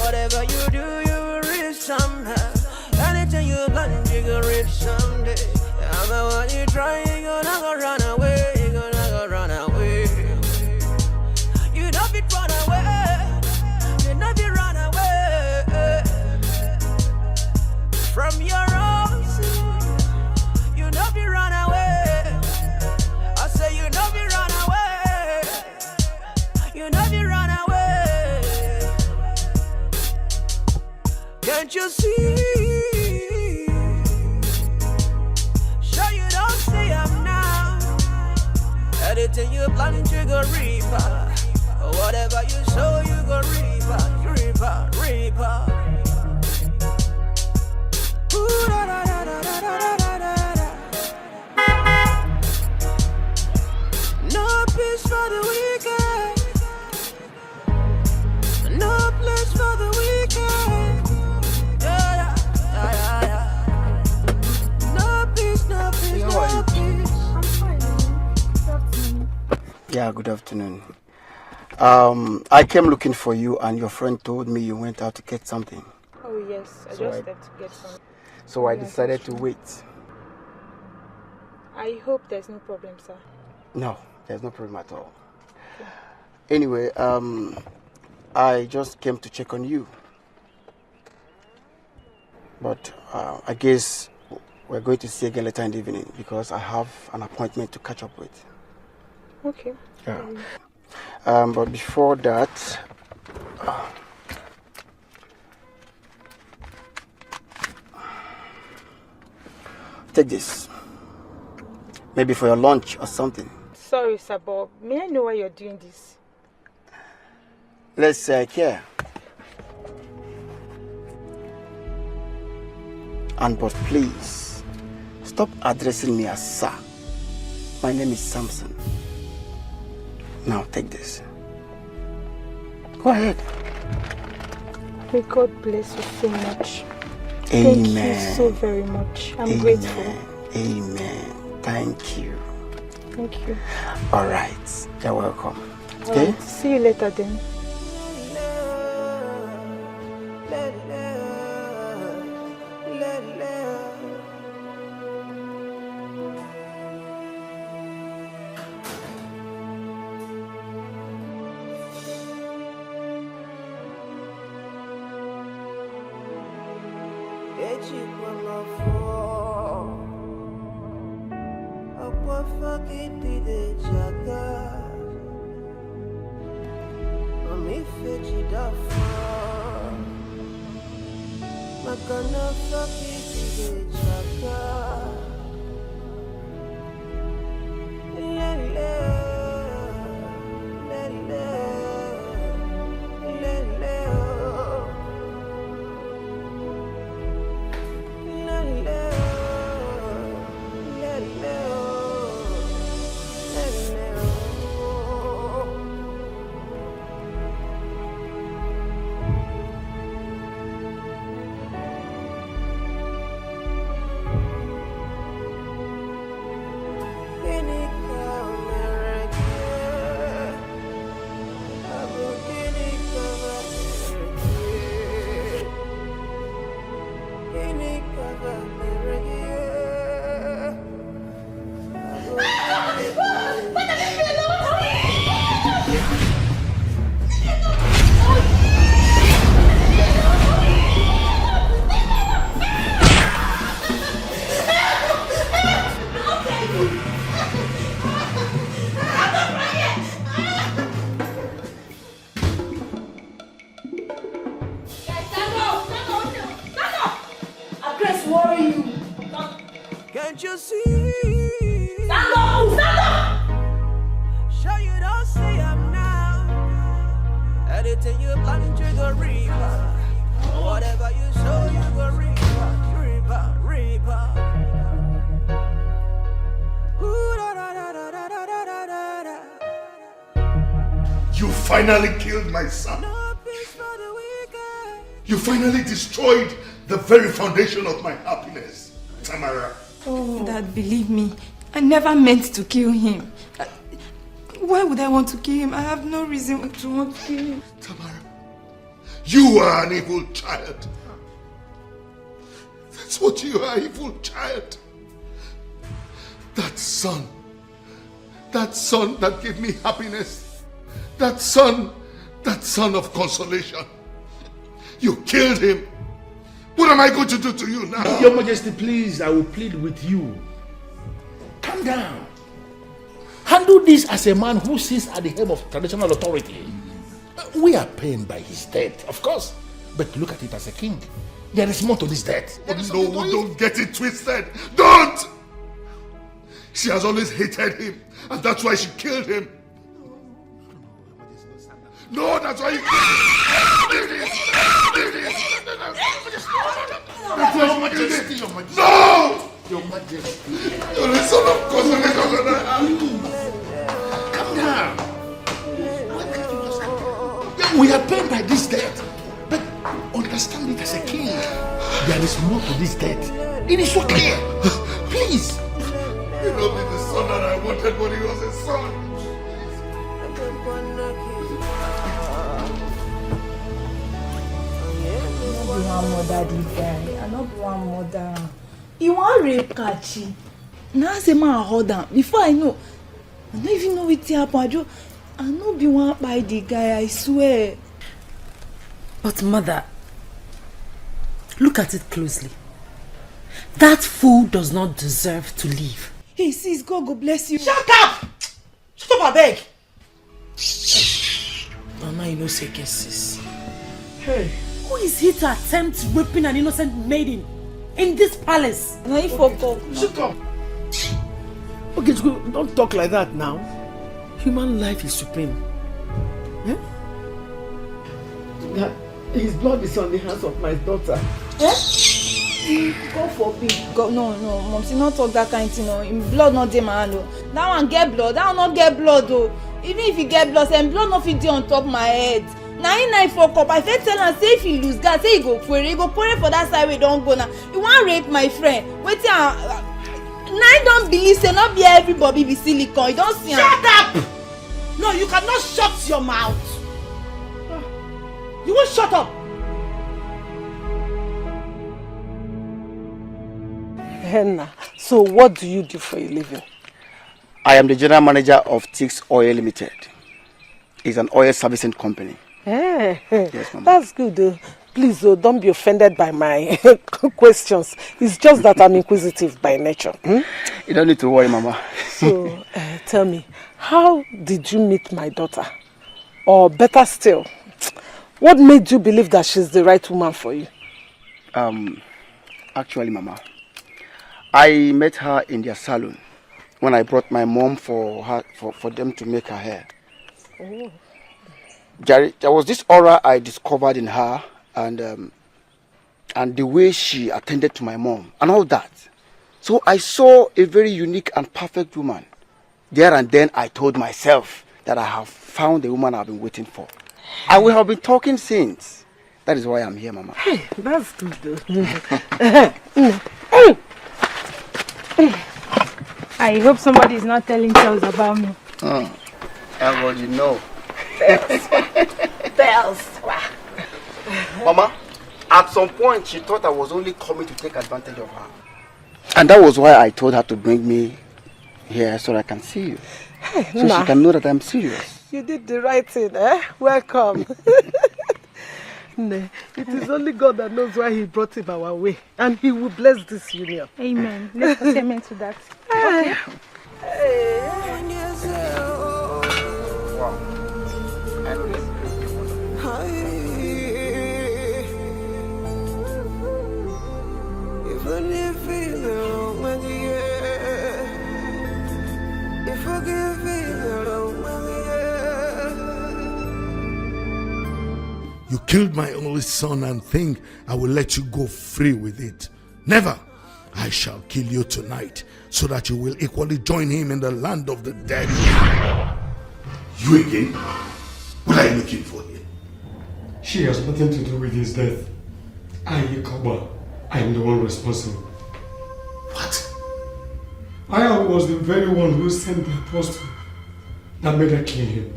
Whatever you do, you will reach somehow. Anything you plan, you go reach someday. I'm the one you try, you gonna go run away. You gonna go run away. You don't be run away. You don't be run away from your own sin. You don't be run away. I say you don't be run away. You don't be run away. Can't you see? Sure you don't see I'm now. Anything you planning to go reaper. Whatever you sow, you go reaper, reaper, reaper. Ooh, da, da, da, da, da, da, da, da. No peace for the wicked. No place for the wicked. Yeah, yeah, yeah, yeah. No peace, no peace, no peace. I'm fine. Good afternoon. Yeah, good afternoon. I came looking for you, and your friend told me you went out to get something. Oh yes, I So just I- stepped to get some. So I Yeah, decided that's to true. wait. I hope there's no problem, sir. No, there's no problem at all. Anyway, I just came to check on you. But I guess we're going to see again later in the evening because I have an appointment to catch up with. Okay. Yeah. But before that, take this. Maybe for your lunch or something. Sorry, sir, but may I know why you're doing this? Let's care. And but please, stop addressing me as sir. My name is Samson. Now take this. Go ahead. May God bless you so much. Amen. Thank you so very much. I'm Amen. grateful. Amen. Thank you. Thank you. All right. You're welcome. All Okay? right, see you later then. Can't you see? Stand up! Stand up! Sure you don't see I'm now. Anything you planning to go reaper. Whatever you sow, you go reaper, reaper, reaper. Ooh, da, da, da, da, da, da, da, da, da. You finally killed my son. You finally destroyed the very foundation of my happiness, Tamara. Oh, Dad, believe me, I never meant to kill him. Why would I want to kill him? I have no reason to want to kill him. Tamara, you are an evil child. That's what you are, evil child. That son that gave me happiness, that son of consolation. You killed him. What am I going to do to you now? Your Majesty, please, I will plead with you. Calm down. Handle this as a man who sits at the helm of traditional authority. We are pained by his death, of course, but look at it as a king. There is more to this death. No, don't get it twisted. Don't! She has always hated him, and that's why she killed him. No, that's why you killed him. Your Majesty, Your Majesty. No! Your Majesty. You're a son of consolation. Calm down. We are pained by this death, but understand it as a king. There is more to this death. It is so clear. Please. You know me, the son that I wanted when he was a son. One mother did die. I not one mother. You want rape Kachi? Now say man hold on. Before I know, I don't even know what happened. I not be one by the guy. I swear. But mother, look at it closely. That fool does not deserve to live. Hey sis, God go bless you. Shut up! Shut up, I beg. Mama, you know second sis. Hey. Who is he to attempt raping an innocent maiden in this palace? Now you forgot. Shut up. Okay, don't talk like that now. Human life is supreme. Yeah? That his blood is on the hands of my daughter. Eh? God forbid. God, no, Mom, see not talk that kind of thing. No. In blood not dey my hand. That one get blood. That one not get blood though. Even if you get blood, then blood not fit dey on top my head. Now he fuck up. I fit tell am say if he lose gas, say he go query for that side where don't go now. You want rape my friend? Wait till now I don't believe say not be everybody be silicone. You don't see. Shut up! No, you cannot shut your mouth. You won't shut up. Henna, so what do you do for a living? I am the general manager of Tix Oil Limited. It's an oil servicing company. Yes, Mama. That's good. Please, don't be offended by my questions. It's just that I'm inquisitive by nature. You don't need to worry, Mama. So, tell me, how did you meet my daughter? Or better still, what made you believe that she's the right woman for you? Actually, Mama, I met her in their salon when I brought my mom for them to make her hair. Oh. There was this aura I discovered in her, and the way she attended to my mom and all that. So I saw a very unique and perfect woman. There and then I told myself that I have found the woman I've been waiting for. And we have been talking since. That is why I'm here, Mama. Hey, that's good though. I hope somebody is not telling tales about me. Everybody know. Bells. Mama, at some point she thought I was only coming to take advantage of her. And that was why I told her to bring me here so that I can see you. So she can know that I'm serious. You did the right thing, eh? Welcome. It is only God that knows why he brought him our way. And he will bless this union. Amen. Let's put amen to that. Okay. You killed my only son and think I will let you go free with it. Never. I shall kill you tonight so that you will equally join him in the land of the dead. You again? What are you looking for here? She has nothing to do with his death. Etiko, I am the one responsible. What? I was the very one who sent the apostle that made her kill him.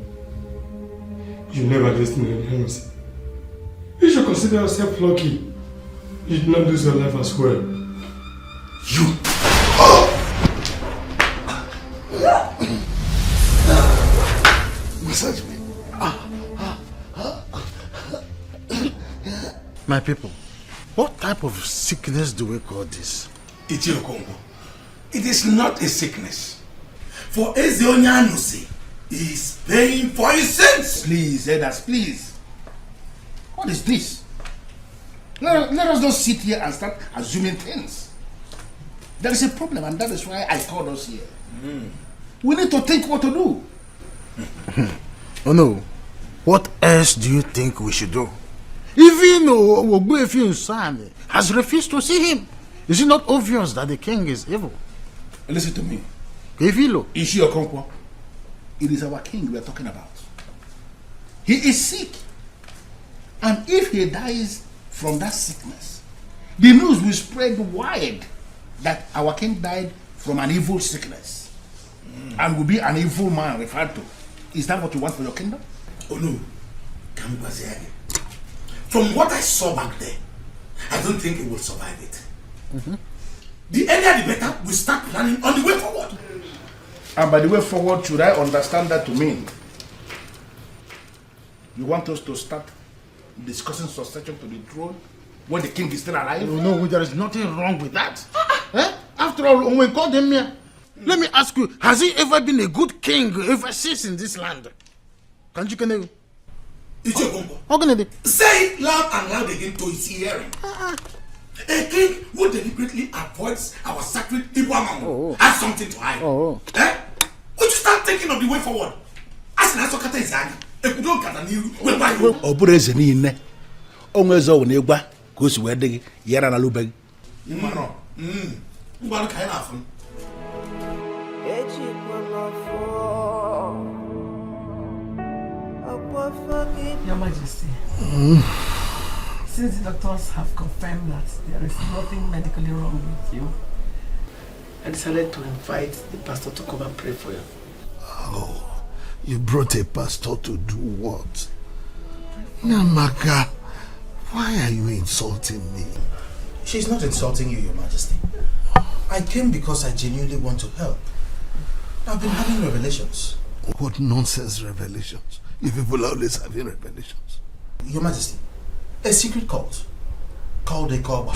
You never listened to anyone. You should consider yourself lucky. You did not lose your life as well. You! Massage me. My people, what type of sickness do we call this? Etiko, it is not a sickness. For Ezionyanusi is paying for his sins. Please, Edas, please. What is this? Let us not sit here and start assuming things. There is a problem, and that is why I called us here. We need to think what to do. Oh no, what else do you think we should do? Even Ogbuefi son has refused to see him. Is it not obvious that the king is evil? Listen to me. Evilo. Ishi Okonkwo. It is our king we are talking about. He is sick. And if he dies from that sickness, the news will spread wide that our king died from an evil sickness and will be an evil man referred to. Is that what you want for your kingdom? Oh no. From what I saw back there, I don't think it will survive it. The earlier the better, we start planning on the way forward. And by the way forward, should I understand that to mean you want us to start discussing succession to the throne when the king is still alive? No, there is nothing wrong with that. After all, when we called him here, let me ask you, has he ever been a good king ever since in this land? Can't you connect? Say it loud and loud again to his hearing. A king who deliberately avoids our sacred Ibuamamu has something to hide. Eh? Would you start thinking of the way forward? As an Asokata is Zagi, if you don't get a new way by you. Obureze niile onwe zo na egba ka o si wee dị yara na lubeg. Imano. Ngwa ka ina afun. Your Majesty, since the doctors have confirmed that there is nothing medically wrong with you, I decided to invite the pastor to come and pray for you. Oh, you brought a pastor to do what? Namaka, why are you insulting me? She's not insulting you, Your Majesty. I came because I genuinely want to help. I've been having revelations. What nonsense revelations? You people are always having revelations. Your Majesty, a secret cult called a Koba,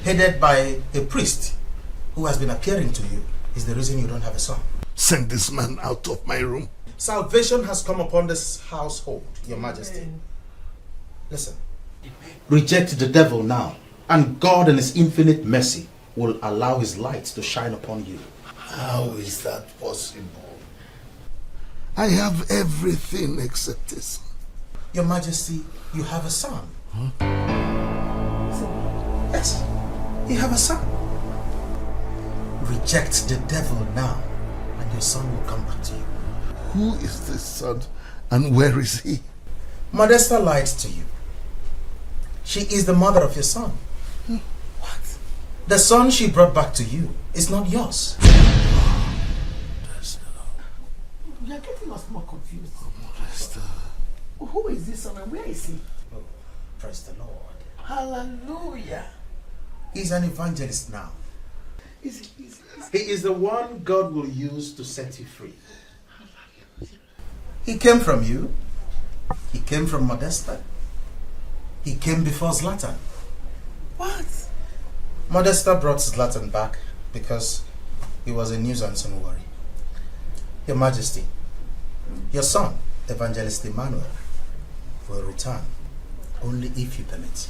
headed by a priest who has been appearing to you, is the reason you don't have a son. Send this man out of my room. Salvation has come upon this household, Your Majesty. Listen, reject the devil now, and God in his infinite mercy will allow his light to shine upon you. How is that possible? I have everything except a son. Your Majesty, you have a son. Yes, you have a son. Reject the devil now, and your son will come back to you. Who is this son, and where is he? Modesta lied to you. She is the mother of your son. What? The son she brought back to you is not yours. We are getting us more confused. Who is this son and where is he? Oh, praise the Lord. Hallelujah. He's an evangelist now. He is the one God will use to set you free. He came from you. He came from Modesta. He came before Zlatan. What? Modesta brought Zlatan back because he was a nuisance and worry. Your Majesty, your son, Evangelist Emmanuel, will return only if you permit.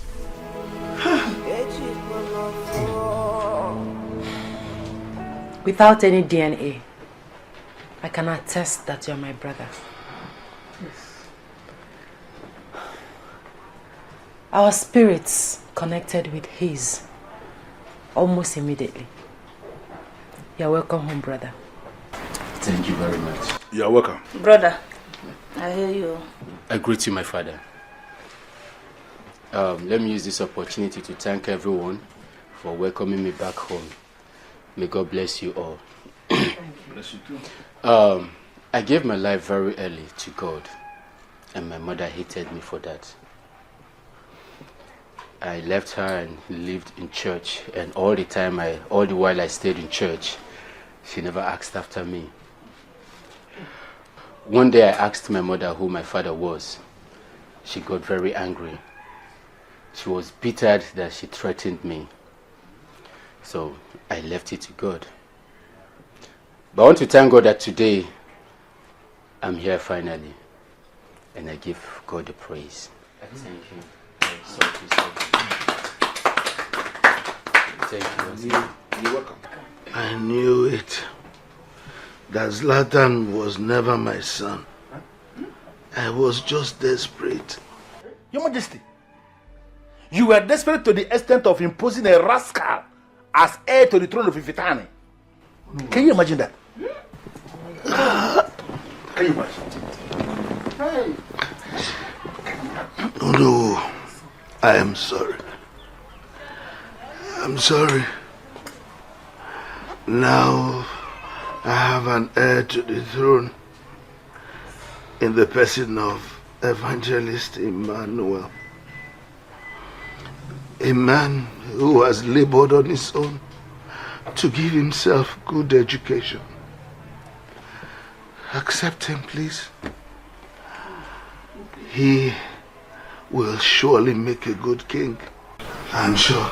Without any DNA, I can attest that you're my brother. Yes. Our spirits connected with his almost immediately. You're welcome home, brother. Thank you very much. You are welcome. Brother, I hear you. I greet you, my father. Let me use this opportunity to thank everyone for welcoming me back home. May God bless you all. Bless you too. I gave my life very early to God, and my mother hated me for that. I left her and lived in church, and all the while I stayed in church, she never asked after me. One day I asked my mother who my father was. She got very angry. She was bitter that she threatened me. So I left it to God. But I want to thank God that today I'm here finally, and I give God the praise. I thank you. Thank you. You're welcome. I knew it. That Zlatan was never my son. I was just desperate. Your Majesty, you were desperate to the extent of imposing a rascal as heir to the throne of Ifitani. Can you imagine that? Can you imagine? No, I am sorry. I'm sorry. Now I have an heir to the throne in the person of Evangelist Emmanuel. A man who has labored on his own to give himself good education. Accept him, please. He will surely make a good king. I'm sure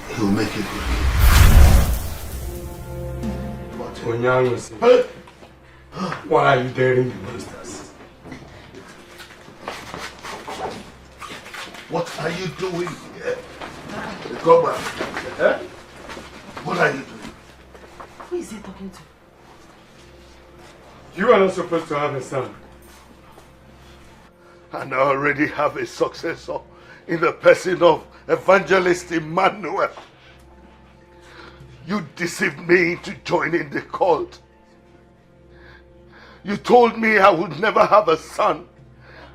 he will make a good king. Onyango, why are you daring the monsters? What are you doing here? Go back. Eh? What are you doing? Who is he talking to? You are not supposed to have a son. And I already have a successor in the person of Evangelist Emmanuel. You deceived me into joining the cult. You told me I would never have a son.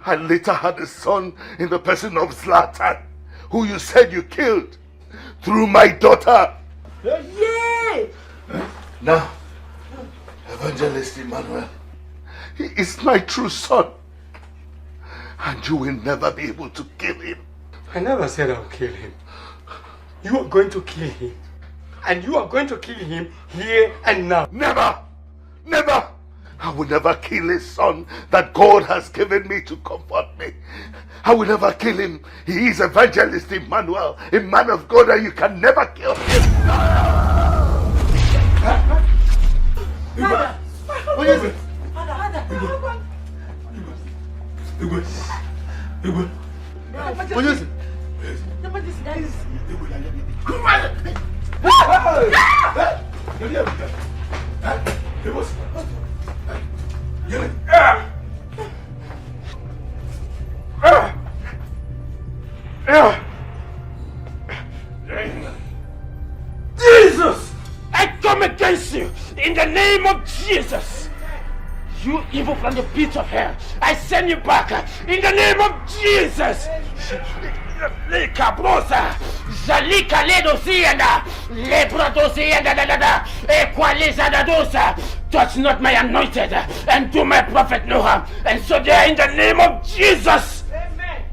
I later had a son in the person of Zlatan, who you said you killed through my daughter. Yay! Now, Evangelist Emmanuel, he is my true son. And you will never be able to kill him. I never said I'll kill him. You are going to kill him. And you are going to kill him here and now. Never! Never! I will never kill a son that God has given me to comfort me. I will never kill him. He is Evangelist Emmanuel, a man of God, and you can never kill him. Father! What is it? What is it? Jesus! I come against you in the name of Jesus! You evil from the pit of hell, I send you back in the name of Jesus! Cabrosa, Zalika Ledosianda, Lebradosianda, Equaliza, touch not my anointed and do my prophet no harm, and so they are in the name of Jesus. Amen.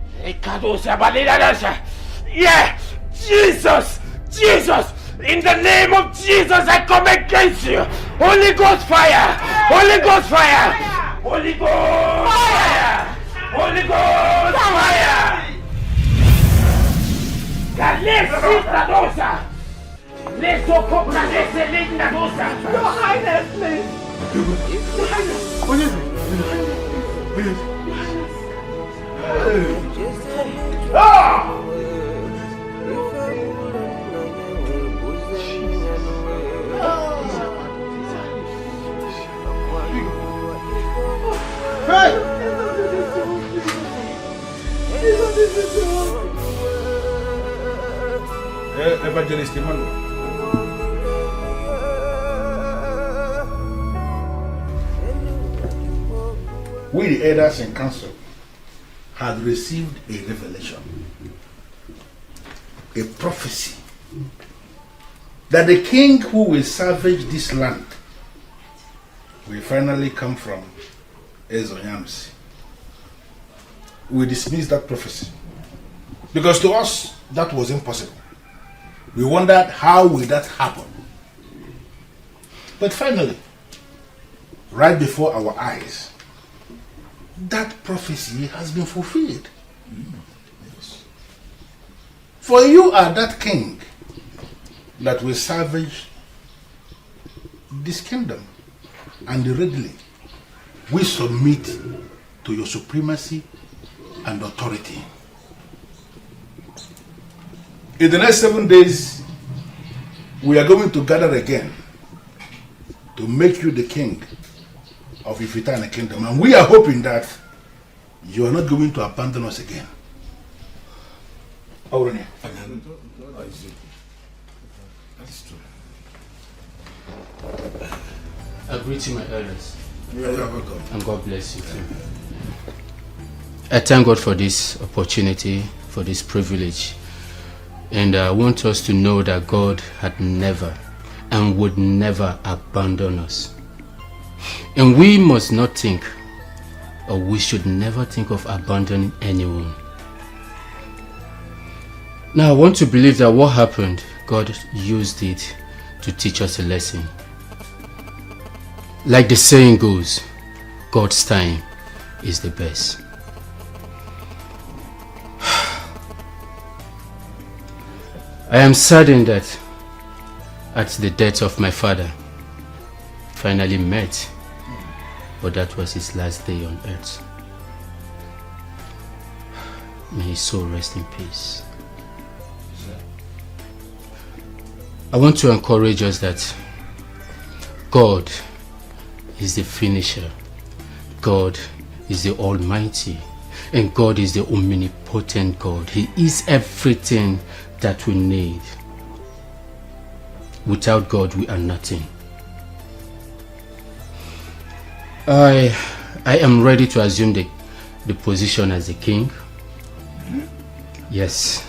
Yeah, Jesus, Jesus, in the name of Jesus, I come against you. Holy Ghost fire, Holy Ghost fire, Holy Ghost fire, Holy Ghost fire. Your Highness, please. Your Highness. What is it? Ah! Evangelist Emmanuel. We the elders in council had received a revelation, a prophecy, that the king who will savage this land will finally come from Ezonyamsi. We dismissed that prophecy because to us that was impossible. We wondered how will that happen. But finally, right before our eyes, that prophecy has been fulfilled. Yes. For you are that king that will savage this kingdom, and readily we submit to your supremacy and authority. In the next 7 days, we are going to gather again to make you the king of Ifitana Kingdom, and we are hoping that you are not going to abandon us again. Auronia. That's true. I greet you, my elders. You are welcome. And God bless you too. I thank God for this opportunity, for this privilege. And I want us to know that God had never and would never abandon us. And we must not think, or we should never think of abandoning anyone. Now I want to believe that what happened, God used it to teach us a lesson. Like the saying goes, God's time is the best. I am saddened that at the death of my father, finally met, but that was his last day on earth. May his soul rest in peace. I want to encourage us that God is the finisher, God is the Almighty, and God is the omnipotent God. He is everything that we need. Without God, we are nothing. I am ready to assume the position as a king. Yes.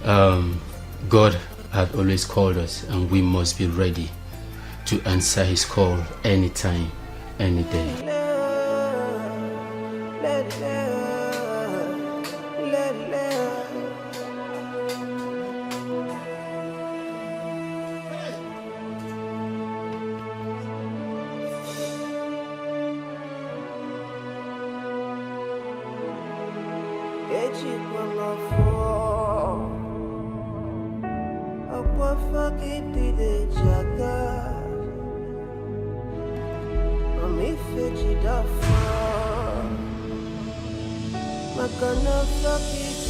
God had always called us, and we must be ready to answer his call anytime, any day. Makana fuck it,